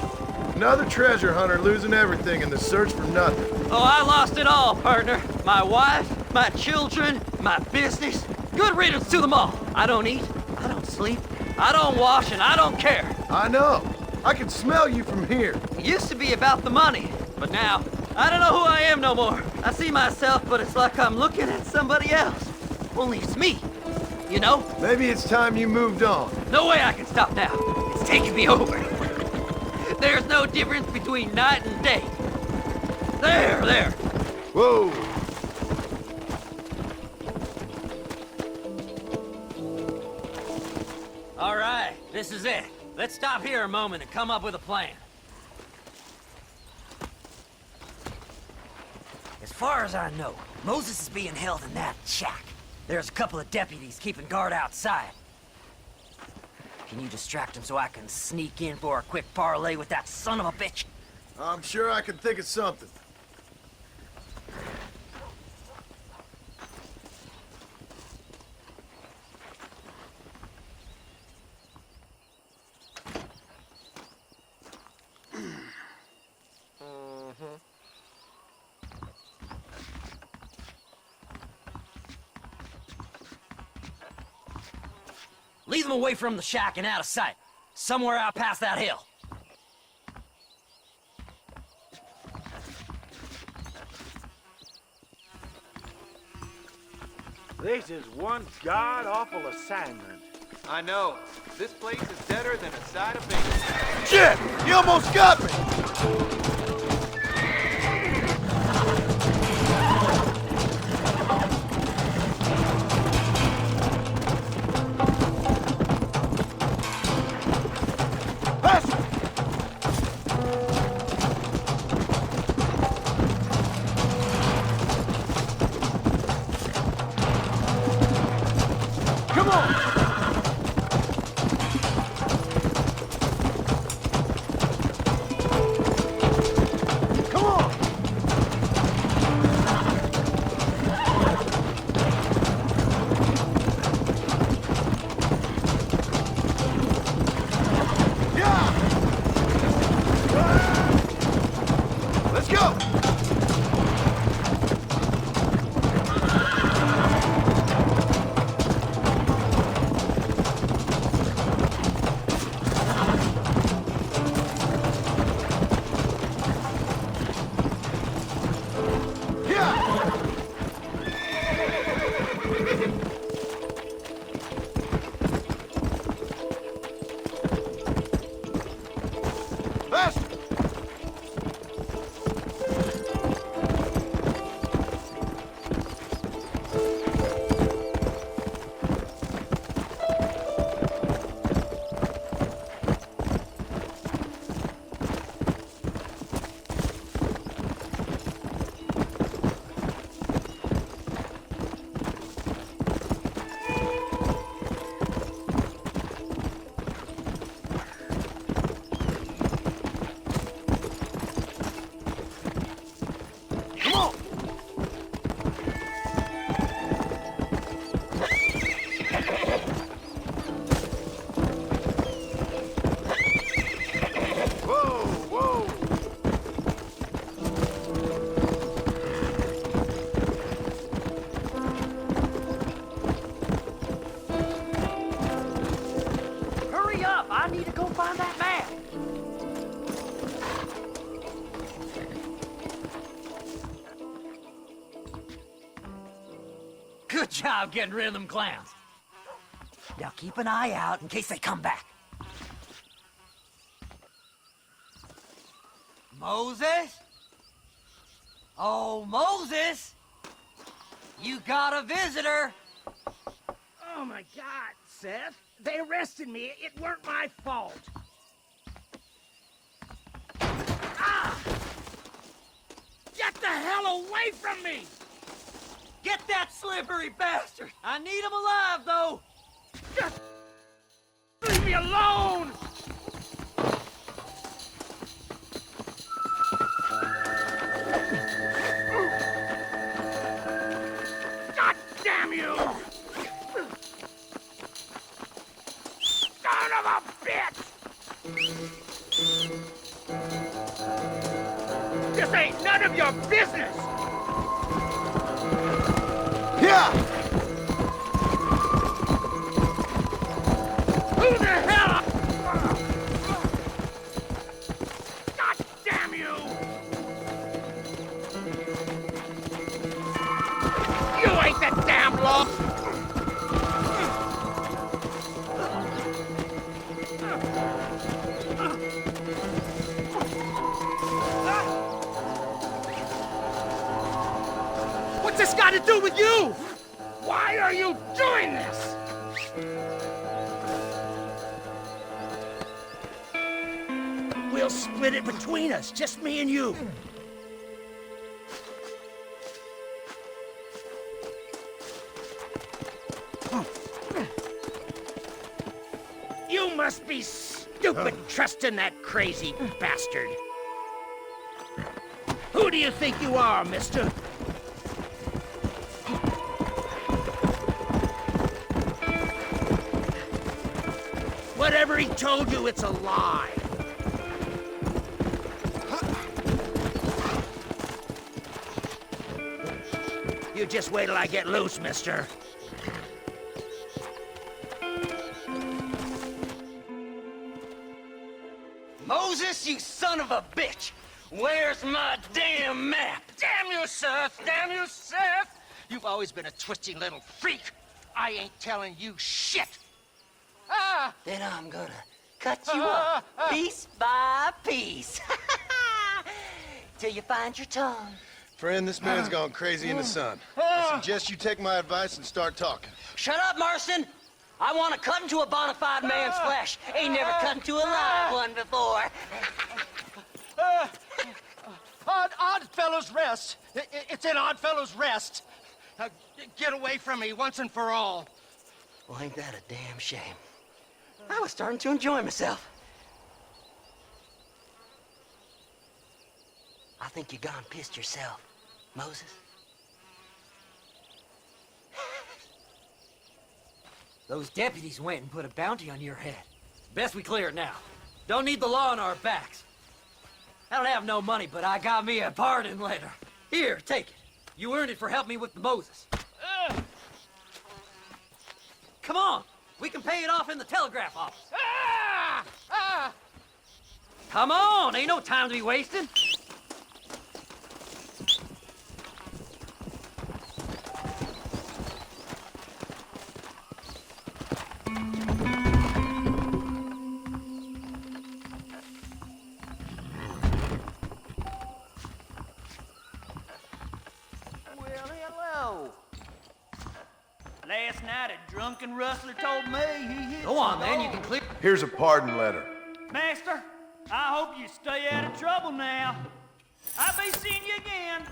Another treasure hunter losing everything in the search for nothing. Oh, I lost it all, partner. My wife, my children, my business. Good riddance to them all. I don't eat, I don't sleep, I don't wash, and I don't care. I know. I can smell you from here. It used to be about the money, but now, I don't know who I am no more. I see myself, but it's like I'm looking at somebody else. Only it's me, you know? Maybe it's time you moved on. No way I can stop now. It's taking me over. There's no difference between night and day. There. Whoa. All right, this is it. Let's stop here a moment and come up with a plan. As far as I know, Moses is being held in that shack. There's a couple of deputies keeping guard outside. Can you distract him so I can sneak in for a quick parlay with that son of a bitch? I'm sure I can think of something. Lead them away from the shack and out of sight. Somewhere out past that hill. This is one god-awful assignment. I know. This place is deader than a side of bacon. Shit! You almost got me! Come on! Good job getting rid of them clowns. Now keep an eye out in case they come back. Moses? Oh, Moses! You got a visitor! Oh my God, Seth. They arrested me. It weren't my fault. Ah! Get the hell away from me! Get that slippery bastard! I need him alive, though! Just leave me alone! God damn you! Son of a bitch! This ain't none of your business! Yeah! Who the hell? God damn you! You ain't the damn law! What's this got to do with you? Why are you doing this? We'll split it between us, just me and you. You must be stupid trusting that crazy bastard. Who do you think you are, mister? Whatever he told you, it's a lie. You just wait till I get loose, mister. Moses, you son of a bitch! Where's my damn map? Damn you, Seth! Damn you, Seth! You've always been a twisty little freak. I ain't telling you shit. Ah! Then I'm gonna cut you up, piece by piece. Till you find your tongue. Friend, this man's gone crazy in the sun. I suggest you take my advice and start talking. Shut up, Marston! I want to cut into a bona fide man's flesh. Ain't never cut into a live one before. Oddfellows Rest. It's in Oddfellows Rest. Get away from me once and for all. Well, ain't that a damn shame? I was starting to enjoy myself. I think you gone pissed yourself, Moses. Those deputies went and put a bounty on your head. Best we clear it now. Don't need the law on our backs. I don't have no money, but I got me a pardon letter. Here, take it. You earned it for helping me with the Moses. Come on, we can pay it off in the telegraph office. Come on, ain't no time to be wasting. Last night, a drunken rustler told me he hit Go on, then, you can clear. Here's a pardon letter. Master, I hope you stay out of trouble now. I'll be seeing you again.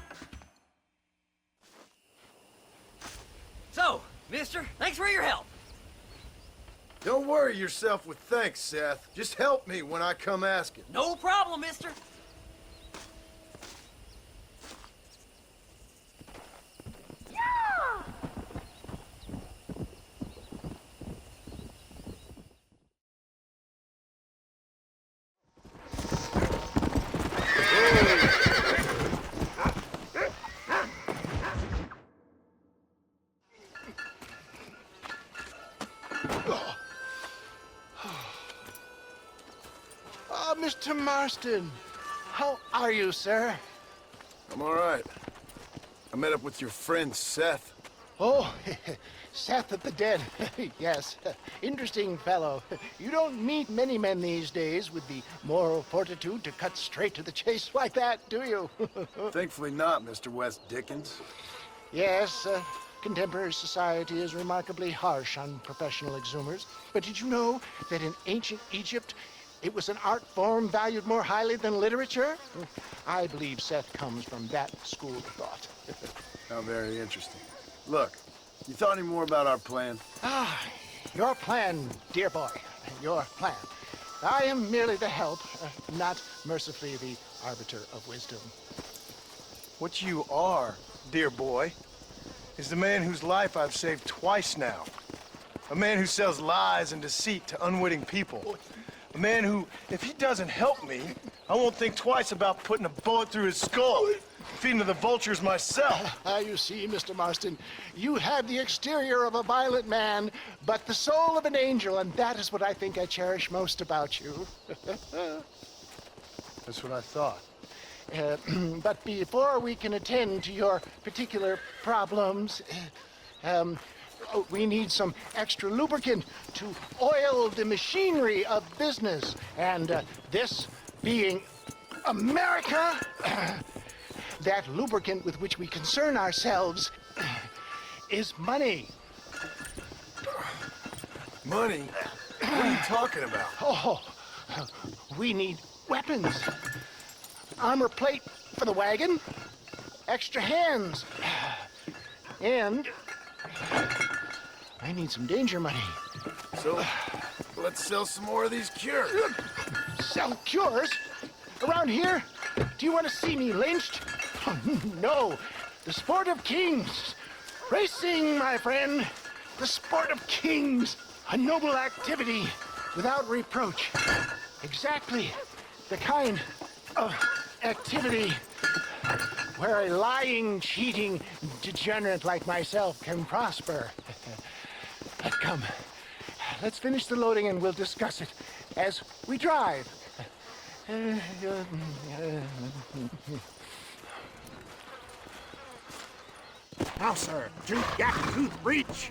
So, mister, thanks for your help. Don't worry yourself with thanks, Seth. Just help me when I come asking. No problem, mister. Mr. Marston, how are you, sir? I'm all right. I met up with your friend, Seth. Oh, Seth of the Dead. Yes, interesting fellow. You don't meet many men these days with the moral fortitude to cut straight to the chase like that, do you? Thankfully not, Mr. West Dickens. Yes, contemporary society is remarkably harsh on professional exhumers. But did you know that in ancient Egypt, it was an art form valued more highly than literature? I believe Seth comes from that school of thought. How very interesting. Look, you thought any more about our plan? Your plan, dear boy, your plan. I am merely the help, not mercifully the arbiter of wisdom. What you are, dear boy, is the man whose life I've saved twice now. A man who sells lies and deceit to unwitting people. A man who, if he doesn't help me, I won't think twice about putting a bullet through his skull. Feeding to the vultures myself. You see, Mr. Marston, you have the exterior of a violent man, but the soul of an angel, and that is what I think I cherish most about you. That's what I thought. But before we can attend to your particular problems, we need some extra lubricant to oil the machinery of business. And this being America, that lubricant with which we concern ourselves is money. Money? What are you talking about? Oh, we need weapons. Armor plate for the wagon, extra hands, and I need some danger money. So, let's sell some more of these cures. Sell cures? Around here? Do you want to see me lynched? Oh, no, the sport of kings. Racing, my friend. The sport of kings. A noble activity without reproach. Exactly the kind of activity where a lying, cheating degenerate like myself can prosper. But come, let's finish the loading and we'll discuss it as we drive. Now, sir, to Yak-Tooth Breach.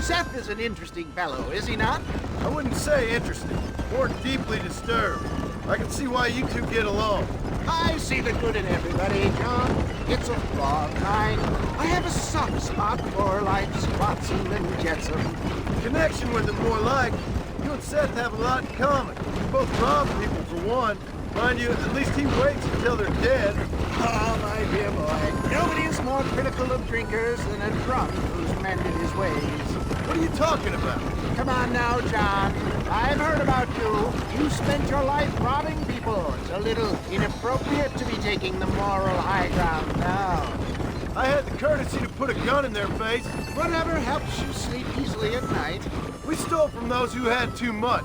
Seth is an interesting fellow, is he not? I wouldn't say interesting, more deeply disturbed. I can see why you two get along. I see the good in everybody, John. It's a flawed kind. I have a soft spot for life's flotsam and jetsam. Connection with him more like. You and Seth have a lot in common. You both rob people for one. Mind you, at least he waits until they're dead. Oh, my dear boy. Nobody is more critical of drinkers than a drunk who's mended his ways. What are you talking about? Come on now, John. I've heard about you. You spent your life robbing people. It's a little inappropriate to be taking the moral high ground now. I had the courtesy to put a gun in their face. Whatever helps you sleep easily at night. We stole from those who had too much.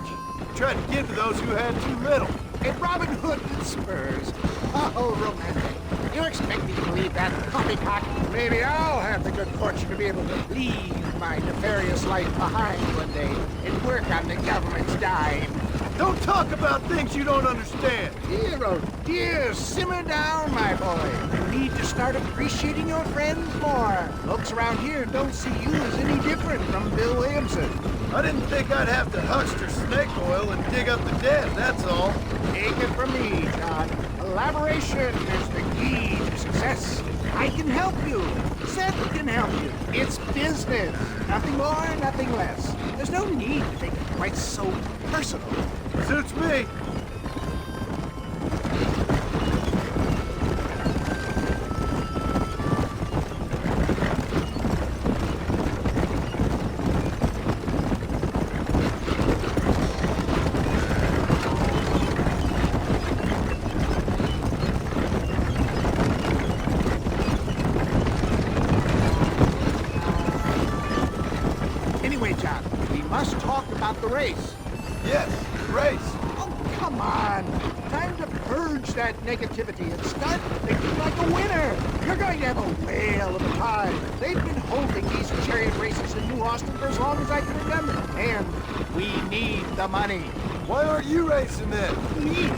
Tried to give to those who had too little. And Robin Hood with spurs. Oh, romantic. You expect me to believe that poppycock? Maybe I'll have the good fortune to be able to leave my nefarious life behind one day and work on the government's dime. Don't talk about things you don't understand. Dear, oh dear, simmer down, my boy. You need to start appreciating your friends more. Folks around here don't see you as any different from Bill Williamson. I didn't think I'd have to huckster snake oil and dig up the dead, that's all. Take it from me, John. Collaboration is the key to success. I can help you. Seth can help you. It's business. Nothing more, nothing less. There's no need to make it quite so personal. Suits me. Anyway, John, we must talk about the race. Yes, race. Oh, come on. Time to purge that negativity and start thinking like a winner. You're going to have a whale of a time. They've been holding these chariot races in New Austin for as long as I can remember. And we need the money. Why aren't you racing then? Me?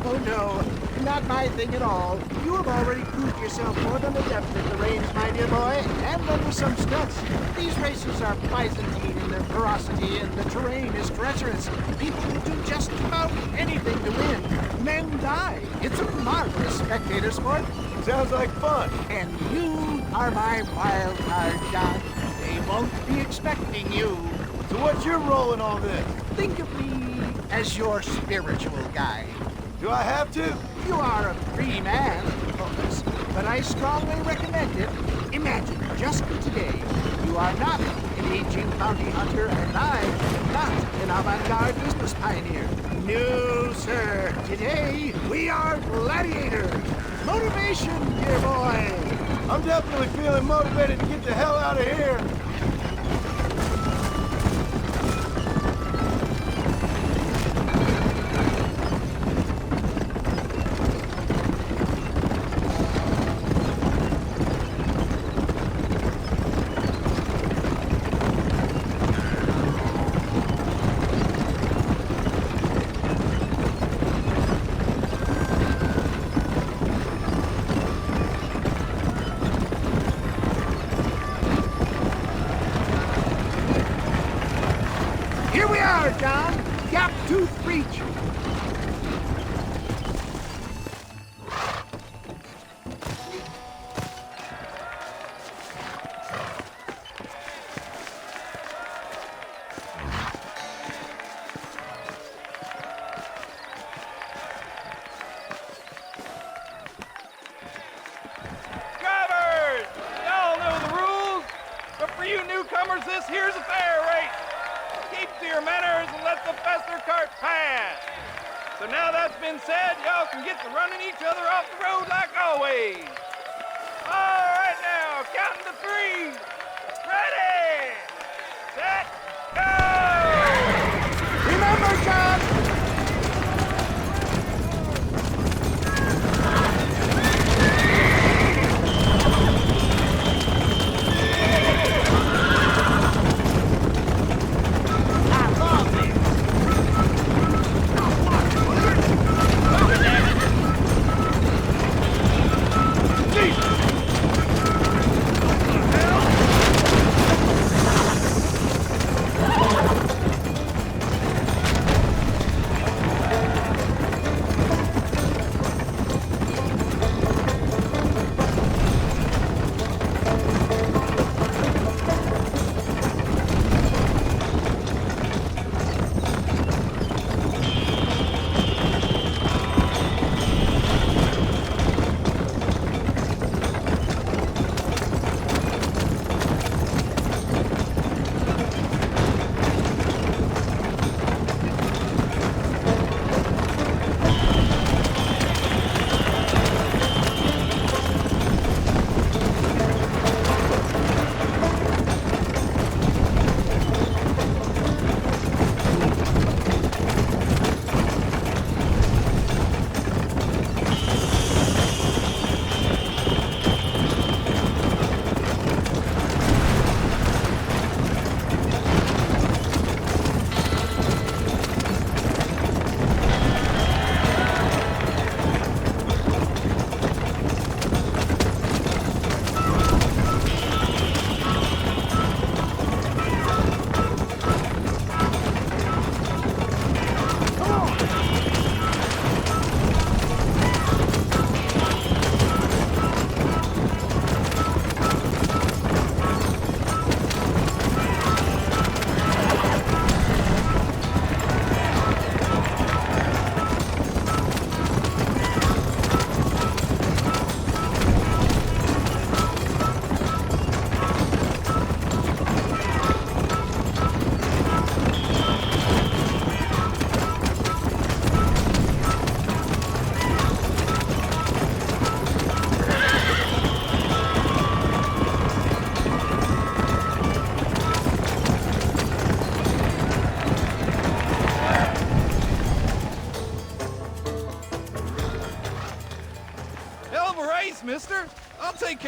Oh no, not my thing at all. You have already proved yourself more than adept at the reins, my dear boy, and under some stunts. These races are Byzantine in their ferocity, and the terrain is treacherous. People will do just about anything to win. Men die. It's a marvelous spectator sport. Sounds like fun. And you are my wild card, John. They won't be expecting you. So what's your role in all this? Think of me as your spiritual guide. Do I have to? You are a free man, of course, but I strongly recommend it. Imagine, just today, you are not an aging bounty hunter, and I am not an avant-garde business pioneer. No, sir. Today, we are gladiators. Motivation, dear boy. I'm definitely feeling motivated to get the hell out of here. John. Gap tooth reach. Drivers! Y'all know the rules, but for you newcomers, this here's a fair rate. Keep to your manners and let the fester cart pass. So now that's been said, y'all can get to running each other off the road like always. All right now, counting to 3. Ready, set, go! Remember, John!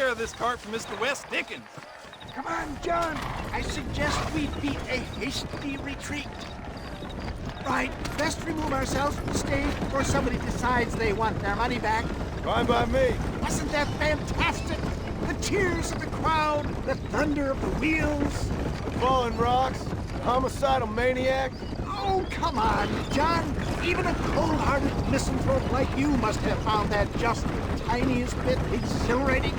care of this cart for Mr. West Dickens. Come on, John. I suggest we beat a hasty retreat. Right, best remove ourselves from the stage before somebody decides they want their money back. Fine by me. Wasn't that fantastic? The cheers of the crowd, the thunder of the wheels. The falling rocks, the homicidal maniac. Oh, come on, John. Even a cold-hearted misanthrope like you must have found that just the tiniest bit exhilarating.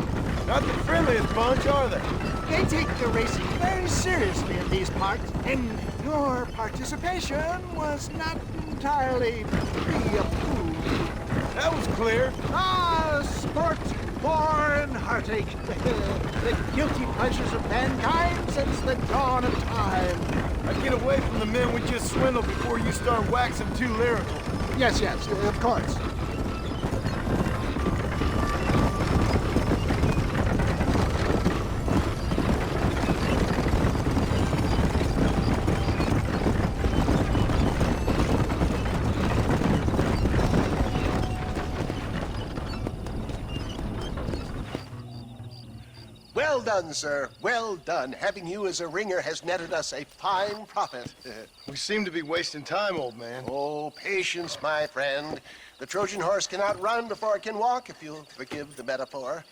Not the friendliest bunch, are they? They take the racing very seriously in these parts, and your participation was not entirely pre-approved. That was clear. Ah, sport, war, and heartache. The guilty pleasures of mankind since the dawn of time. I get away from the men we just swindled before you start waxing too lyrical. Yes, of course. Well done, sir. Well done. Having you as a ringer has netted us a fine profit. We seem to be wasting time, old man. Oh, patience, my friend. The Trojan horse cannot run before it can walk, if you'll forgive the metaphor.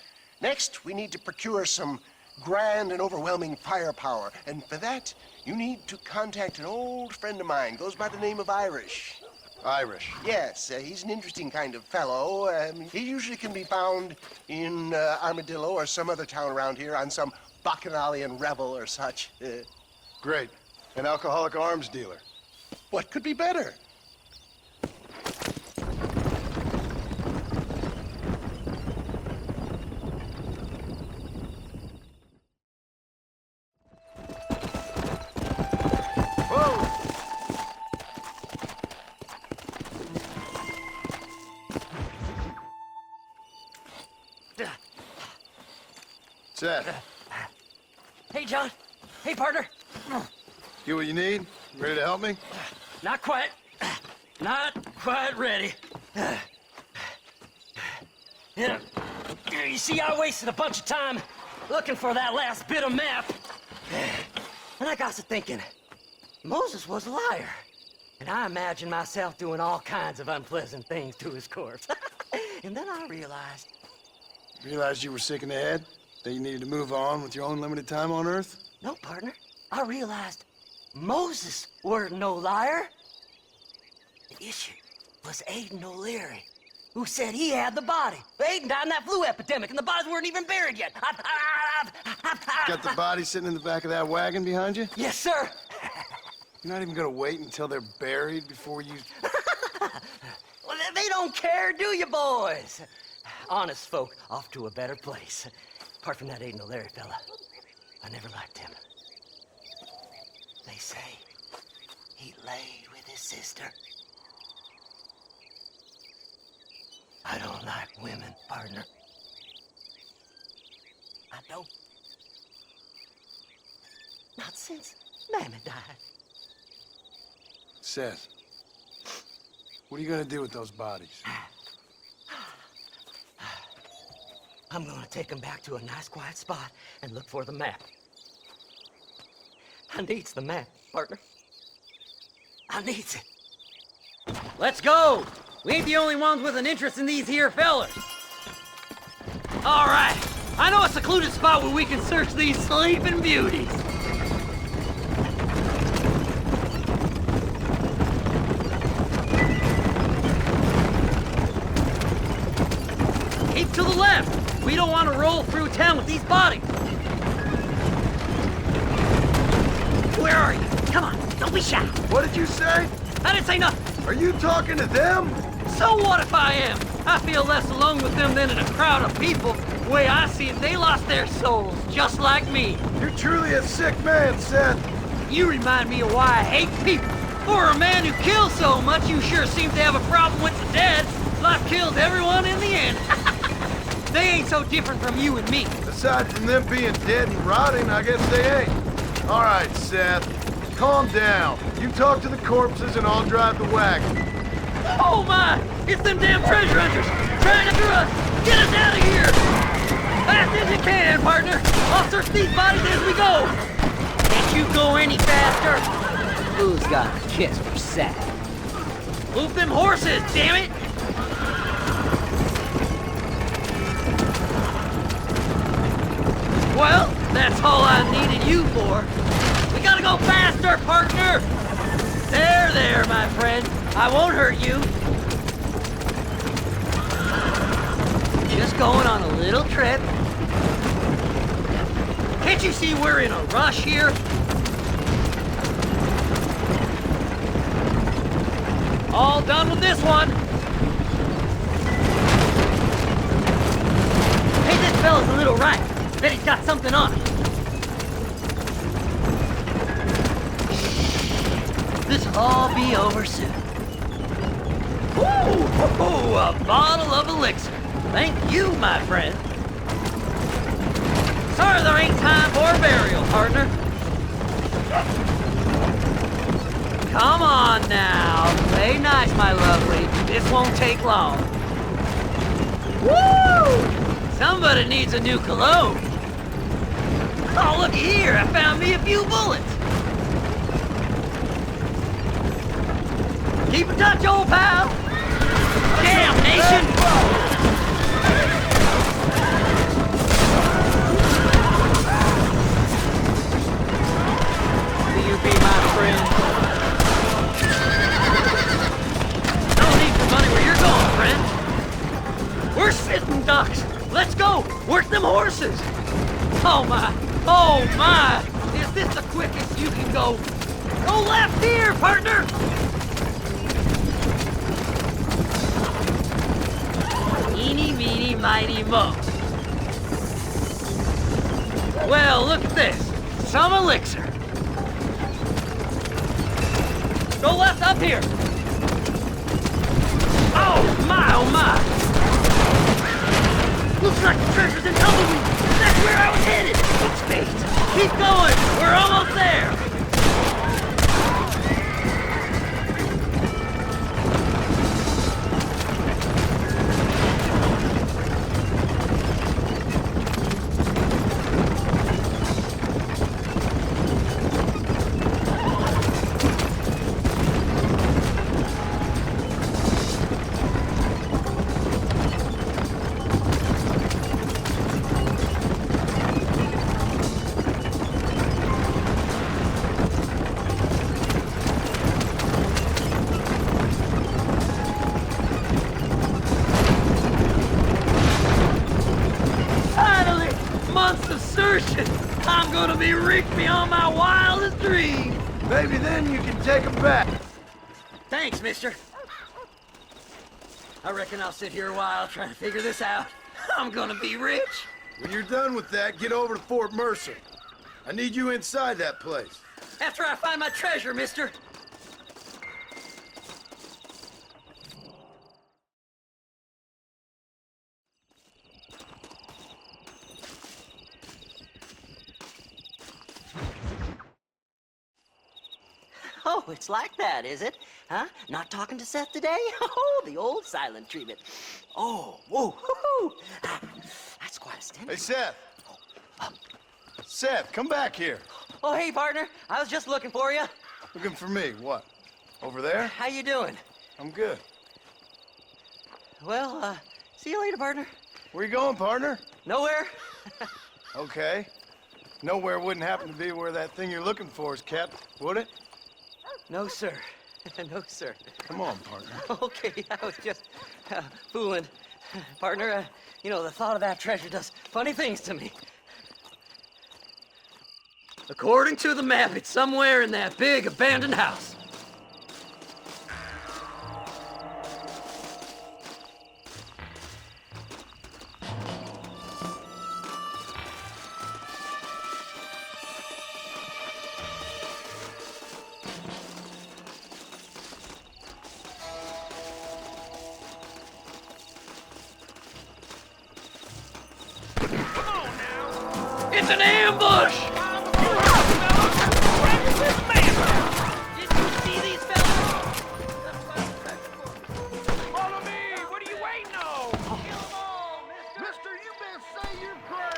Next, we need to procure some grand and overwhelming firepower. And for that, you need to contact an old friend of mine. Goes by the name of Irish. Irish? Yes, he's an interesting kind of fellow. He usually can be found in Armadillo or some other town around here on some bacchanalian revel or such. Great. An alcoholic arms dealer. What could be better? Seth. Hey, John. Hey, partner. Get what you need? Ready to help me? Not quite. Not quite ready. Yeah. You see, I wasted a bunch of time looking for that last bit of map. And I got to thinking, Moses was a liar. And I imagined myself doing all kinds of unpleasant things to his corpse. And then I realized... Realized you were sick in the head? That you needed to move on with your own limited time on Earth? No, partner. I realized Moses weren't no liar. The issue was Aiden O'Leary, who said he had the body. Aiden died in that flu epidemic, and the bodies weren't even buried yet. Got the body sitting in the back of that wagon behind you? Yes, sir. You're not even gonna wait until they're buried before you... Well, they don't care, do you, boys? Honest folk off to a better place. Apart from that Aiden O'Leary fella, I never liked him. They say he laid with his sister. I don't like women, partner. I don't. Not since Mammy died. Seth, what are you gonna do with those bodies? I'm gonna take them back to a nice quiet spot and look for the map. I needs the map, partner. I needs it. Let's go! We ain't the only ones with an interest in these here fellers. All right, I know a secluded spot where we can search these sleeping beauties. Keep to the left. We don't want to roll through town with these bodies. Where are you? Come on, don't be shy. What did you say? I didn't say nothing. Are you talking to them? So what if I am? I feel less alone with them than in a crowd of people. The way I see it, they lost their souls, just like me. You're truly a sick man, Seth. You remind me of why I hate people. For a man who kills so much, you sure seem to have a problem with the dead. Life kills everyone in the end. They ain't so different from you and me. Aside from them being dead and rotting, I guess they ain't. All right, Seth. Calm down. You talk to the corpses and I'll drive the wagon. Oh my! It's them damn treasure hunters! Trying to us! Get us out of here! Fast as you can, partner. I'll search these bodies as we go. Can't you go any faster? Who's got a kiss for Seth? Move them horses, damn it! Well, that's all I needed you for. We gotta go faster, partner! There, my friend. I won't hurt you. Just going on a little trip. Can't you see we're in a rush here? All done with this one. Hey, this fella's a little right. Bet he's got something on him. This'll all be over soon. Ooh, a bottle of elixir. Thank you, my friend. Sorry there ain't time for a burial, partner. Come on now. Play nice, my lovely. This won't take long. Woo! Somebody needs a new cologne. Oh, looky here. I found me a few bullets. Keep in touch, old pal. Damnation! Will you be my friend? No need for money where you're going, friend. We're sitting ducks. Let's go. Work them horses. Oh my. Oh my. Is this the quickest you can go? Go left here, partner. Eeny, meeny, mighty, mo. Well, look at this. Some elixir. Go left up here. Oh my, oh my. Looks like the treasure's in tumbleweed. That's where I was headed. It's fate. Keep going. We're almost there. I'm gonna be rich beyond my wildest dreams. Maybe then you can take them back. Thanks, mister. I reckon I'll sit here a while trying to figure this out. I'm gonna be rich. When you're done with that, get over to Fort Mercer. I need you inside that place. After I find my treasure, mister. Oh, it's like that, is it? Huh? Not talking to Seth today? Oh, the old silent treatment. Oh, whoa, hoo-hoo. That's quite a stench. Hey, Seth. Seth, come back here. Oh, hey, partner. I was just looking for you. Looking for me? What? Over there? How you doing? I'm good. Well, see you later, partner. Where you going, partner? Nowhere. Okay. Nowhere wouldn't happen to be where that thing you're looking for is kept, would it? No, sir. No, sir. Come on, partner. Okay, I was just fooling. Partner, you know, the thought of that treasure does funny things to me. According to the map, it's somewhere in that big abandoned house. It's an ambush! Did you see these fellas? Follow me! What are you waiting on? Kill them all, mister! Mister, you best say your prayers!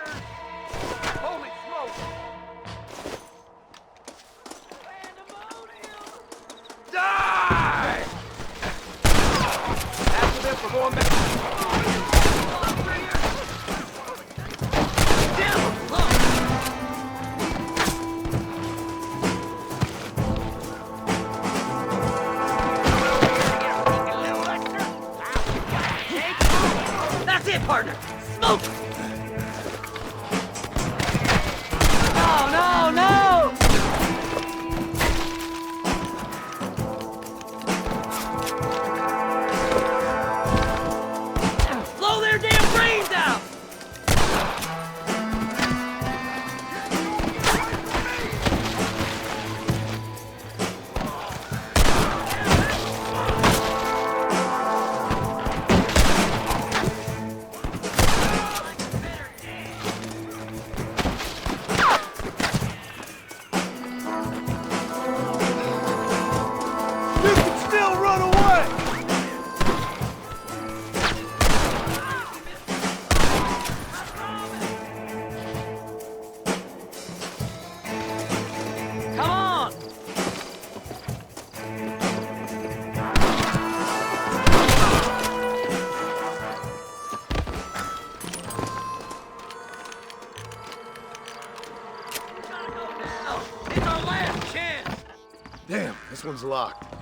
Damn, this one's locked.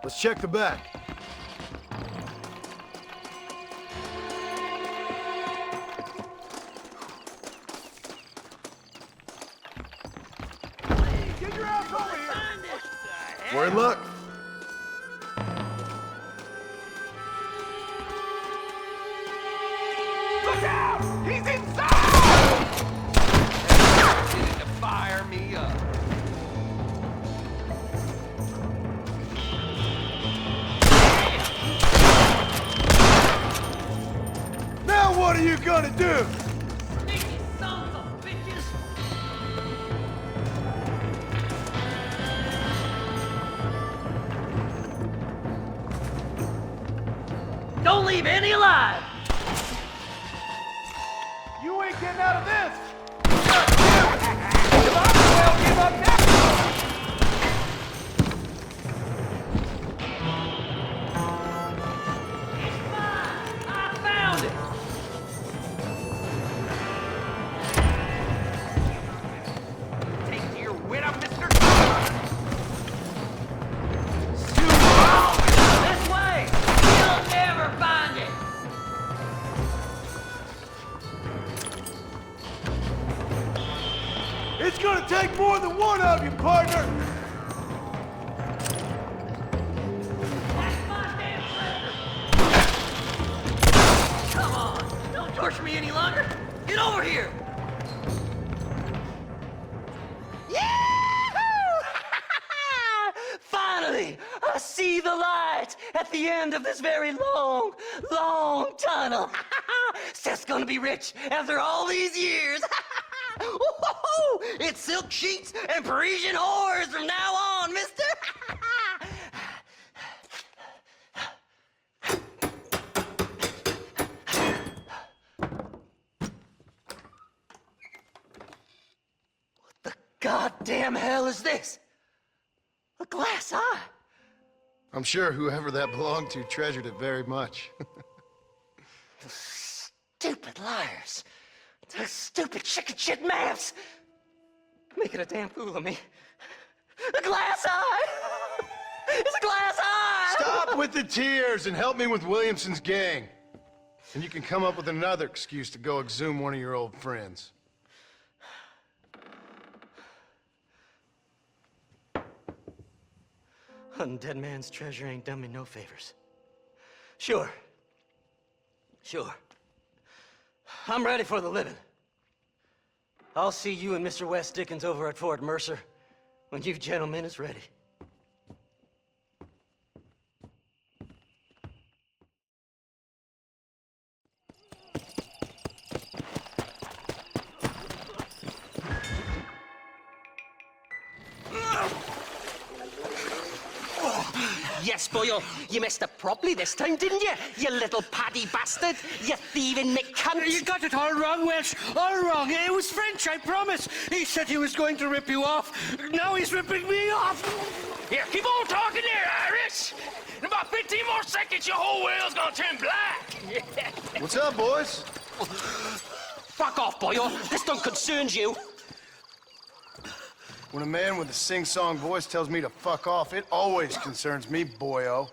Let's check the back. Get your ass over here! We're in luck. Look out! He's inside! To fire me up. Now what are you gonna do? Sneaky sons of bitches! Don't leave any alive! You ain't getting out of this! You might as well give up now! I found it! Take to your widow, Mr. This way! You'll never find it! It's gonna take more than one of you, partner! That's my damn treasure! Come on! Don't torture me any longer! Get over here! Finally! I see the light at the end of this very long, long tunnel. Seth's gonna be rich after all these years. Woo-hoo-hoo! It's silk sheets and Parisian whores from now on, mister! What the goddamn hell is this? A glass eye? I'm sure whoever that belonged to treasured it very much. Stupid liars. Those stupid chicken shit maps. Making a damn fool of me. A glass eye! It's a glass eye! Stop with the tears and help me with Williamson's gang. And you can come up with another excuse to go exhume one of your old friends. Hunting dead man's treasure ain't done me no favors. Sure. I'm ready for the living. I'll see you and Mr. West Dickens over at Fort Mercer when you gentlemen is ready. Yes, boyo, you messed up properly this time, didn't you? You little paddy bastard. You thieving McCunt. You got it all wrong, Welsh. All wrong. It was French, I promise. He said he was going to rip you off. Now he's ripping me off. Here, keep on talking there, Irish. In about 15 more seconds, your whole world's gonna turn black. What's up, boys? Fuck off, boyo. This don't concern you. When a man with a sing-song voice tells me to fuck off, it always concerns me, boyo.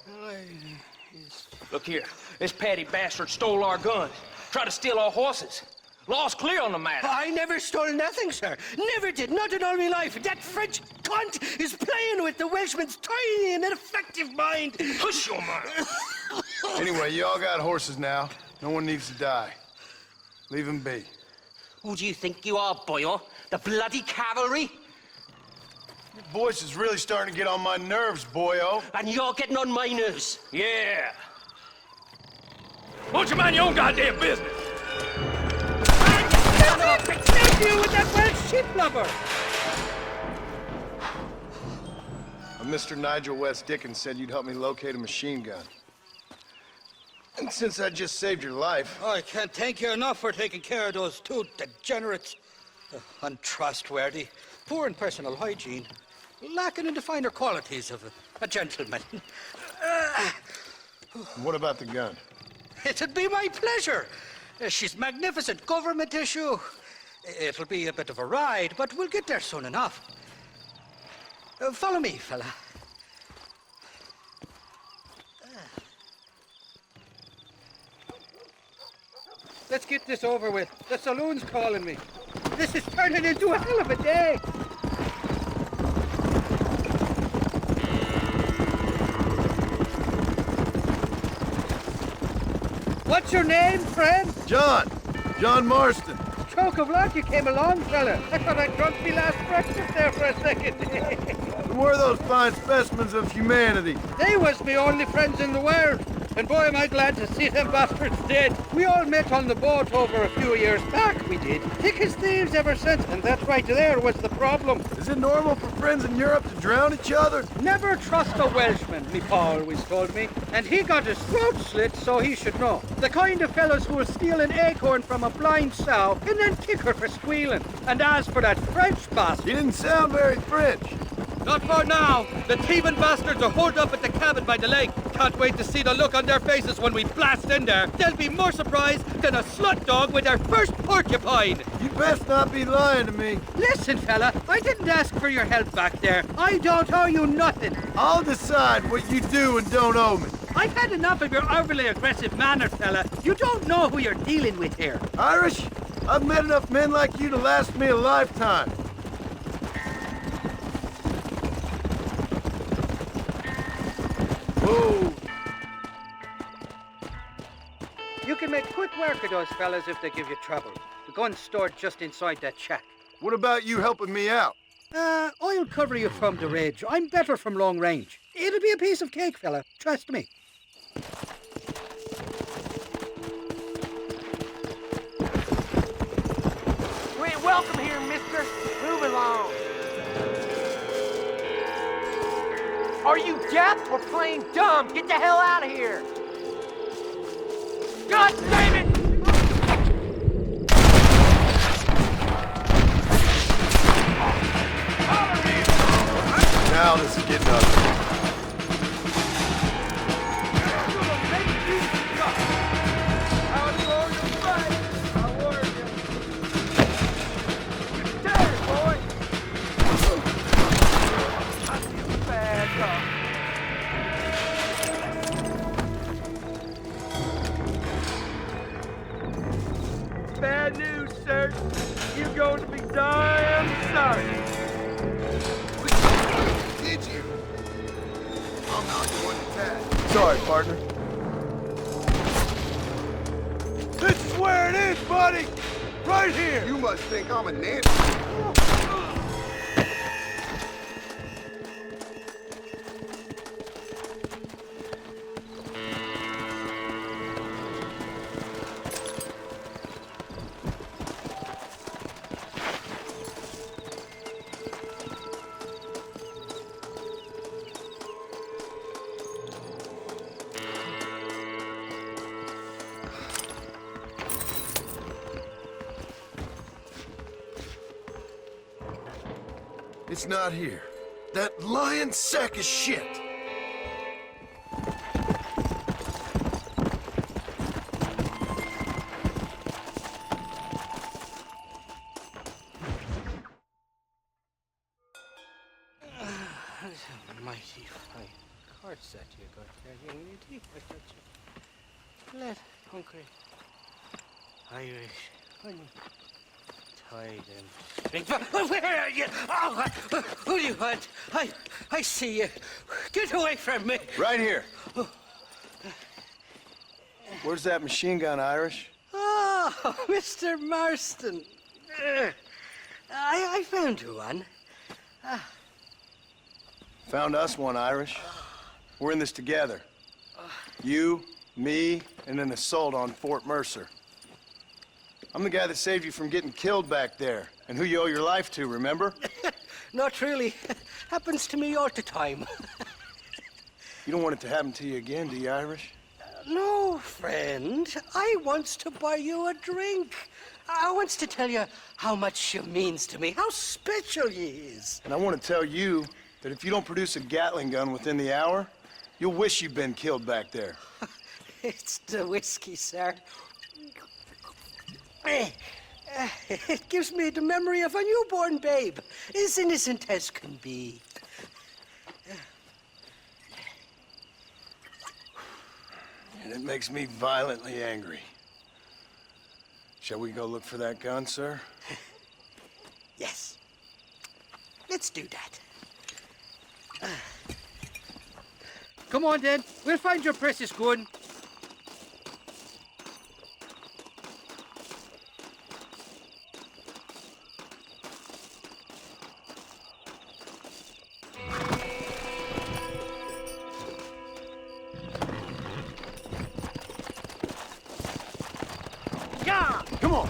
Look here, this Paddy bastard stole our guns, tried to steal our horses. Law's clear on the matter. I never stole nothing, sir. Never did. Not in all my life. That French cunt is playing with the Welshman's tiny and ineffective mind. Hush your mouth. Anyway, you all got horses now. No one needs to die. Leave them be. Who do you think you are, boyo? The bloody cavalry? Your voice is really starting to get on my nerves, boyo. And you're getting on my nerves. Yeah. Won't you mind your own goddamn business? Thank you with that Welsh sheep lover. Mr. Nigel West Dickens said you'd help me locate a machine gun. And since I just saved your life... I can't thank you enough for taking care of those two degenerates. Untrustworthy, poor in personal hygiene, lacking in the finer qualities of a gentleman. What about the gun? It'd be my pleasure. She's magnificent, government issue. It'll be a bit of a ride, but we'll get there soon enough. Follow me, fella. let's get this over with. The saloon's calling me. This is turning into a hell of a day. What's your name, friend? John Marston. Stroke of luck you came along, fella. I thought I drunk me last breakfast there for a second. Who were those fine specimens of humanity? They was me only friends in the world. And boy, am I glad to see them bastards dead. We all met on the boat over a few years back, we did. Thick as thieves ever since, and that right there was the problem. Is it normal for friends in Europe to drown each other? Never trust a Welshman, me pa always told me. And he got his throat slit, so he should know. The kind of fellows who will steal an acorn from a blind sow and then kick her for squealing. And as for that French bastard... He didn't sound very French. Not for now. The thieving bastards are holed up at the cabin by the lake. Can't wait to see the look on their faces when we blast in there. They'll be more surprised than a slut dog with their first porcupine. You best not be lying to me. Listen, fella, I didn't ask for your help back there. I don't owe you nothing. I'll decide what you do and don't owe me. I've had enough of your overly aggressive manner, fella. You don't know who you're dealing with here. Irish, I've met enough men like you to last me a lifetime. Whoa. You can make quick work of those fellas if they give you trouble. The gun's stored just inside that shack. What about you helping me out? I'll cover you from the ridge. I'm better from long range. It'll be a piece of cake, fella. Trust me. You ain't welcome here, mister. Move along. Are you deaf or plain dumb? Get the hell out of here! God damn it! Now this is getting ugly. Bad news, sir. You're going to be damn sorry. Did you? I'm not going to tag. Sorry, partner. This is where it is, buddy! Right here! You must think I'm a Nancy. It's not here. That lying sack of shit. Mighty fine cards that you got there, young lady. I thought you let hungry Irish honey. Tie them. Where are you? Oh, who do you want? I see you. Get away from me. Right here. Where's that machine gun, Irish? Oh, Mr. Marston. I found you one. Found us one, Irish. We're in this together. You, me, and an assault on Fort Mercer. I'm the guy that saved you from getting killed back there, and who you owe your life to, remember? Not really. Happens to me all the time. You don't want it to happen to you again, do you, Irish? No, friend. I wants to buy you a drink. I wants to tell you how much she means to me, how special you is. And I want to tell you that if you don't produce a Gatling gun within the hour, you'll wish you'd been killed back there. It's the whiskey, sir. It gives me the memory of a newborn babe, as innocent as can be. And it makes me violently angry. Shall we go look for that gun, sir? Yes. Let's do that. Come on, then. We'll find your precious gun. Yeah! Come on!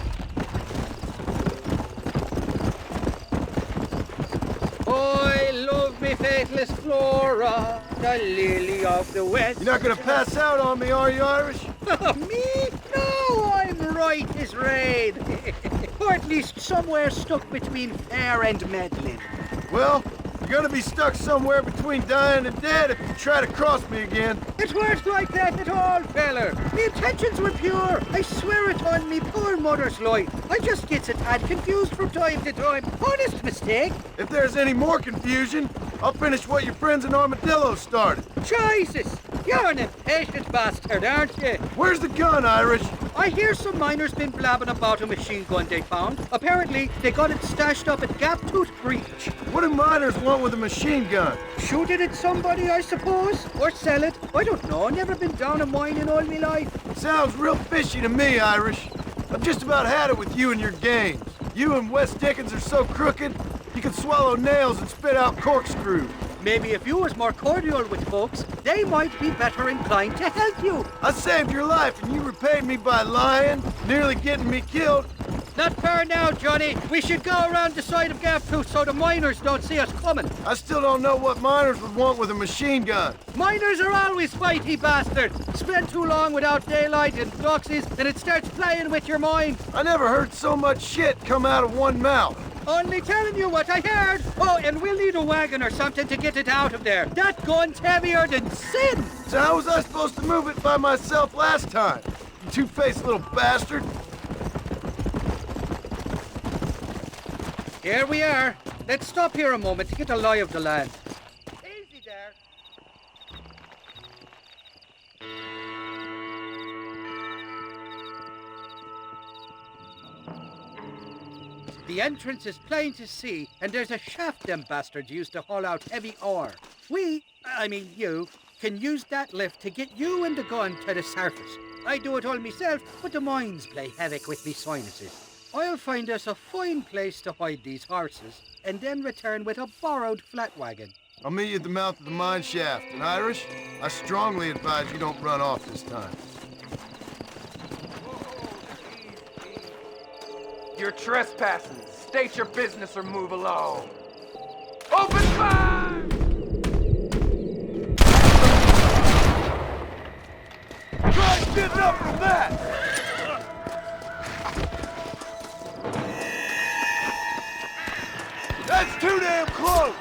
I love me faithless Flora, the lily of the west. You're not gonna pass out on me, are you, Irish? Me? No, I'm right as rain. Or at least somewhere stuck between fair and meddling. Well, you're gonna be stuck somewhere between dying and dead if you try to cross me again. It weren't like that at all, feller. Me intentions were pure. I swear it on me poor mother's life. I just gets a tad confused from time to time. Honest mistake. If there's any more confusion, I'll finish what your friends in Armadillo started. Jesus! You're an impatient bastard, aren't you? Where's the gun, Irish? I hear some miners been blabbing about a machine gun they found. Apparently, they got it stashed up at Gap Tooth Breach. What do miners want with a machine gun? Shoot it at somebody, I suppose? Or sell it? I don't know. Never been down a mine in all my life. Sounds real fishy to me, Irish. I've just about had it with you and your games. You and Wes Dickens are so crooked, you can swallow nails and spit out corkscrews. Maybe if you was more cordial with folks, they might be better inclined to help you. I saved your life and you repaid me by lying, nearly getting me killed. Not fair now, Johnny. We should go around the side of Gap Tooth so the miners don't see us coming. I still don't know what miners would want with a machine gun. Miners are always fighty bastards. Spend too long without daylight and doxies, and it starts playing with your mind. I never heard so much shit come out of one mouth. Only telling you what I heard. Oh, and we'll need a wagon or something to get it out of there. That gun's heavier than sin. So how was I supposed to move it by myself last time? You two-faced little bastard. Here we are. Let's stop here a moment to get a lie of the land. Easy there. The entrance is plain to see, and there's a shaft them bastards used to haul out heavy ore. You, can use that lift to get you and the gun to the surface. I do it all myself, but the mines play havoc with me sinuses. I'll find us a fine place to hide these horses, and then return with a borrowed flat wagon. I'll meet you at the mouth of the mine shaft. And Irish, I strongly advise you don't run off this time. You're trespassing. State your business or move along. Open fire! Try getting up from that! That's too damn close!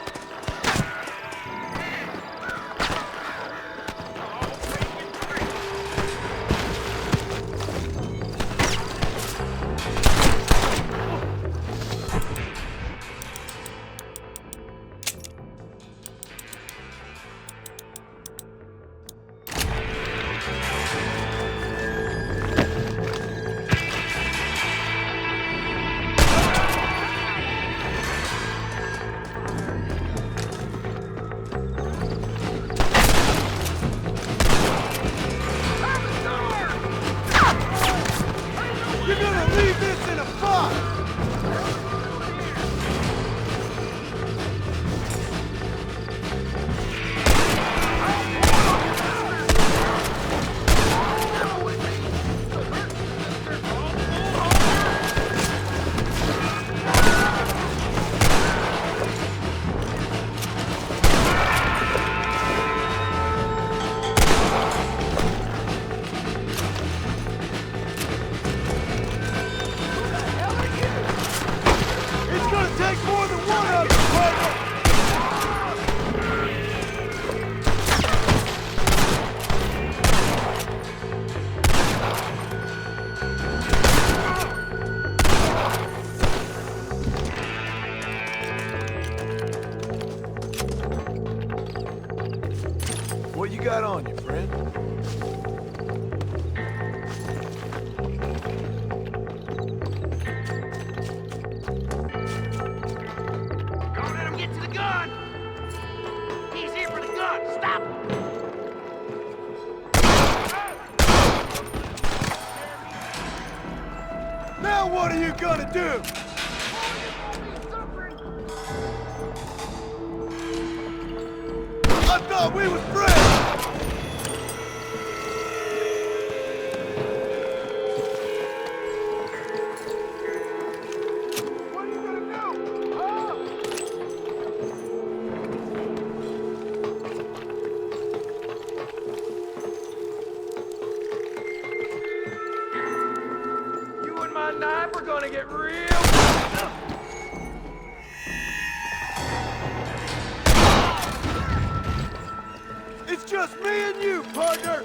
What you got on you, friend? What are you gonna do? I thought we was friends! We're gonna get real. It's just me and you, partner.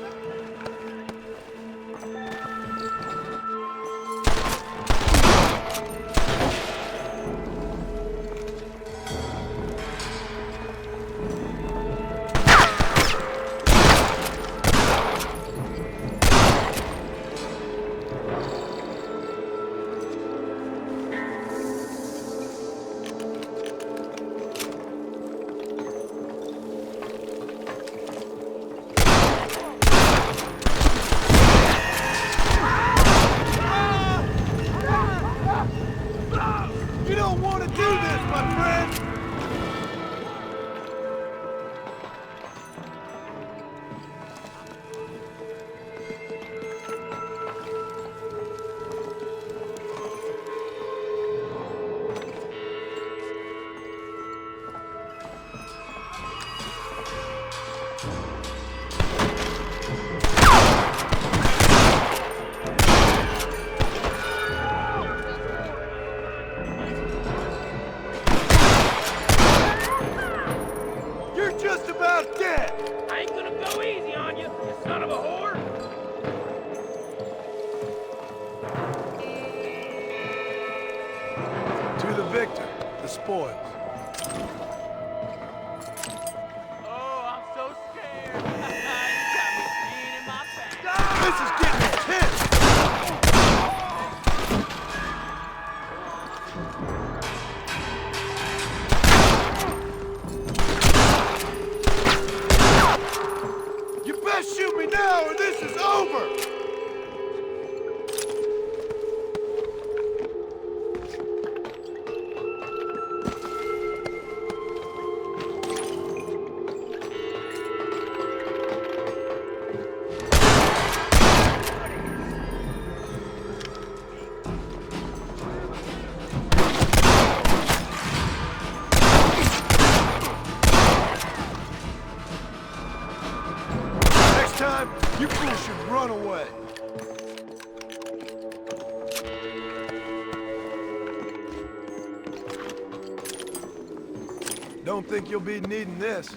You don't want to do this, my friend! Just about dead! I ain't gonna go easy on you, you son of a whore! To the victor, the spoils. Oh, I'm so scared! You got me peeing in my pants! This is getting intense! Shoot me now or this is over! Time, you fools should run away. Don't think you'll be needing this.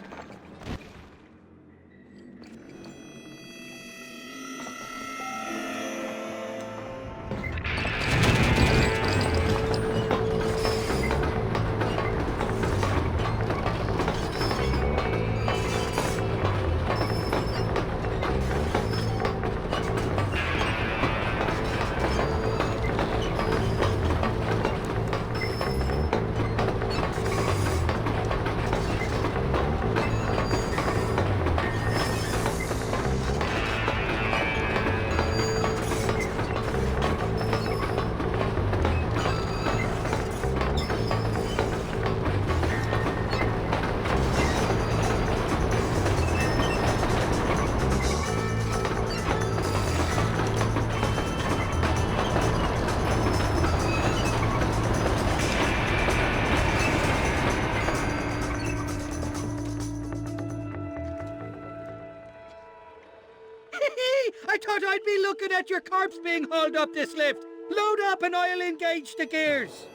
I thought I'd be looking at your corpse being hauled up this lift. Load up and I'll engage the gears.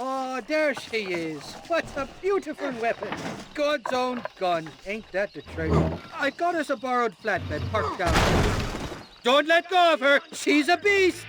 Oh, there she is. What a beautiful weapon. God's own gun. Ain't that the truth? I got us a borrowed flatbed parked down there. Don't let go of her. She's a beast.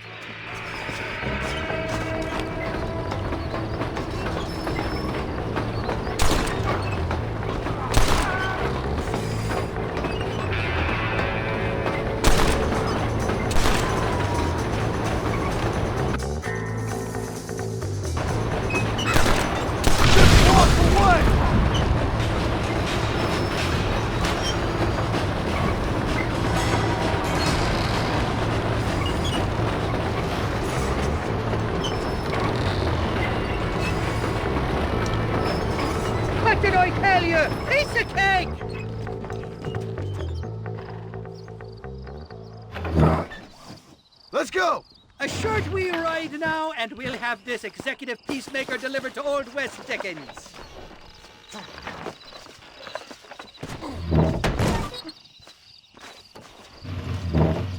Let's go! A short wee ride now, and we'll have this executive peacemaker delivered to Old West Dickens.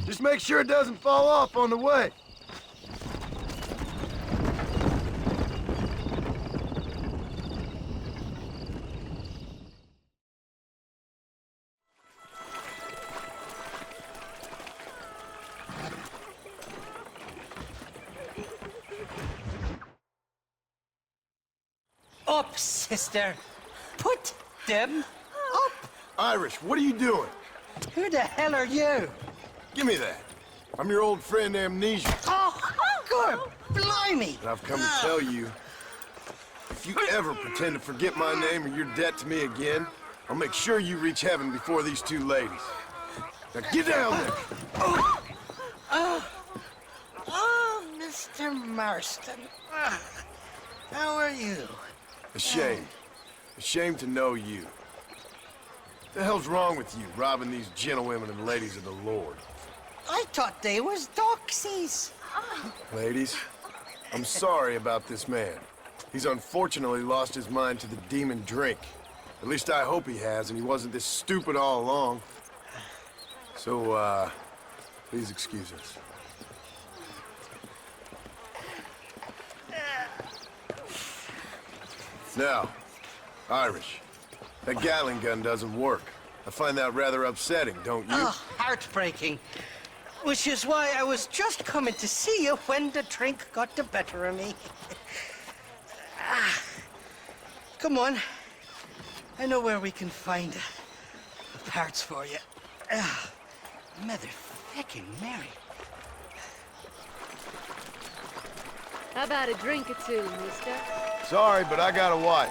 Just make sure it doesn't fall off on the way. Up, sister. Put them up. Irish, what are you doing? Who the hell are you? Give me that. I'm your old friend Amnesia. Oh, good. Blimey. And I've come to tell you, if you ever pretend to forget my name or your debt to me again, I'll make sure you reach heaven before these two ladies. Now get down there. Oh, Mr. Marston. How are you? Ashamed. Ashamed to know you. What the hell's wrong with you, robbing these gentlewomen and ladies of the Lord? I thought they was doxies. Ladies, I'm sorry about this man. He's unfortunately lost his mind to the demon drink. At least I hope he has, and he wasn't this stupid all along. So, please excuse us. Now, Irish, that Gatling gun doesn't work. I find that rather upsetting, don't you? Oh, heartbreaking. Which is why I was just coming to see you when the drink got the better of me. Come on. I know where we can find the parts for you. Motherfucking Mary. How about a drink or two, mister? Sorry, but I got a wife.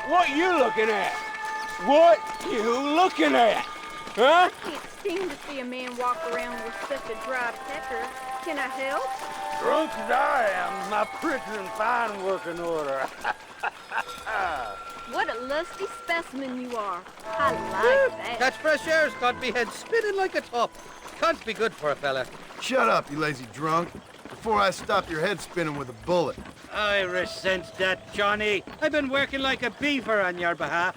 What you looking at? What you looking at? Huh? I can't seem to see a man walk around with such a dry pecker. Can I help? Drunk as I am, my printer in fine working order. What a lusty specimen you are. I like that. Catch fresh air's got me head spinning like a top. Can't be good for a fella. Shut up, you lazy drunk, before I stop your head spinning with a bullet. I resent that, Johnny. I've been working like a beaver on your behalf.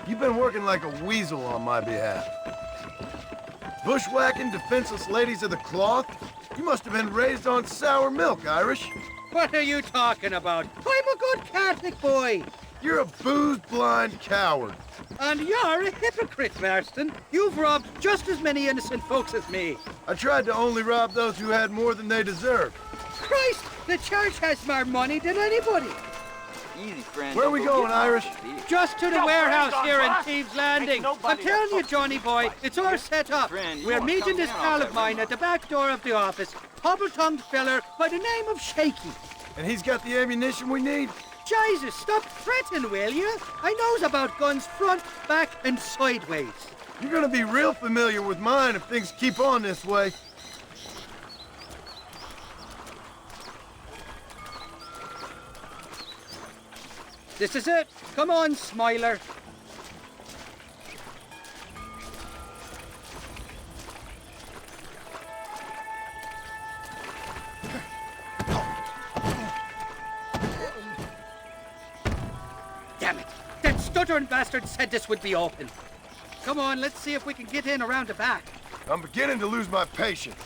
You've been working like a weasel on my behalf. Bushwhacking defenseless ladies of the cloth? You must have been raised on sour milk, Irish. What are you talking about? I'm a good Catholic boy. You're a booze-blind coward. And you're a hypocrite, Marston. You've robbed just as many innocent folks as me. I tried to only rob those who had more than they deserved. Christ, the church has more money than anybody. Easy, friend. Where are we going, Irish? Just to the warehouse here in Thieves Landing. I'm telling you, Johnny boy, it's all set up. We're meeting this pal of mine at the back door of the office, hobble-tongued feller by the name of Shaky. And he's got the ammunition we need? Jesus, stop fretting, will you? I knows about guns front, back, and sideways. You're gonna be real familiar with mine if things keep on this way. This is it. Come on, Smiler. Damn it. That stuttering bastard said this would be open. Come on, let's see if we can get in around the back. I'm beginning to lose my patience.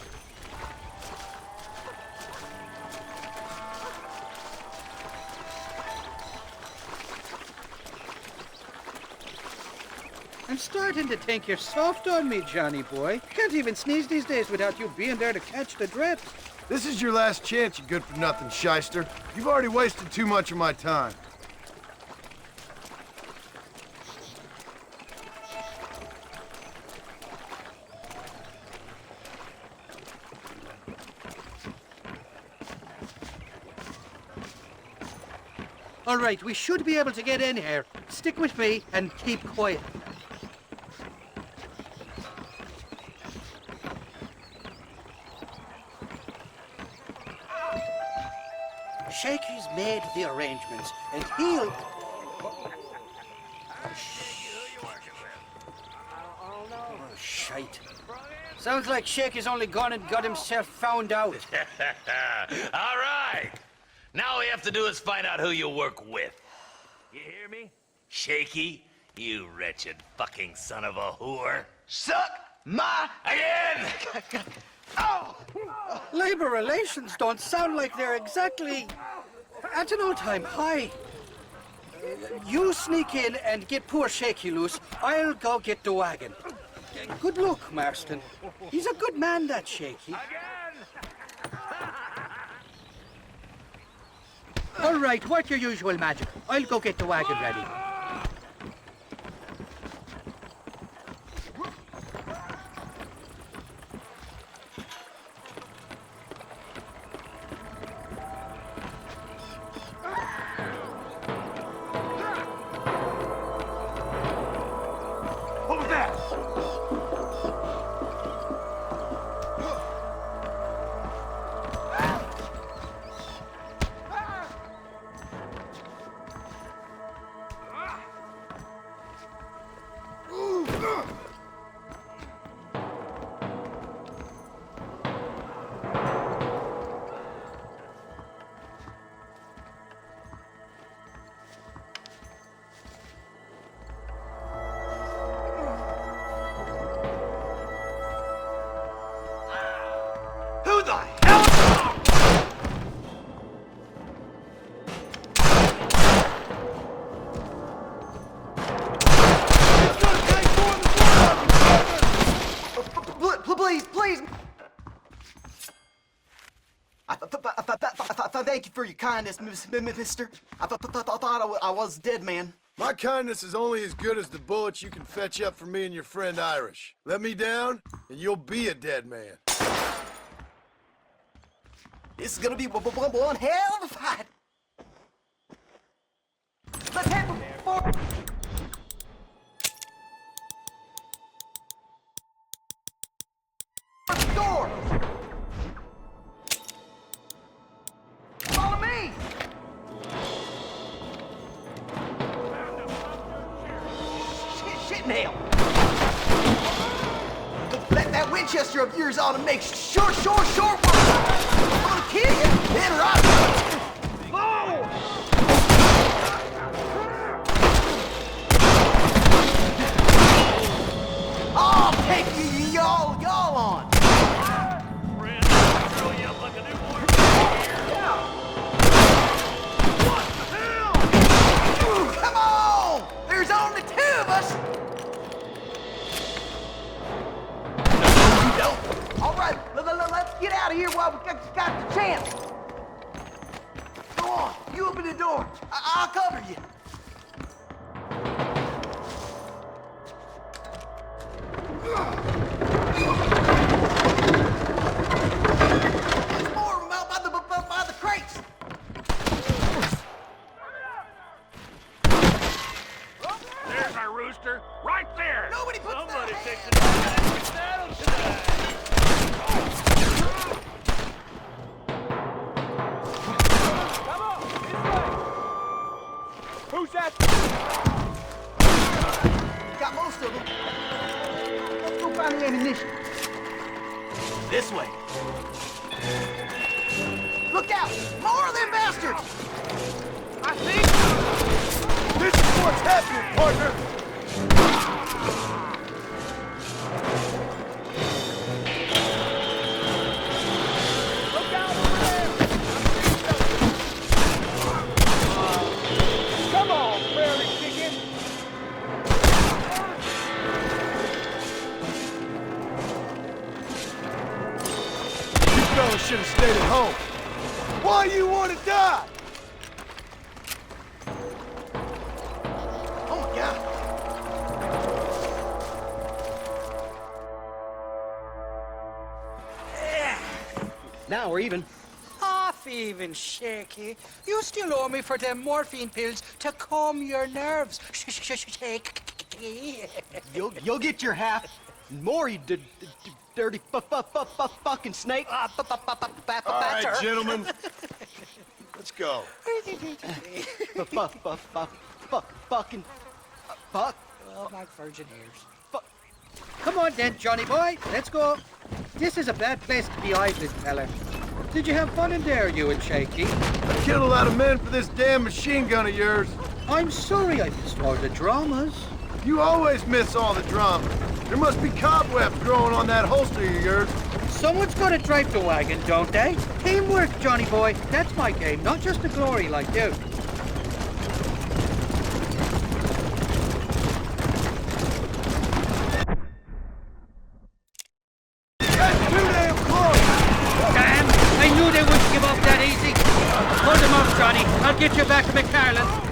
I'm starting to think you're soft on me, Johnny boy. Can't even sneeze these days without you being there to catch the drift. This is your last chance, you good-for-nothing shyster. You've already wasted too much of my time. All right, we should be able to get in here. Stick with me and keep quiet. Shaky's made the arrangements, and he'll... Oh, shite. Sounds like Shaky's only gone and got himself found out. All right. Now all we have to do is find out who you work with. You hear me? Shaky, you wretched fucking son of a whore. Suck my... Again! Oh! Labor relations don't sound like they're exactly at an all-time high. You sneak in and get poor Shaky loose. I'll go get the wagon. Good luck, Marston. He's a good man, that Shaky. All right, what's your usual magic? I'll go get the wagon ready. What was that? Who the hell? Please. Thank you for your kindness, mister. I thought I was dead, man. My kindness is only as good as the bullets you can fetch up for me and your friend Irish. Let me down, and you'll be a dead man. This is gonna be one hell of a fight. Let's head for the door. Follow me. Shit nail. That Winchester of yours ought to make short work. I'm gonna kill you, then rock you. I'll take y'all on. Friend, I'll throw you up like a newborn here. What the hell? Ooh, come on! There's only two of us. No, you don't. All right, let's get out of here while we got the chance. Go on, you open the door. I'll cover you. There's more of them out by the crates. There's our rooster, right there. Nobody puts Somebody that takes it saddle tonight. Come on, this way. Who's that? Got most of them. Let's go find the ammunition. This way. Look out! More of them bastards! I think This is what's happening, partner. Look out over there! Come on, prairie chicken! You fellas should have stayed at home. Why you want to die? Oh my God! Now we're even. Half even, Shaky. You still owe me for them morphine pills to calm your nerves. Shaky. You'll get your half. More, you dirty fucking snake. All right, gentlemen. Let's go. Fucking fuck. Oh, my virgin ears. Come on then, Johnny boy. Let's go. This is a bad place to be idling, fella. Did you have fun in there, you and Shaky? I killed a lot of men for this damn machine gun of yours. I'm sorry I missed all the dramas. You always miss all the drama. There must be cobwebs growing on that holster of yours. Someone's got to drive the wagon, don't they? Teamwork, Johnny boy. That's my game, not just the glory like you. That's too damn close! Damn! I knew they wouldn't give up that easy. Hold them off, Johnny. I'll get you back to McCarlan.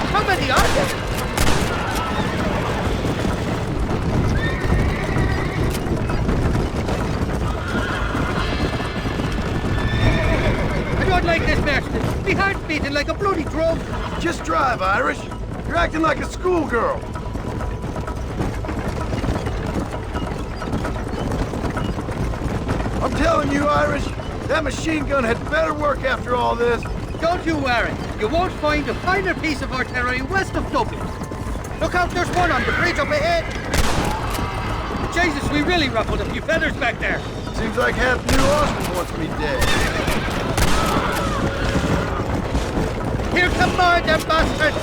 How many are there? I don't like this, Marston. My heart's beating like a bloody drum. Just drive, Irish. You're acting like a schoolgirl. I'm telling you, Irish, that machine gun had better work after all this. Don't you worry. You won't find a finer piece of artillery west of Dublin. Look out, there's one on the bridge up ahead. Jesus, we really ruffled a few feathers back there. Seems like half New Austin wants me dead. Here come more, them bastards!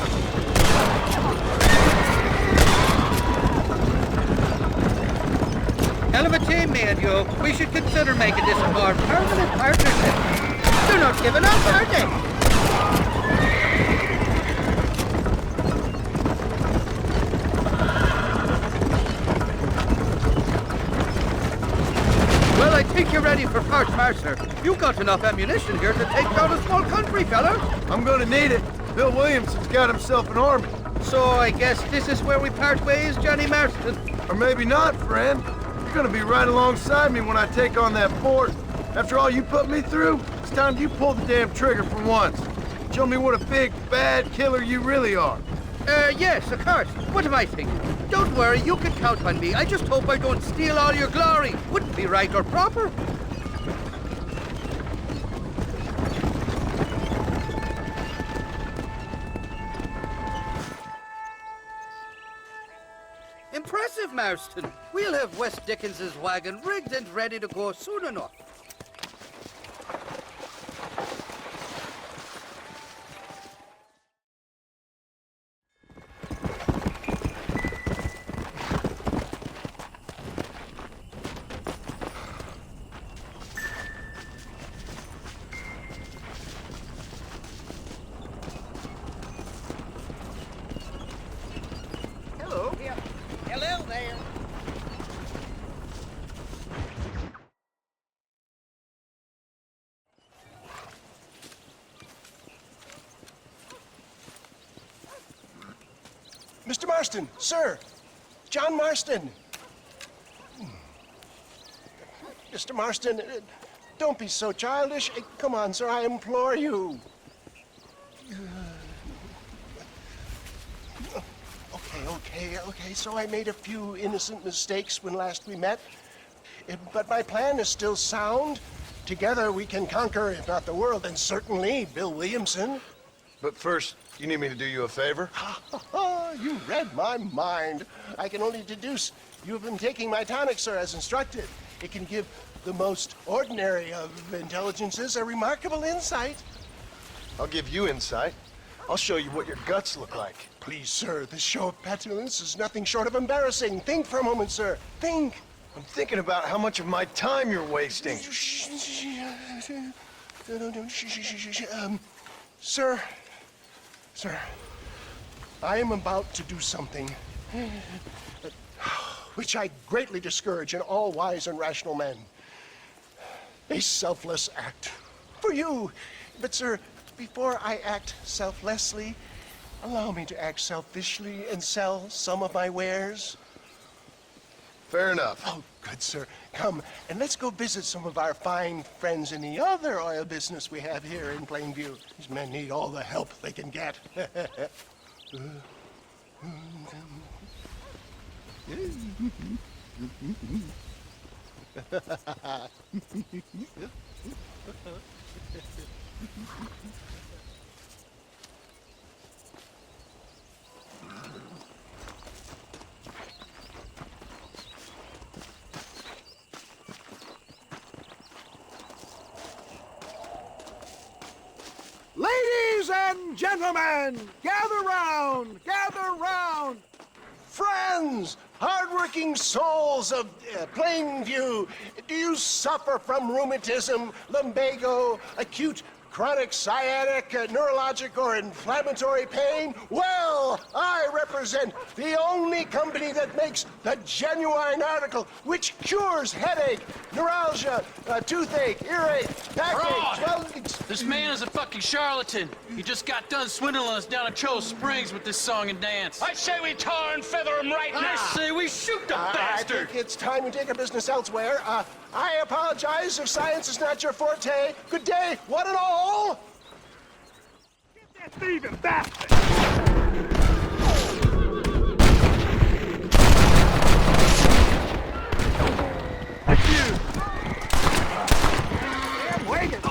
Hell of a team, me and you. We should consider making this a more permanent partnership. They're not giving up, are they? Well, I think you're ready for Fort Mercer. You've got enough ammunition here to take down a small country, fella. I'm gonna need it. Bill Williamson's got himself an army. So I guess this is where we part ways, Johnny Marston. Or maybe not, friend. You're gonna be right alongside me when I take on that fort. After all you put me through, it's time you pull the damn trigger for once. Show me what a big, bad killer you really are. Yes, of course. What am I thinking? Don't worry, you can count on me. I just hope I don't steal all your glory. Wouldn't be right or proper. Impressive, Marston. We'll have West Dickens's wagon rigged and ready to go soon enough. Hello there. Mr. Marston, sir. John Marston. Mr. Marston, don't be so childish. Come on, sir, I implore you. Okay, so I made a few innocent mistakes when last we met. But my plan is still sound. Together we can conquer, if not the world, then certainly Bill Williamson. But first, you need me to do you a favor? You read my mind. I can only deduce you have been taking my tonic, sir, as instructed. It can give the most ordinary of intelligences a remarkable insight. I'll give you insight. I'll show you what your guts look like. Please, sir, this show of petulance is nothing short of embarrassing. Think for a moment, sir. Think. I'm thinking about how much of my time you're wasting. Sir, I am about to do something which I greatly discourage in all wise and rational men. A selfless act for you. But, sir, before I act selflessly, allow me to act selfishly and sell some of my wares. Fair enough. Oh, good, sir. Come, and let's go visit some of our fine friends in the other oil business we have here in Plainview. These men need all the help they can get. Ladies and gentlemen, gather round, gather round. Friends, hardworking souls of Plainview, do you suffer from rheumatism, lumbago, acute chronic sciatic, neurologic, or inflammatory pain? Well, I represent the only company that makes the genuine article which cures headache, neuralgia, toothache, earache, backache, This man is a fucking charlatan. He just got done swindling us down at Cho Springs with this song and dance. I say we tar and feather him right now. I say we shoot the bastard. I think it's time we take our business elsewhere. I apologize if science is not your forte. Good day, one and all. Get that thieving bastard! Damn wagon!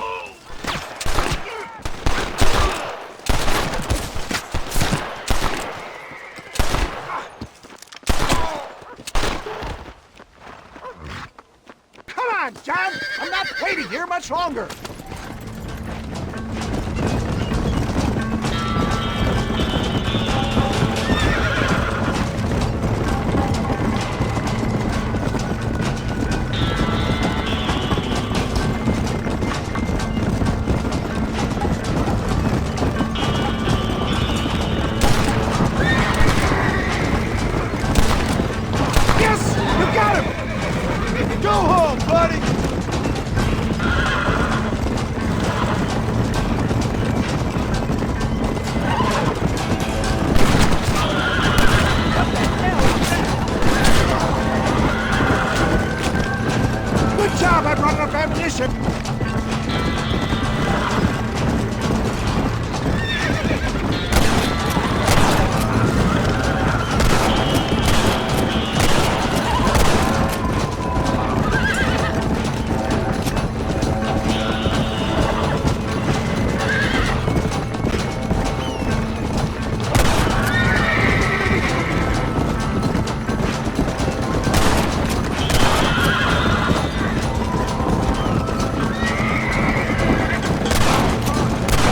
Come on, John! I'm not waiting here much longer! Yes! You got him! Go home, buddy! Good job, I brought enough ammunition.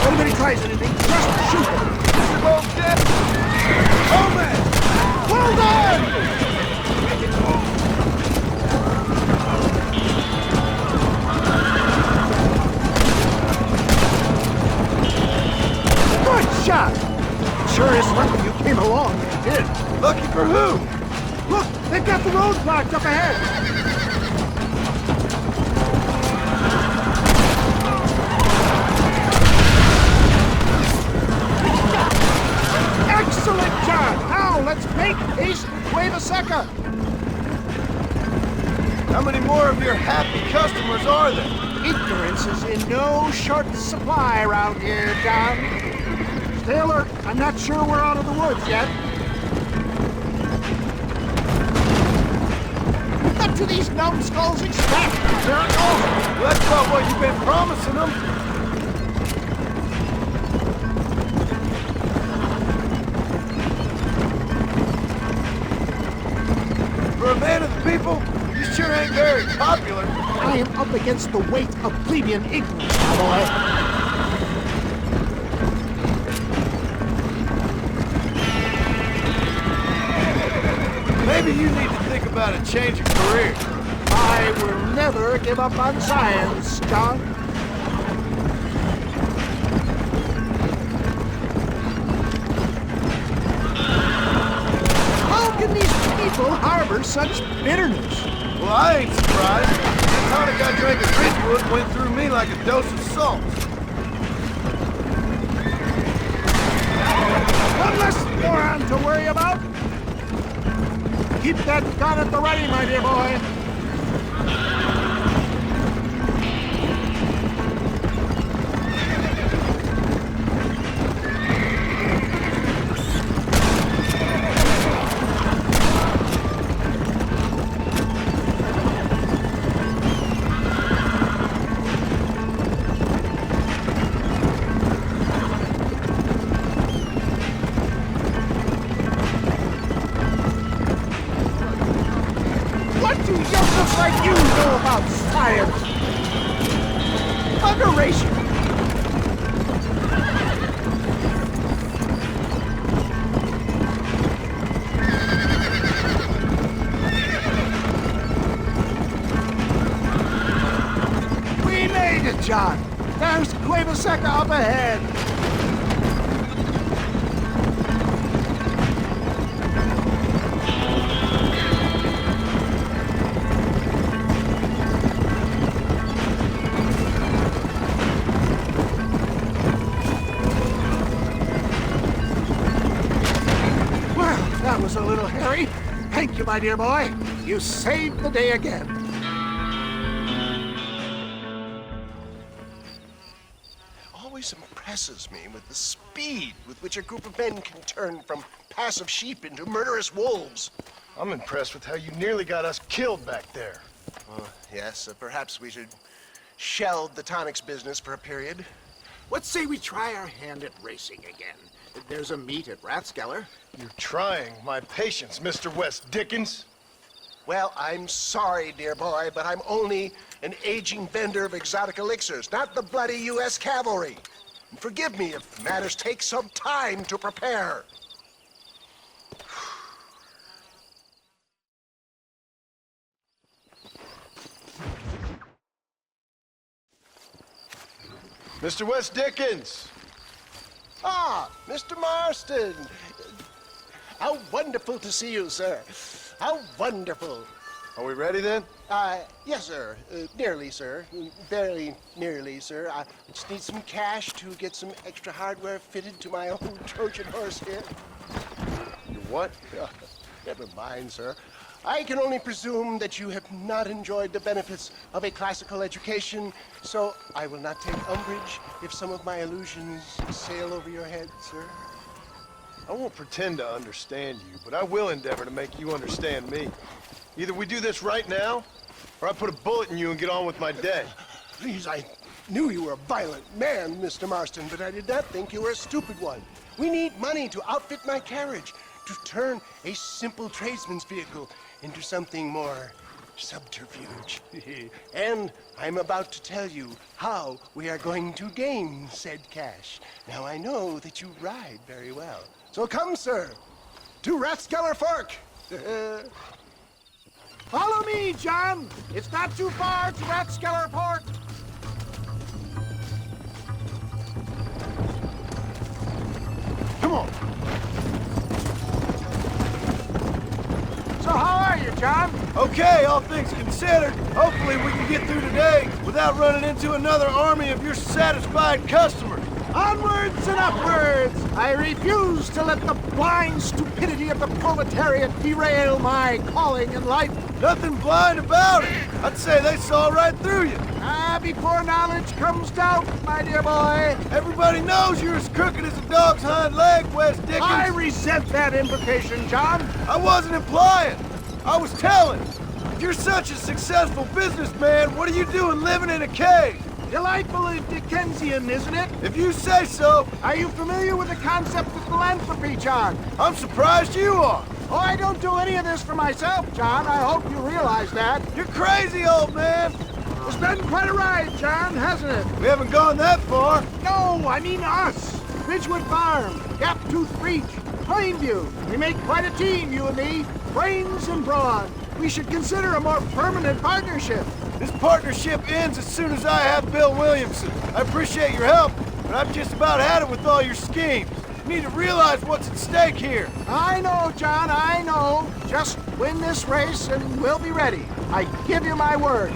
Anybody tries anything, just shoot them. You're both dead. Oh, man! Well done! Good shot! Sure is lucky you came along when you did. Lucky for who? Look, they've got the road blocked up ahead. Excellent job! Now let's make haste and wave a sucker! How many more of your happy customers are there? Ignorance is in no short supply around here, John. Stay alert. I'm not sure we're out of the woods yet. What do these numbskulls expect? They're over. Well, that's not what you've been promising them. For a man of the people, you sure ain't very popular. I am up against the weight of plebeian ignorance, my boy. Maybe you need to think about a change of career. I will never give up on science, John. How can these people harbor such bitterness? Well, I ain't surprised. That tonic I drank at Ridgewood went through me like a dose of salt. One less moron to worry about. Keep that gun at the ready, my dear boy. race you. We made it, John. There's Cueva Seca up ahead. That was a little hairy. Thank you, my dear boy. You saved the day again. Always impresses me with the speed with which a group of men can turn from passive sheep into murderous wolves. I'm impressed with how you nearly got us killed back there. Yes, perhaps we should shelve the tonics business for a period. Let's say we try our hand at racing again. There's a meet at Rathskeller. You're trying my patience, Mr. West Dickens. Well, I'm sorry, dear boy, but I'm only an aging vendor of exotic elixirs, not the bloody U.S. cavalry. And forgive me if matters take some time to prepare. Mr. West Dickens! Ah, Mr. Marston! How wonderful to see you, sir. How wonderful. Are we ready then? Yes, sir. Nearly, sir. Very nearly, sir. I just need some cash to get some extra hardware fitted to my old Trojan horse here. Your what? Never mind, sir. I can only presume that you have not enjoyed the benefits of a classical education, so I will not take umbrage if some of my allusions sail over your head, sir. I won't pretend to understand you, but I will endeavor to make you understand me. Either we do this right now, or I put a bullet in you and get on with my day. Please, I knew you were a violent man, Mr. Marston, but I did not think you were a stupid one. We need money to outfit my carriage, to turn a simple tradesman's vehicle into something more subterfuge. And I'm about to tell you how we are going to gain said cash. Now, I know that you ride very well. So come, sir, to Rathskeller Fork. Follow me, John. It's not too far to Rathskeller Fork. Come on. So how are you, John? Okay, all things considered. Hopefully we can get through today without running into another army of your satisfied customers. Onwards and upwards! I refuse to let the blind stupidity of the proletariat derail my calling in life. Nothing blind about it. I'd say they saw right through you. Before knowledge comes doubt, my dear boy. Everybody knows you're as crooked as a dog's hind leg, West Dickens. I resent that implication, John. I wasn't implying. I was telling. If you're such a successful businessman, what are you doing living in a cave? Delightfully Dickensian, isn't it? If you say so. Are you familiar with the concept of philanthropy, John? I'm surprised you are. Oh, I don't do any of this for myself, John. I hope you realize that. You're crazy, old man. It's been quite a ride, John, hasn't it? We haven't gone that far. No, I mean us. Ridgewood Farm, Gaptooth Breach, Plainview. We make quite a team, you and me. Brains and brawn. We should consider a more permanent partnership. This partnership ends as soon as I have Bill Williamson. I appreciate your help, but I've just about had it with all your schemes. You need to realize what's at stake here. I know, John, I know. Just win this race and we'll be ready. I give you my word.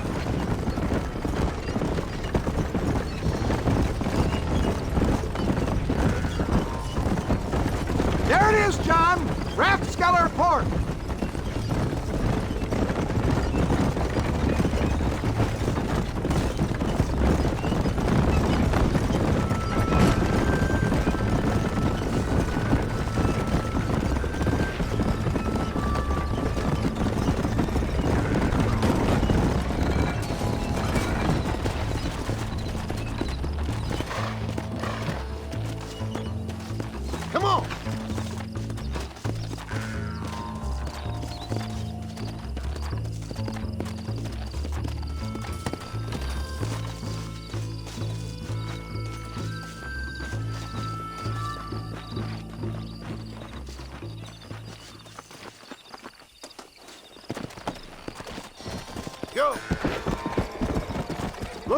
There it is, John. Rathskeller Port.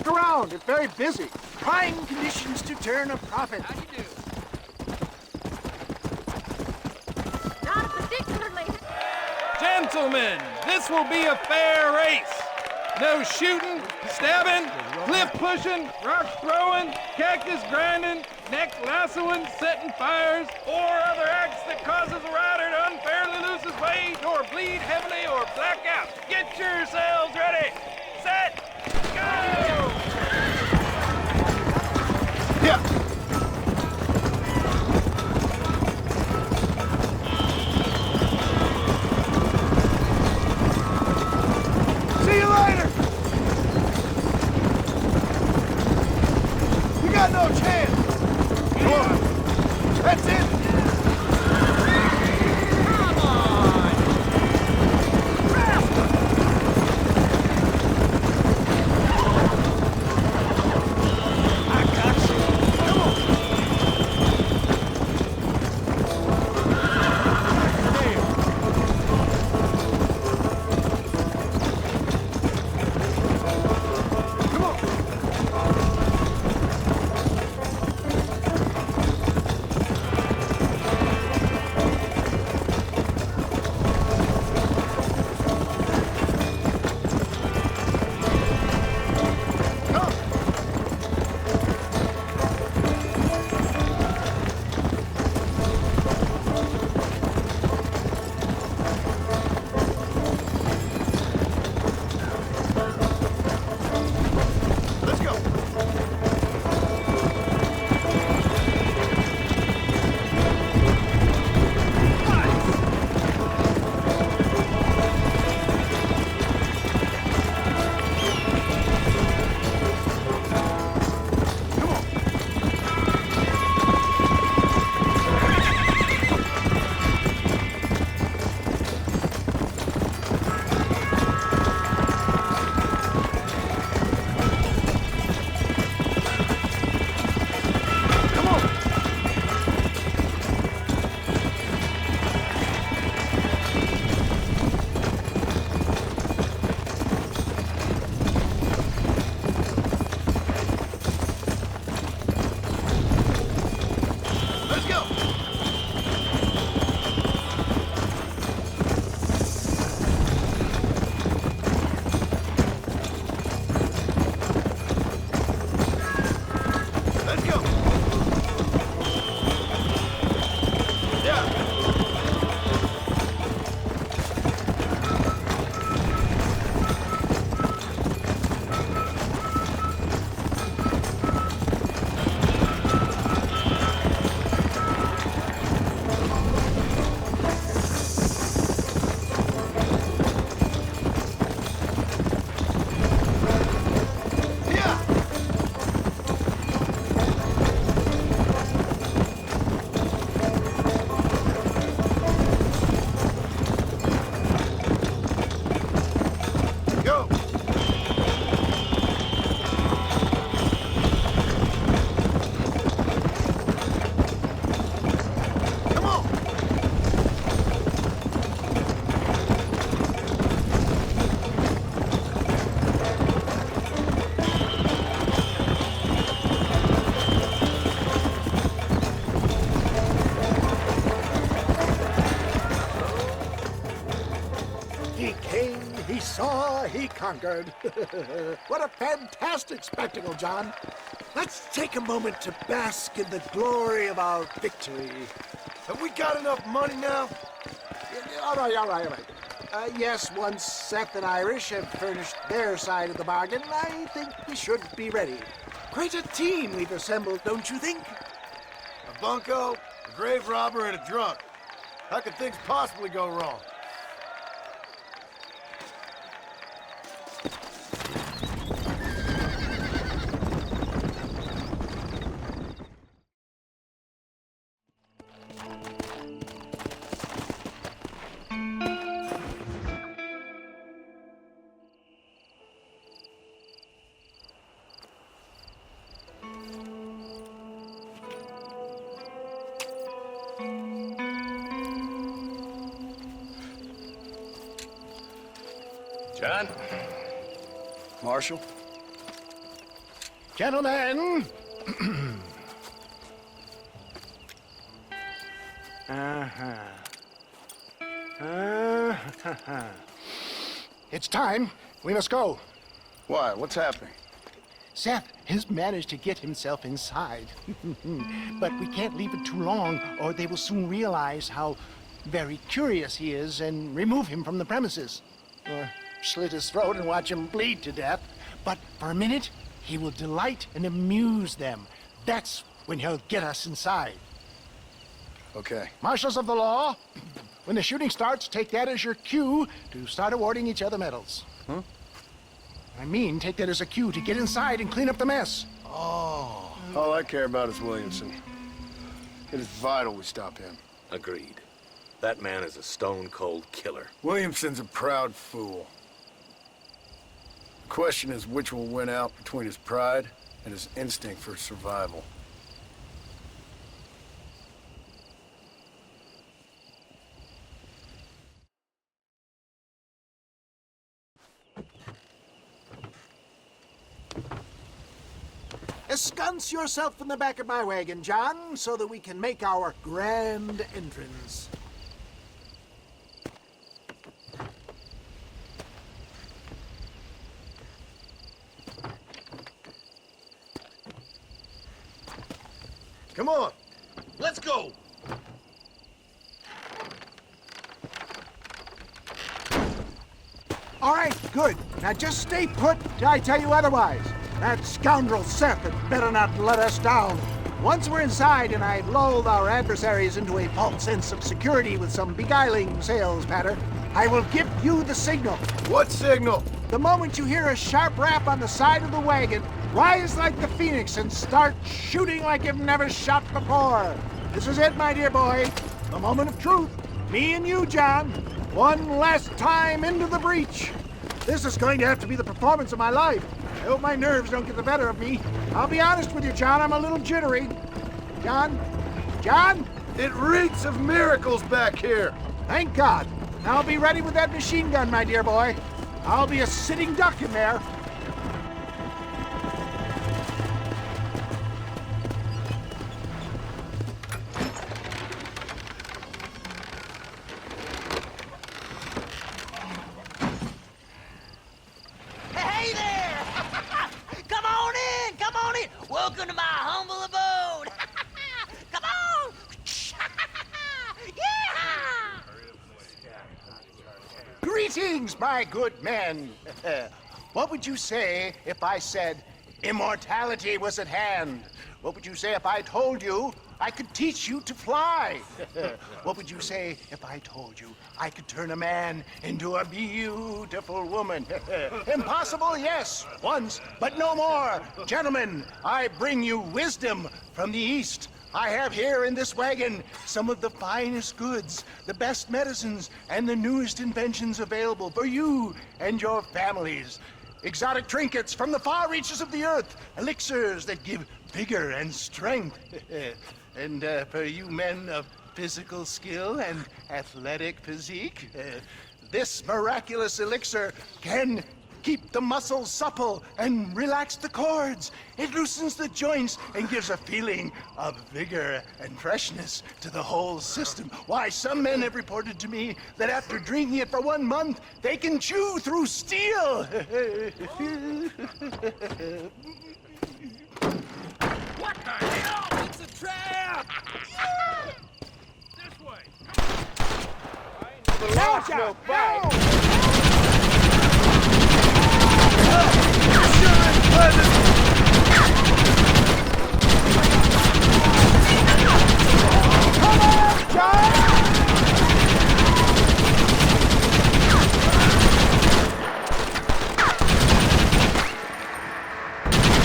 Look around, it's very busy. Trying conditions to turn a profit. How do you do? Not particularly. Gentlemen, this will be a fair race. No shooting, stabbing, cliff pushing, rock throwing, cactus grinding, neck lassoing, setting fires, or other acts that causes a rider to unfairly lose his weight, or bleed heavily, or black out. Get yourselves ready. Set, go! Yeah. See you later. You got no chance. Come on. That's it. He conquered. What a fantastic spectacle, John. Let's take a moment to bask in the glory of our victory. Have we got enough money now? All right. Yes, once Seth and Irish have furnished their side of the bargain, I think we should be ready. Quite a team we've assembled, don't you think? A bunco, a grave robber, and a drunk. How could things possibly go wrong? John? Marshal? Gentlemen. It's time. We must go. Why? What's happening? Seth has managed to get himself inside. But we can't leave it too long, or they will soon realize how very curious he is and remove him from the premises. Or slit his throat and watch him bleed to death. But for a minute, he will delight and amuse them. That's when he'll get us inside. Okay. Marshals of the law, when the shooting starts, take that as your cue to start awarding each other medals. Huh? I mean, take that as a cue to get inside and clean up the mess. Oh. All I care about is Williamson. It is vital we stop him. Agreed. That man is a stone-cold killer. Williamson's a proud fool. The question is which will win out between his pride and his instinct for survival. Ensconce yourself in the back of my wagon, John, so that we can make our grand entrance. Come on, let's go. All right, good. Now just stay put till I tell you otherwise. That scoundrel Seth had better not let us down. Once we're inside and I've lulled our adversaries into a false sense of security with some beguiling sales patter, I will give you the signal. What signal? The moment you hear a sharp rap on the side of the wagon, rise like the phoenix and start shooting like you've never shot before. This is it, my dear boy. The moment of truth. Me and you, John. One last time into the breach. This is going to have to be the performance of my life. I hope my nerves don't get the better of me. I'll be honest with you, John, I'm a little jittery. John? John? It reeks of miracles back here. Thank God. Now I'll be ready with that machine gun, my dear boy. I'll be a sitting duck in there. Hey there! Come on in! Come on in! Welcome to my humble abode! Come on! Yeah! Greetings, my good men. What would you say if I said immortality was at hand? What would you say if I told you I could teach you to fly? What would you say if I told you I could turn a man into a beautiful woman? Impossible, yes, once, but no more. Gentlemen, I bring you wisdom from the East. I have here in this wagon some of the finest goods, the best medicines, and the newest inventions available for you and your families. Exotic trinkets from the far reaches of the earth, elixirs that give vigor and strength. And for you men of physical skill and athletic physique, this miraculous elixir can keep the muscles supple and relax the cords. It loosens the joints and gives a feeling of vigor and freshness to the whole system. Why, some men have reported to me that after drinking it for 1 month, they can chew through steel. What the hell? It's a trap! This way. Watch out! No! Come on, John!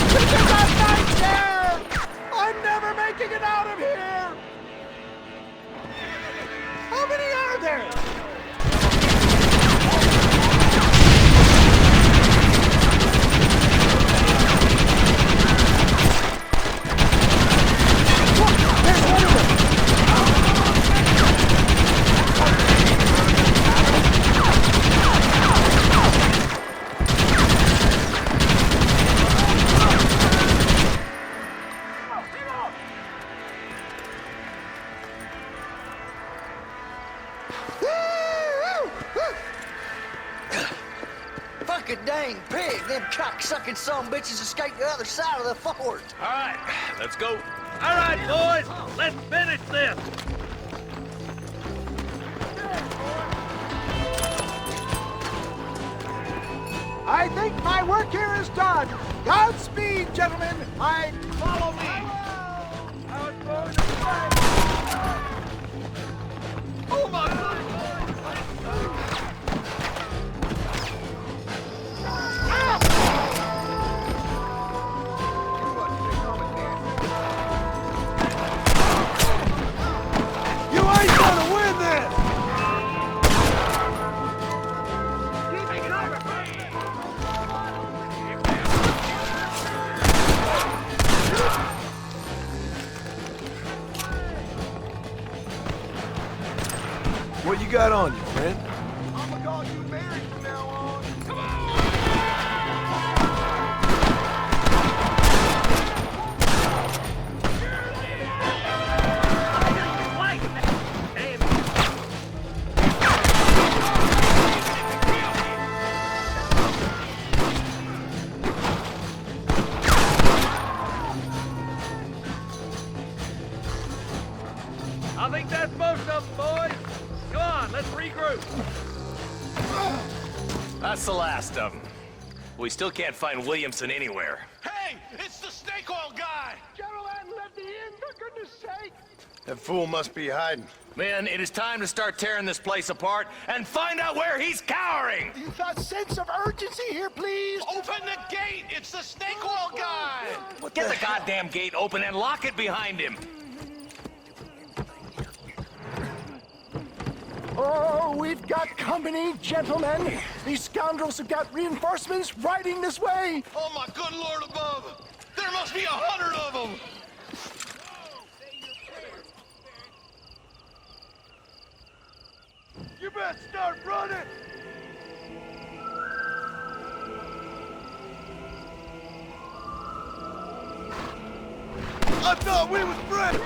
This is a nightmare! I'm never making it out of here! How many are there? them cock-sucking son bitches escaped the other side of the fort. All right, let's go. All right, boys, let's finish this. I think my work here is done. Godspeed, gentlemen. Follow me. Oh my God! You ain't gonna win this! What you got on you, friend? I'ma call you Mary from now on. Come on! I think that's most of them, boys. Come on, let's regroup. That's the last of them. We still can't find Williamson anywhere. Hey, it's the snake oil guy! Gentlemen, let me in, for goodness sake! That fool must be hiding. Men, it is time to start tearing this place apart and find out where he's cowering! A sense of urgency here, please! Open the gate! It's the snake oil guy! Get the goddamn gate open and lock it behind him! Oh, we've got company, gentlemen. These scoundrels have got reinforcements riding this way. Oh my good Lord above! There must be 100 of them! You better start running! I thought we was friends!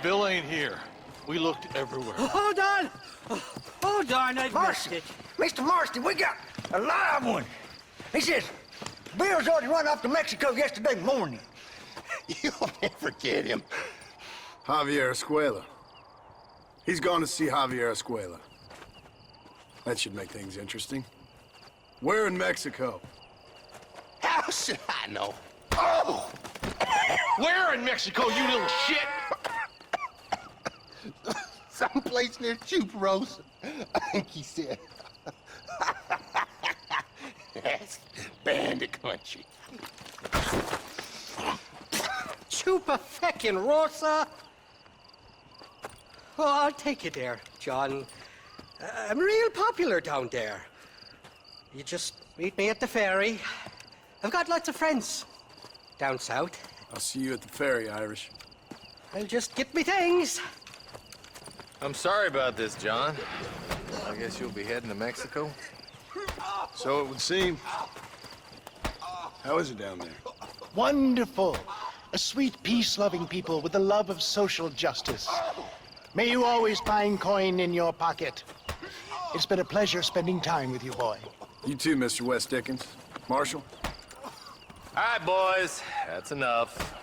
Bill ain't here. We looked everywhere. Hold on! Oh, darn, I missed it. Mr. Marston, we got a live one. He says, Bill's already run off to Mexico yesterday morning. You'll never get him. Javier Escuela. He's gone to see Javier Escuela. That should make things interesting. Where in Mexico? How should I know? Oh! Where in Mexico, you little shit? Someplace near Chuparosa, I think he said. That's bandit country. Chupa-feckin' Oh, I'll take you there, John. I'm real popular down there. You just meet me at the ferry. I've got lots of friends down south. I'll see you at the ferry, Irish. I'll just get me things. I'm sorry about this, John. I guess you'll be heading to Mexico? So it would seem. How is it down there? Wonderful. A sweet, peace-loving people with the love of social justice. May you always find coin in your pocket. It's been a pleasure spending time with you, boy. You too, Mr. West Dickens. Marshal? All right, boys. That's enough.